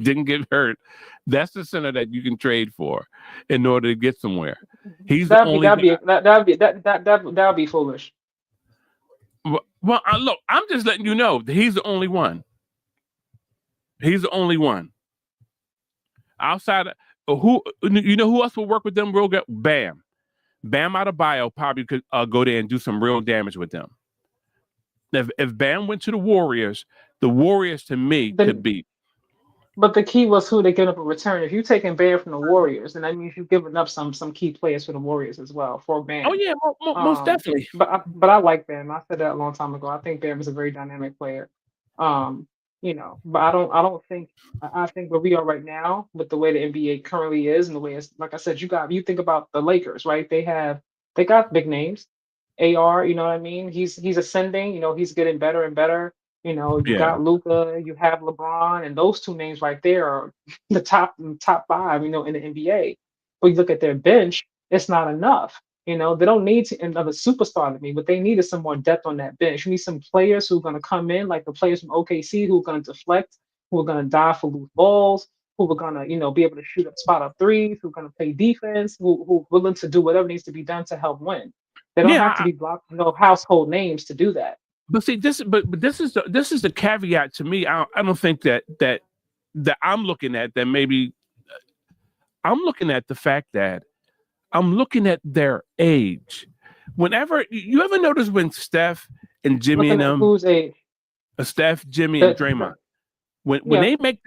didn't get hurt, that's the center that you can trade for in order to get somewhere. He's the only guy. That'd be foolish. Well, look, I'm just letting you know that he's the only one. He's the only one. Outside of who, you know who else will work with them real good? Bam. Bam Adebayo probably could go there and do some real damage with them. If Bam went to the Warriors to me could beat. But the key was who they get up in return. If you're taking Bam from the Warriors, then that means you've given up some key players for the Warriors as well for Bam. Oh yeah, most definitely. But I like Bam. I said that a long time ago. I think Bam is a very dynamic player. You know, but I think where we are right now with the way the NBA currently is and the way it's, like I said, you think about the Lakers, right? They got big names. AR, you know what I mean? He's ascending, you know, he's getting better and better. You know, you got Luka, you have LeBron, and those two names right there are the top five, you know, in the NBA. But you look at their bench, it's not enough. You know, they don't need another superstar to me, but they needed some more depth on that bench. You need some players who are going to come in, like the players from OKC, who are going to deflect, who are going to dive for loose balls, who are going to, you know, be able to shoot up spot up threes, who are going to play defense, who are willing to do whatever needs to be done to help win. They don't have to be blocked, you know, household names to do that. But see, this is the caveat to me. I don't think that I'm looking at that. Maybe I'm looking at the fact that I'm looking at their age. Whenever you ever notice when Steph and Jimmy and them, whose age? Steph, Jimmy, and Draymond, when they make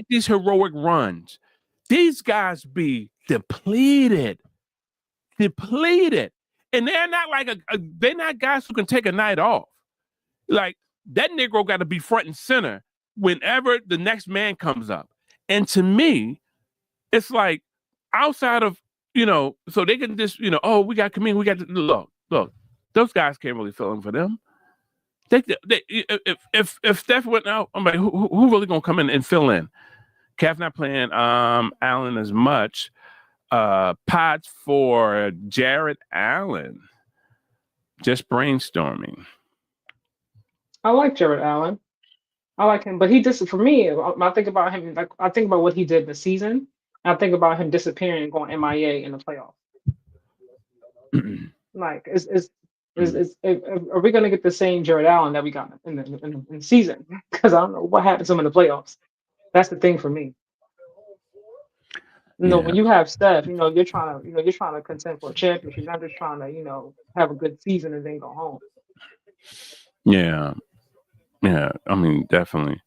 these heroic runs, these guys be depleted, and they're not like they're not guys who can take a night off. Like that Negro got to be front and center whenever the next man comes up. And to me, it's like, outside of, you know, so they can just, you know, oh, we got Kameem, we got look, those guys can't really fill in for them. If Steph went out, I'm like, who really gonna come in and fill in? Kev not playing Allen as much. Pods for Jared Allen. Just brainstorming. I like Jared Allen. I like him, but he just, for me, I think about him, like I think about what he did this season. I think about him disappearing and going MIA in the playoffs. Like, are we going to get the same Jared Allen that we got in the season? Because I don't know what happened to him in the playoffs. That's the thing for me. You know, when you have Steph, you know, you're trying to contend for a championship. You're not just trying to, you know, have a good season and then go home. Yeah. I mean, definitely.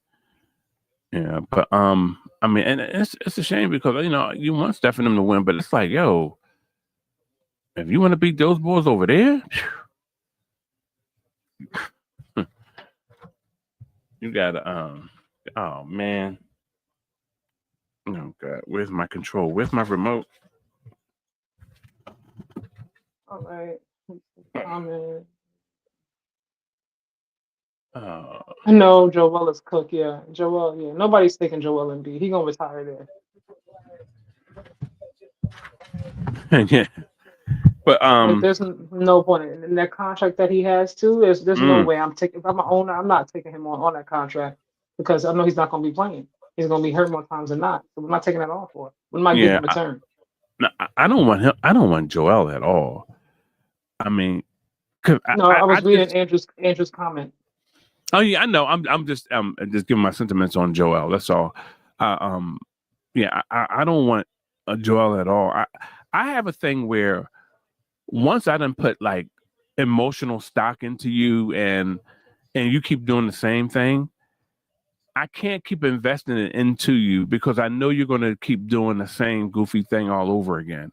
Yeah, but I mean, and it's a shame because, you know, you want Steph and them to win, but it's like, yo, if you want to beat those boys over there, you gotta oh man. Oh God, where's my control? Where's my remote? All right. No, Joel is cooked. Yeah, Joel. Yeah, nobody's taking Joel Embiid. He gonna retire there. Yeah, but like, there's no point in that contract that he has too. There's no way I'm taking. If I'm an owner, I'm not taking him on that contract because I know he's not gonna be playing. He's gonna be hurt more times than not. So I'm not taking that off for it. What am I getting in return? I don't want him. I don't want Joel at all. I mean, I was reading Andrew's comment. Oh yeah, I know. I'm just giving my sentiments on Joel. That's all. I don't want Joel at all. I have a thing where once I done put like emotional stock into you and you keep doing the same thing, I can't keep investing it into you because I know you're going to keep doing the same goofy thing all over again.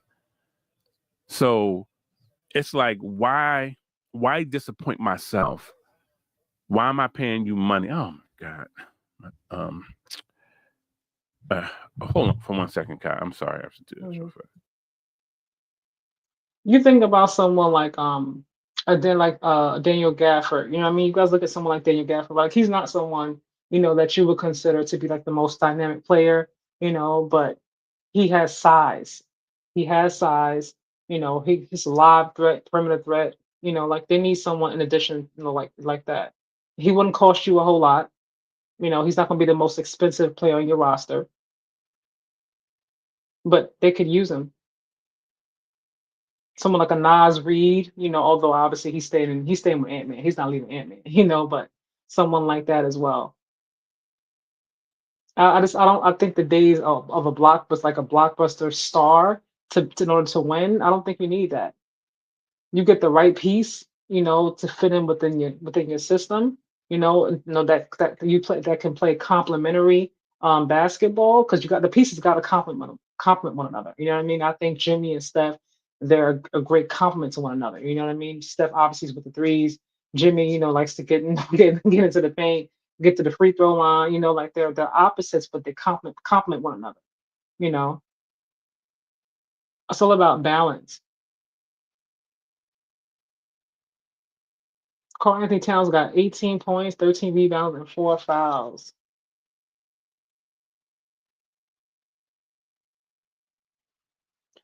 So it's like, why disappoint myself? Why am I paying you money? Oh my God. Hold on for 1 second, Kai. I'm sorry. I have to do this real fast. You think about someone like Daniel Gafford. You know what I mean? You guys look at someone like Daniel Gafford. Like, he's not someone, you know, that you would consider to be like the most dynamic player, you know, but he has size. He's a live threat, perimeter threat. Like they need someone in addition, like that. He wouldn't cost you a whole lot. He's not going to be the most expensive player on your roster, but they could use him. Someone like a Nas Reed, although obviously he's staying with Ant-Man. He's not leaving Ant-Man, but someone like that as well. I think the days of a blockbuster star in order to win, I don't think you need that. You get the right piece, to fit in within your system, that can play complementary basketball, because you got the pieces got to complement one another. You know what I mean? I think Jimmy and Steph, they're a great complement to one another. You know what I mean? Steph obviously is with the threes. Jimmy, likes to get into the paint, get to the free throw line. Like they're opposites, but they complement one another. It's all about balance. Karl Anthony Towns got 18 points, 13 rebounds, and 4 fouls.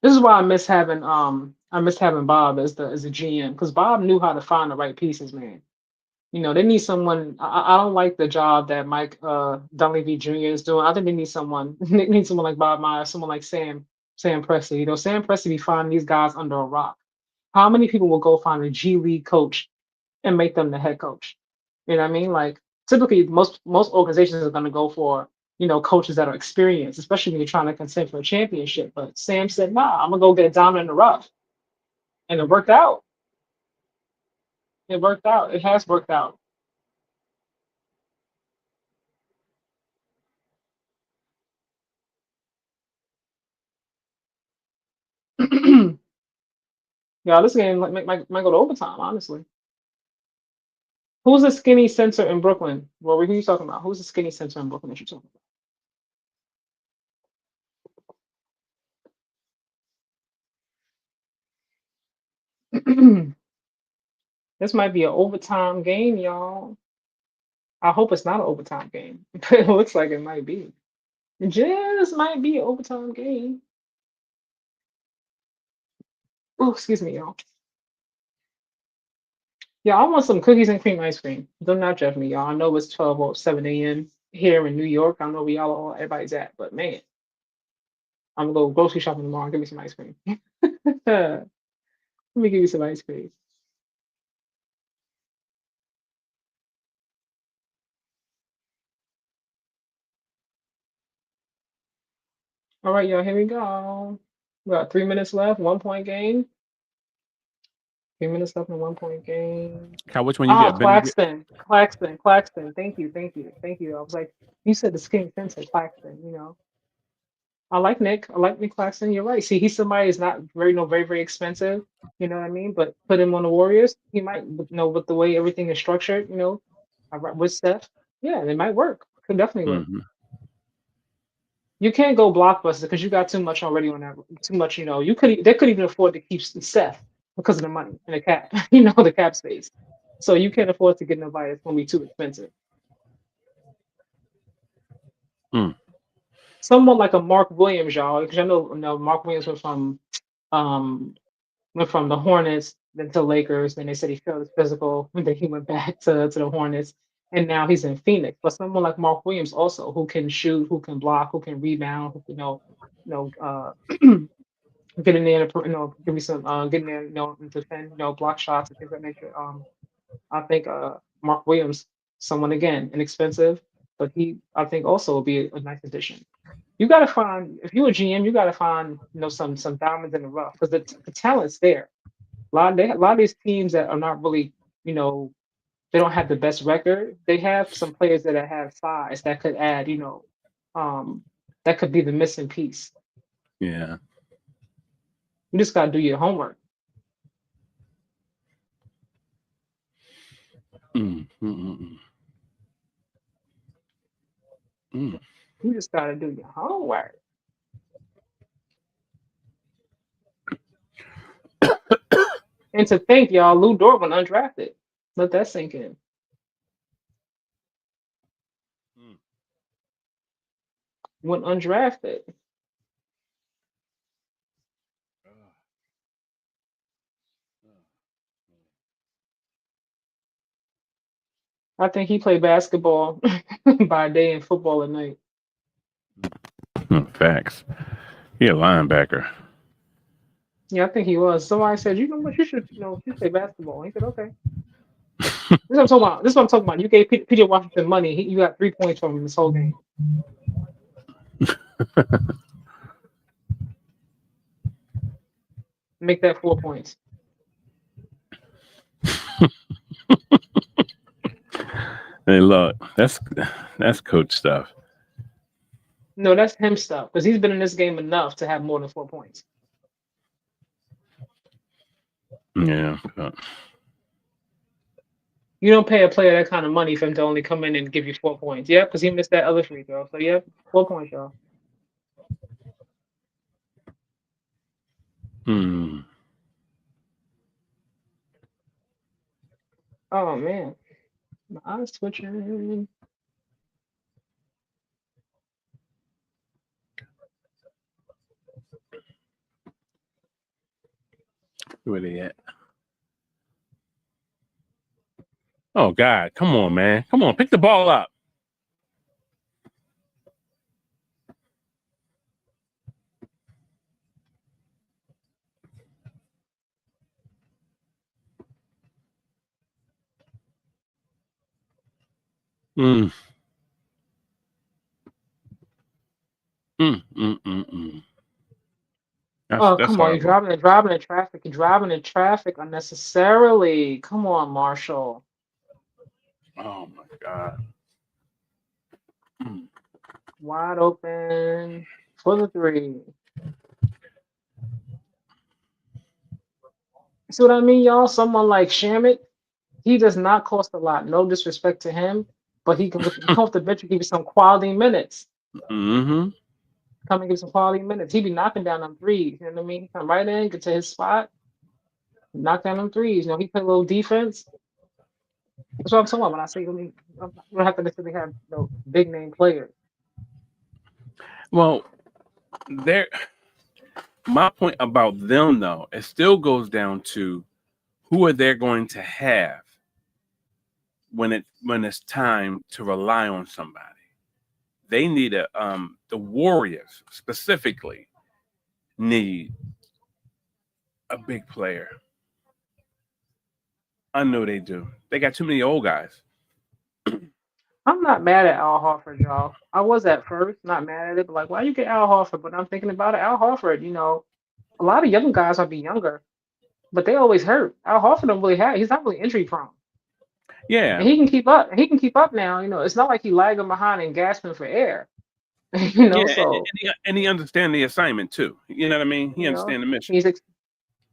This is why I miss having Bob as a GM, because Bob knew how to find the right pieces, man. They need someone. I don't like the job that Mike Dunleavy Jr. is doing. I think they need someone. They need someone like Bob Myers, someone like Sam Presti. Sam Presti be finding these guys under a rock. How many people will go find a G League coach and make them the head coach? You know what I mean? Like typically, most organizations are going to go for coaches that are experienced, especially when you're trying to contend for a championship. But Sam said, "Nah, I'm gonna go get down in the rough," and it worked out. It worked out. It has worked out. Yeah, this game might go to overtime, honestly. Who's the skinny center in Brooklyn? Well, who are you talking about? Who's the skinny center in Brooklyn that you're talking about? This might be an overtime game, y'all. I hope it's not an overtime game. It looks like it might be. It just might be an overtime game. Oh, excuse me, y'all. Yeah, I want some cookies and cream ice cream. Do not judge me, y'all. I know it's 12 or 7 a.m. here in New York. I know where everybody's at, but man, I'm gonna go grocery shopping tomorrow. Give me some ice cream. Let me give you some ice cream. All right, y'all, here we go. We got 3 minutes left, 1 point game. 3 minutes left in 1 point game. Cal, which one you get? Claxton. Thank you. I was like, you said the skinny center, Claxton. I like Nick. I like Nick Claxton. You're right. See, he's somebody who's not very, very expensive. You know what I mean? But put him on the Warriors, he might, with the way everything is structured, with Steph, yeah, it might work. Could definitely work. Mm-hmm. You can't go blockbuster because you got too much already on that. Too much, they could even afford to keep Steph because of the money and the cap, the cap space. So you can't afford to get nobody that's gonna be too expensive. Mm. Someone like a Mark Williams, y'all, because I know Mark Williams went from the Hornets then to Lakers. Then they said he failed his physical, and then he went back to the Hornets, and now he's in Phoenix. But someone like Mark Williams also, who can shoot, who can block, who can rebound, who can get in there, give me some, get in there, and defend, block shots and things of that nature. I think Mark Williams, someone again inexpensive, but I think also will be a nice addition. You got to find, if you're a GM, you got to find some diamonds in the rough, because the talent's there. A lot of these teams that are not really, they don't have the best record. They have some players that have size that could add, that could be the missing piece. Yeah. You just got to do your homework. Mm. Mm. Mm. You just got to do your homework. And to think, y'all, Lou Dort went undrafted. Let that sink in. Went undrafted. I think he played basketball by day and football at night. Facts. He a linebacker. Yeah, I think he was. Somebody said, you know what, you should play basketball. He said, okay. This is what I'm talking about. This is what I'm talking about. You gave PJ Washington money. You got 3 points from him this whole game. Make that 4 points. Hey, look, that's coach stuff. No, that's him stuff because he's been in this game enough to have more than 4 points. Yeah. You don't pay a player that kind of money for him to only come in and give you 4 points. Yeah, because he missed that other free throw. So, yeah, 4 points, y'all. Oh, man. My eyes twitching. Where they at? Oh, God. Come on, man. Come on. Pick the ball up. Mm. Oh, That's come on. You're horrible. driving in traffic. You're driving in traffic unnecessarily. Come on, Marshall. Oh, my God. Wide open for the 3. See what I mean, y'all? Someone like Shamit, he does not cost a lot. No disrespect to him, but he can come off the bench and give you some quality minutes. Mm-hmm. Come and give some quality minutes. He be knocking down them threes. You know what I mean? He come right in, get to his spot, knock down them threes. You know, he play a little defense. That's what I'm talking about when I say, we don't have to necessarily have big name players. Well, my point about them, though, it still goes down to who are they going to have when it's time to rely on somebody. They need the Warriors specifically need a big player. I know they do. They got too many old guys. I'm not mad at Al Horford, y'all. I was at first not mad at it, but like, why you get Al Horford? But I'm thinking about it. Al Horford, a lot of young guys might be younger, but they always hurt. Al Horford don't really have. He's not really injury prone. Yeah, And he can keep up. He can keep up now. It's not like he lagging behind and gasping for air. yeah, So and he understands the assignment too. You know what I mean? He understands the mission.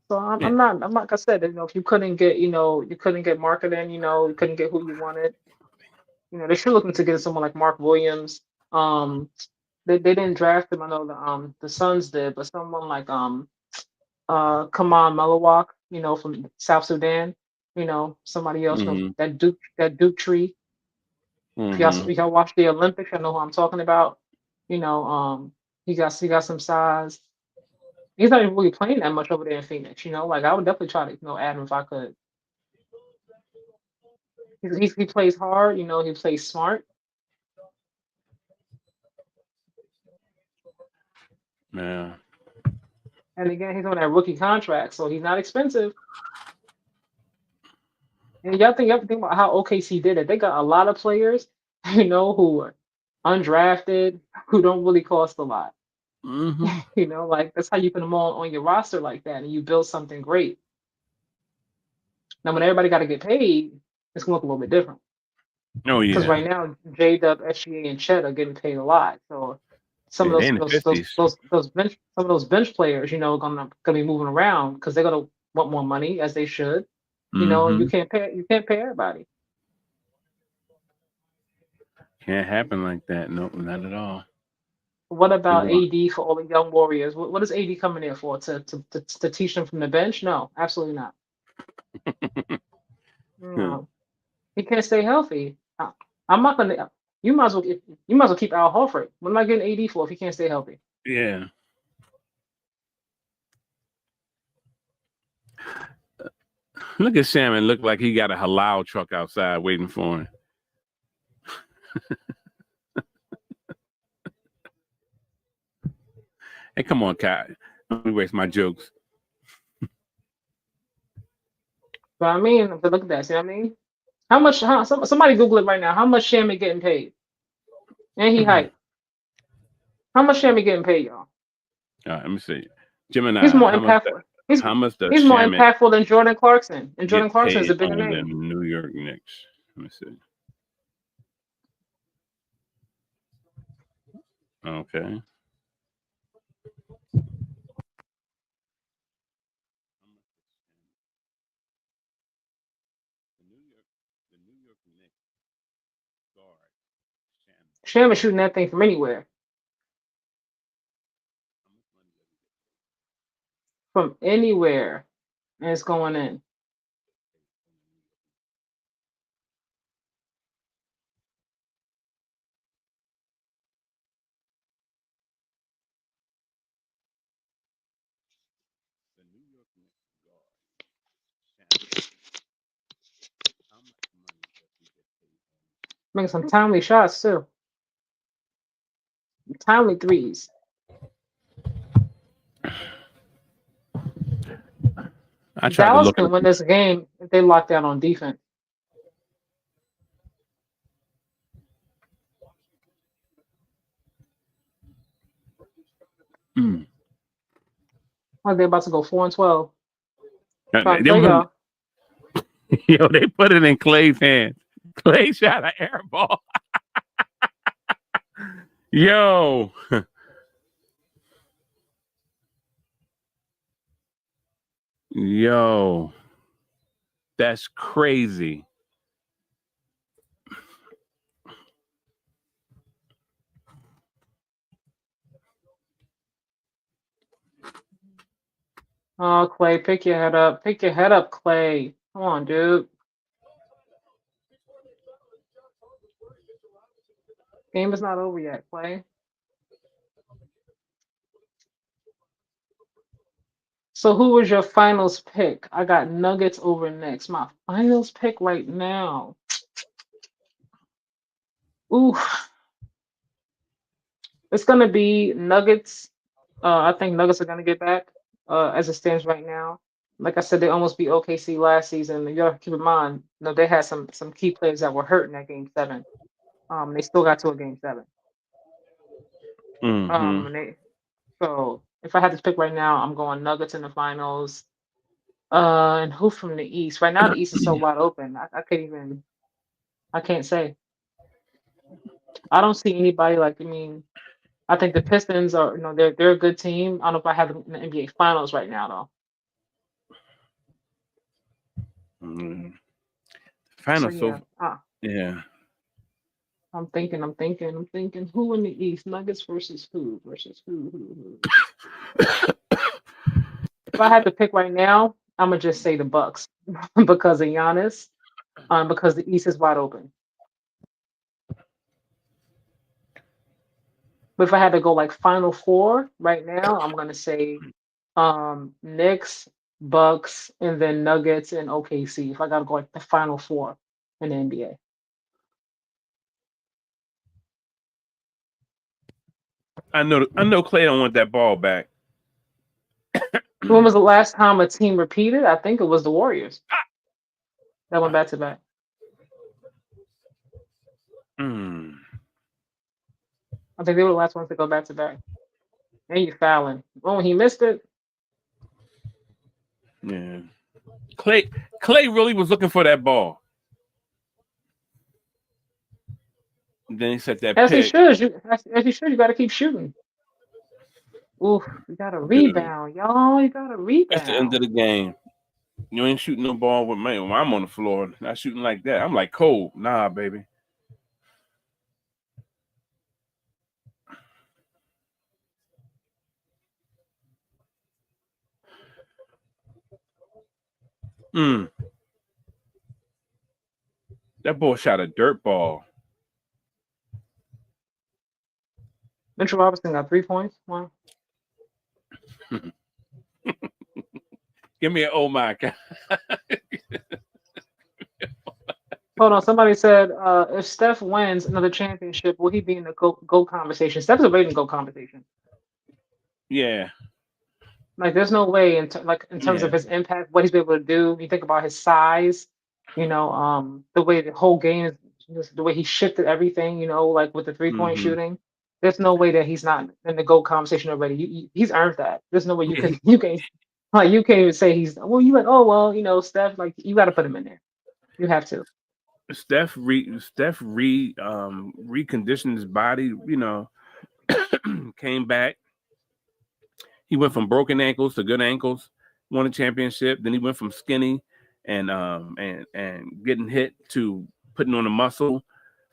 So I'm not like I said, if you couldn't get, you couldn't get marketing, you couldn't get who you wanted. They should look into getting someone like Mark Williams. They didn't draft him. I know the Suns did, but someone like Kaman Malawak, from South Sudan, somebody else, that Duke tree. Mm-hmm. If y'all watch the Olympics, I know who I'm talking about. He got some size. He's not even really playing that much over there in Phoenix. Like I would definitely try to add him if I could. He plays hard. He plays smart. Yeah. And again, he's on that rookie contract, so he's not expensive. And you have to think about how OKC did it. They got a lot of players, who are undrafted, who don't really cost a lot. Mm-hmm. Like that's how you put them all on your roster like that, and you build something great. Now, when everybody got to get paid, it's gonna look a little bit different. Oh yeah. Because right now, J-Dub, SGA, and Chet are getting paid a lot. So some of those bench players, gonna be moving around because they're gonna want more money as they should. And you can't pay everybody. Can't happen like that. Nope, not at all. What about AD for all the young Warriors? What is AD coming in for? To teach them from the bench? No, absolutely not. No. He can't stay healthy. I'm not gonna. You might as well keep Al Horford. What am I getting AD for if he can't stay healthy? Yeah. Look at Salmon. Look like he got a halal truck outside waiting for him. Hey, come on, Kai. Let me waste my jokes. But I mean, but look at that. See what I mean? How much? Somebody Google it right now. How much Shammy getting paid? And he hype. How much Shammy getting paid, y'all? All right, let me see. Gemini. He's more impactful. How much does He's more Shaman impactful than Jordan Clarkson. And Jordan get Clarkson is paid a bigger on the name. New York Knicks? Let me see. Okay. The New York Knicks guard Shaman. Shammy shooting that thing from anywhere. From anywhere. And it's going in. The New York Knicks guard Shaman. How much money does he get paid on? Making some timely shots too. Timely threes. I tried to Dallas look. can win this game if they lock down on defense. Like they're about to go 4-12. Trying to tell y'all. Yo, they put it in Clay's hands. Clay shot an air ball. Yo. Yo. That's crazy. Oh, Clay, pick your head up. Pick your head up, Clay. Come on, dude. Game is not over yet, Clay. So who was your finals pick? I got Nuggets over Knicks. My finals pick right now. Ooh. It's gonna be Nuggets. I think Nuggets are gonna get back. As it stands right now. Like I said, they almost beat OKC last season. You gotta keep in mind, they had some key players that were hurt in that game 7. They still got to a game 7. So if I had to pick right now, I'm going Nuggets in the finals. And who from the East? Right now, the East is so wide open. I can't say. I don't see anybody I think the Pistons are, they're a good team. I don't know if I have them in the NBA Finals right now though. Finals, So yeah. I'm thinking. Who in the East? Nuggets versus who? If I had to pick right now, I'm gonna just say the Bucks because of Giannis, because the East is wide open. But if I had to go like Final Four right now, I'm gonna say Knicks, Bucks, and then Nuggets and OKC. If I gotta go like the Final Four in the NBA. I know Clay don't want that ball back. When was the last time a team repeated? I think it was the Warriors. That went back to back. I think they were the last ones to go back to back. And you fouling. Oh, when he missed it. Yeah. Clay really was looking for that ball. Then he set that As he pick. should. As he should. You got to keep shooting. Oof, you got to rebound, y'all. You got to rebound. That's the end of the game. You ain't shooting no ball with me when I'm on the floor. Not shooting like that. I'm like cold. Nah, baby. That boy shot a dirt ball. Mitchell Robinson got 3 points. Wow. Give me an oh my God. Hold on. Somebody said, if Steph wins another championship, will he be in the GOAT conversation? Steph's already in the GOAT conversation. Yeah. Like, there's no way in terms of his impact, what he's been able to do. You think about his size, the way the whole game is, the way he shifted everything. Like with the 3-point Mm-hmm. shooting. There's no way that he's not in the GOAT conversation already. He's earned that. There's no way you can't even say he's Steph, like you got to put him in there. You have to. Steph reconditioned his body, came back. He went from broken ankles to good ankles, won a championship. Then he went from skinny and getting hit to putting on a muscle,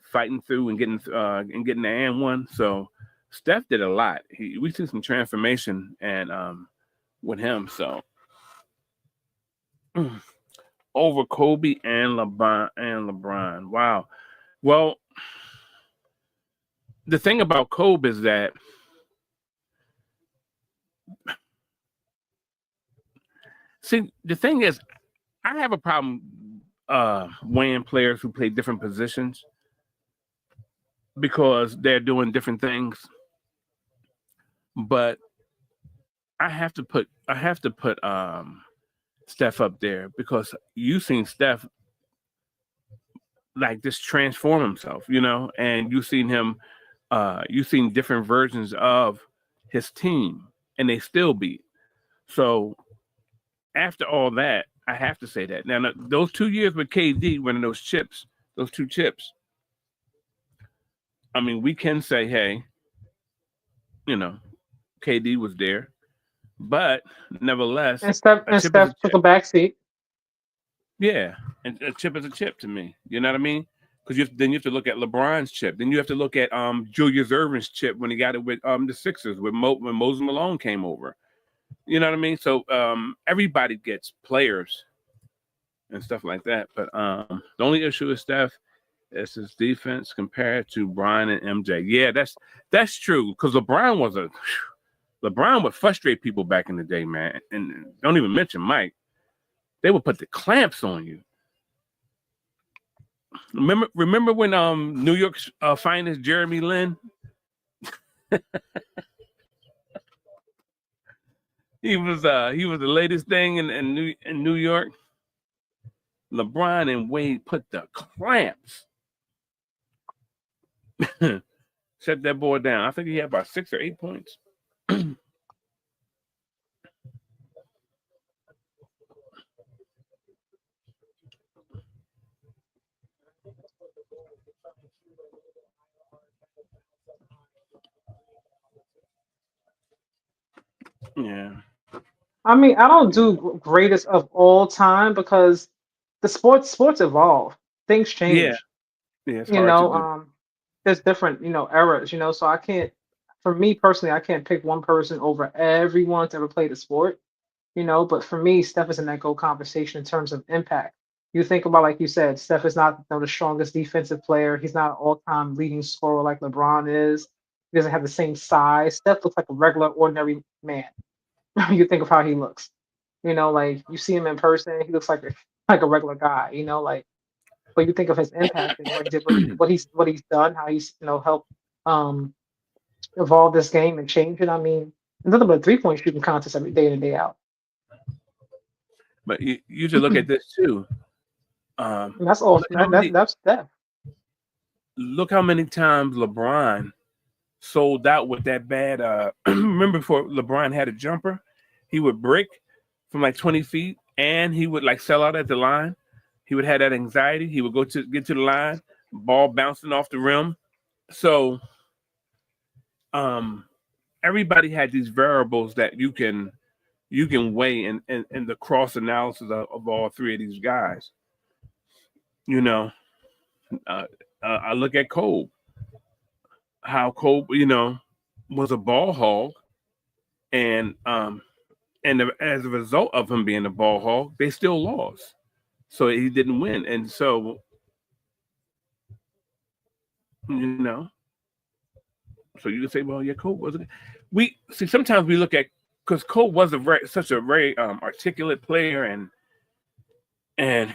fighting through and getting the and one. So Steph did a lot. We see some transformation and with him. So over Kobe and LeBron. Wow. Well, the thing about Kobe is that the thing is, I have a problem weighing players who play different positions because they're doing different things. But I have to put Steph up there because you've seen Steph like just transform himself, and you've seen him, you've seen different versions of his team, and they still beat. So after all that, I have to say that. Now, those 2 years with KD winning those two chips, I mean, we can say, hey, KD was there, but nevertheless, And Steph took a backseat. Yeah, and a chip is a chip to me. You know what I mean? Because then you have to look at LeBron's chip. Then you have to look at Julius Erving's chip when he got it with the Sixers when Moses Malone came over. You know what I mean? So everybody gets players and stuff like that. But the only issue with Steph is his defense compared to Brian and MJ. Yeah, that's true. Because LeBron would frustrate people back in the day, man. And don't even mention Mike. They would put the clamps on you. Remember when New York's finest Jeremy Lin? He was the latest thing in New York. LeBron and Wade put the clamps. Shut that boy down. I think he had about 6 or 8 points. Yeah. I mean, I don't do greatest of all time because the sports evolve. Things change. Yeah. Yeah, it's hard to do. There's different, eras, so I can't, for me personally, I can't pick one person over everyone to ever play the sport, but for me, Steph is in that GOAT conversation in terms of impact. You think about, like you said, Steph is not the strongest defensive player. He's not an all-time leading scorer like LeBron is. He doesn't have the same size. Steph looks like a regular, ordinary man. You think of how he looks. Like you see him in person, he looks like a regular guy. But you think of his impact and what he's done, how he's helped evolve this game and change it. I mean, nothing but a 3-point shooting contest every day in and day out. But you should look at this too. And that's all. That's Steph. Look how many times LeBron sold out with that bad. Remember before LeBron had a jumper, he would brick from like 20 feet, and he would like sell out at the line. He would have that anxiety. He would get to the line, ball bouncing off the rim. So, everybody had these variables that you can weigh in the cross analysis of all three of these guys. I look at Kobe. How Kobe, was a ball hog, and as a result of him being a ball hog, they still lost. So he didn't win, and so so you can say, well, yeah, Kobe wasn't. We see sometimes we look at because Kobe was such a very articulate player, and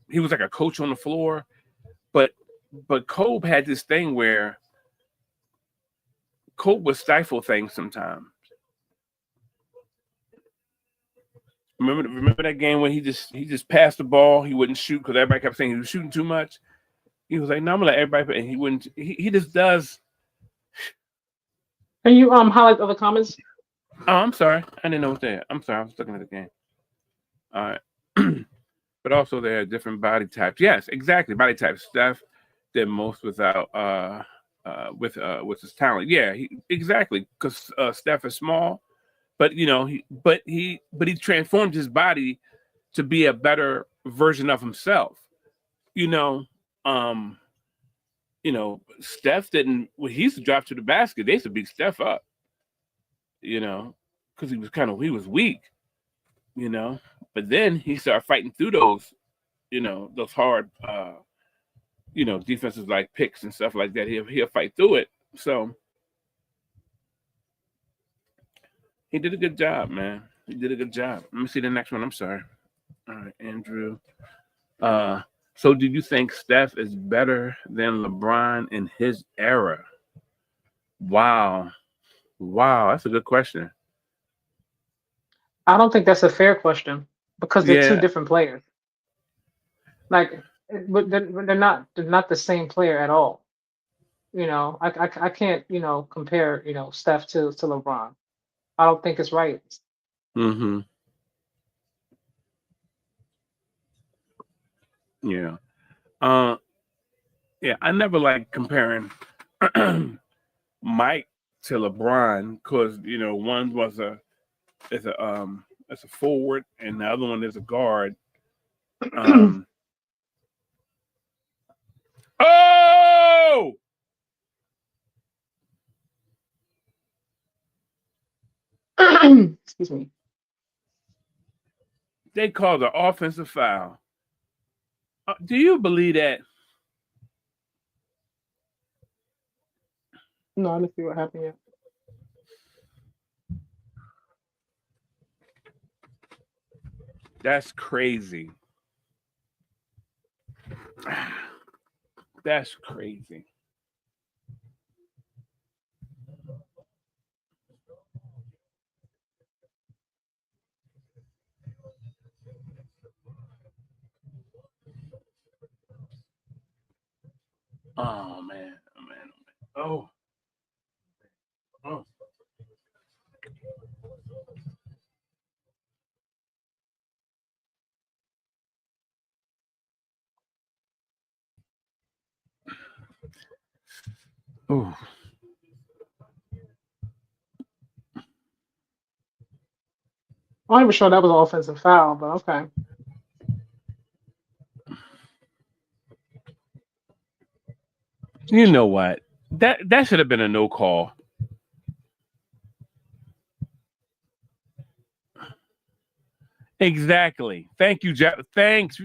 he was like a coach on the floor. but Kobe had this thing where Kobe would stifle things sometimes. Remember that game when he just passed the ball, he wouldn't shoot because everybody kept saying he was shooting too much. He was like, "No, I'm gonna let everybody," and he wouldn't. He just does. Can you highlight other comments? Oh, I'm sorry, I didn't know what that. I'm sorry, I was looking at the game. All right, but also there are different body types. Yes, exactly, body types. Steph did most without with his talent. Yeah, exactly, because Steph is small. But he transformed his body to be a better version of himself. Steph didn't. When he used to drop to the basket, they used to beat Steph up. Because he was weak. But then he started fighting through those hard, defenses like picks and stuff like that. He'll fight through it. So. He did a good job, man. He did a good job. Let me see the next one. I'm sorry. All right, Andrew. So do you think Steph is better than LeBron in his era? Wow, that's a good question. I don't think that's a fair question because they're two different players. Like, but they're not the same player at all. I can't compare Steph to LeBron. I don't think it's right. Mm-hmm. Yeah. Yeah, I never like comparing Mike to LeBron because one was a forward and the other one is a guard. Oh! Excuse me. They called an offensive foul. Do you believe that? No, I didn't see what happened yet. That's crazy. That's crazy. Oh man. Oh. Oh. I'm not even sure that was an offensive foul, but okay. You know what? That should have been a no call. Exactly. Thank you, Jeff. Thanks.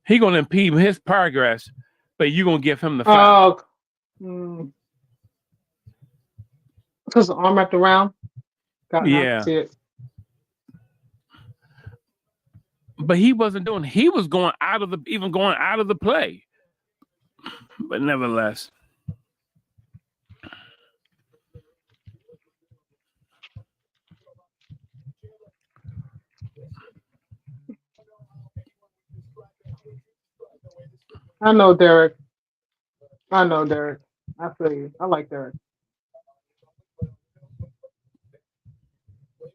He gonna impede his progress, but you gonna give him the foul. Because the arm wrapped around. Yeah. But he wasn't doing. He was going out of the play. But nevertheless. I know Derek. I feel you. I like Derek.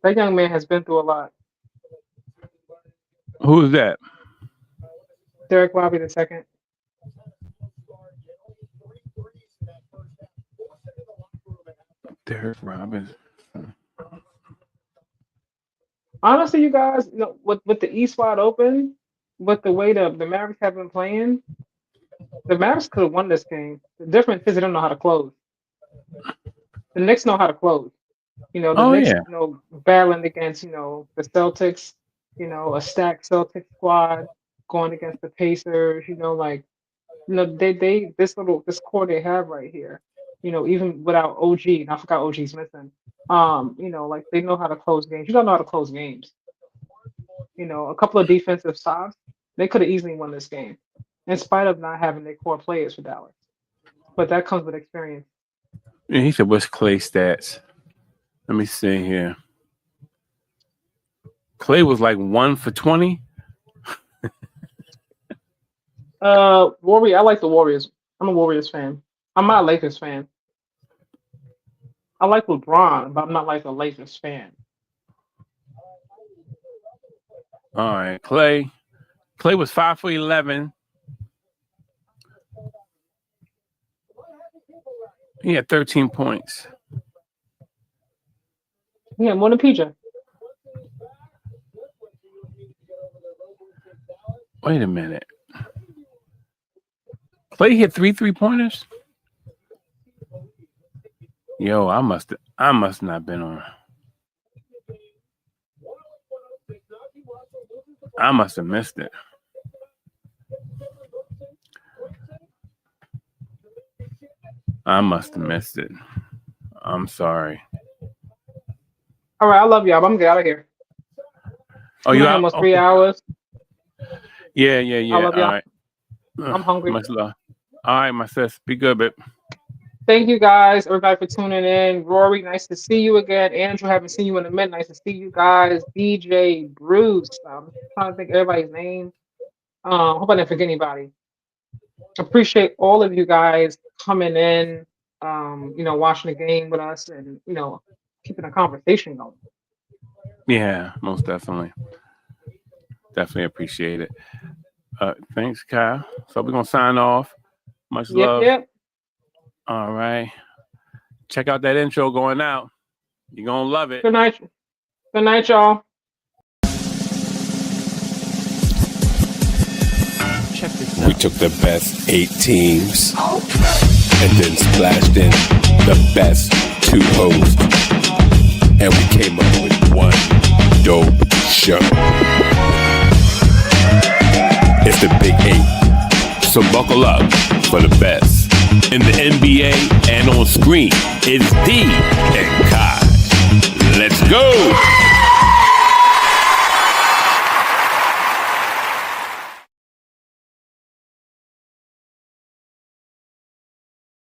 That young man has been through a lot. Who is that? Derek Robbie II. Derek Robbins. Honestly, you guys, with the East wide open, with the way the Mavericks have been playing, the Mavericks could have won this game. The difference is they don't know how to close. The Knicks know how to close. The Knicks, battling against, the Celtics, a stacked Celtics squad going against the Pacers, this core they have right here, even without OG, and I forgot OG's missing. Like they know how to close games. You don't know how to close games. a couple of defensive stops, they could have easily won this game, in spite of not having their core players for Dallas. But that comes with experience. Yeah, he said, "What's Clay stats?" Let me see here. Clay was like 1 for 20. Warrior. I like the Warriors. I'm a Warriors fan. I'm not a Lakers fan. I like LeBron, but I'm not like a Lakers fan. All right, Clay. Clay was 5 for 11. He had 13 points. Yeah, more than PJ. Wait a minute. Clay hit 3 3-pointers? Yo, I must not been on. I must have missed it. I must have missed it. I'm sorry. All right, I love y'all. I'm gonna get out of here. Oh, you out? Almost 3 hours. Yeah. I love y'all. All right. I'm hungry. Much love. All right, my sis. Be good, babe. Thank you guys, everybody, for tuning in. Rory, nice to see you again. Andrew, haven't seen you in a minute. Nice to see you guys. DJ, Bruce. I'm trying to think of everybody's name. Hope I didn't forget anybody. Appreciate all of you guys coming in, watching the game with us and, keeping a conversation going. Yeah, most definitely. Definitely appreciate it. Thanks, Kyle. So we're going to sign off. Much love. Yep. All right. Check out that intro going out. You're going to love it. Good night. Good night, y'all. Check this out. We took the best 8 teams and then splashed in the best 2 hosts. And we came up with one dope show. It's the Big 8. So buckle up for the best. In the NBA and on screen, it's D and Kai. Let's go!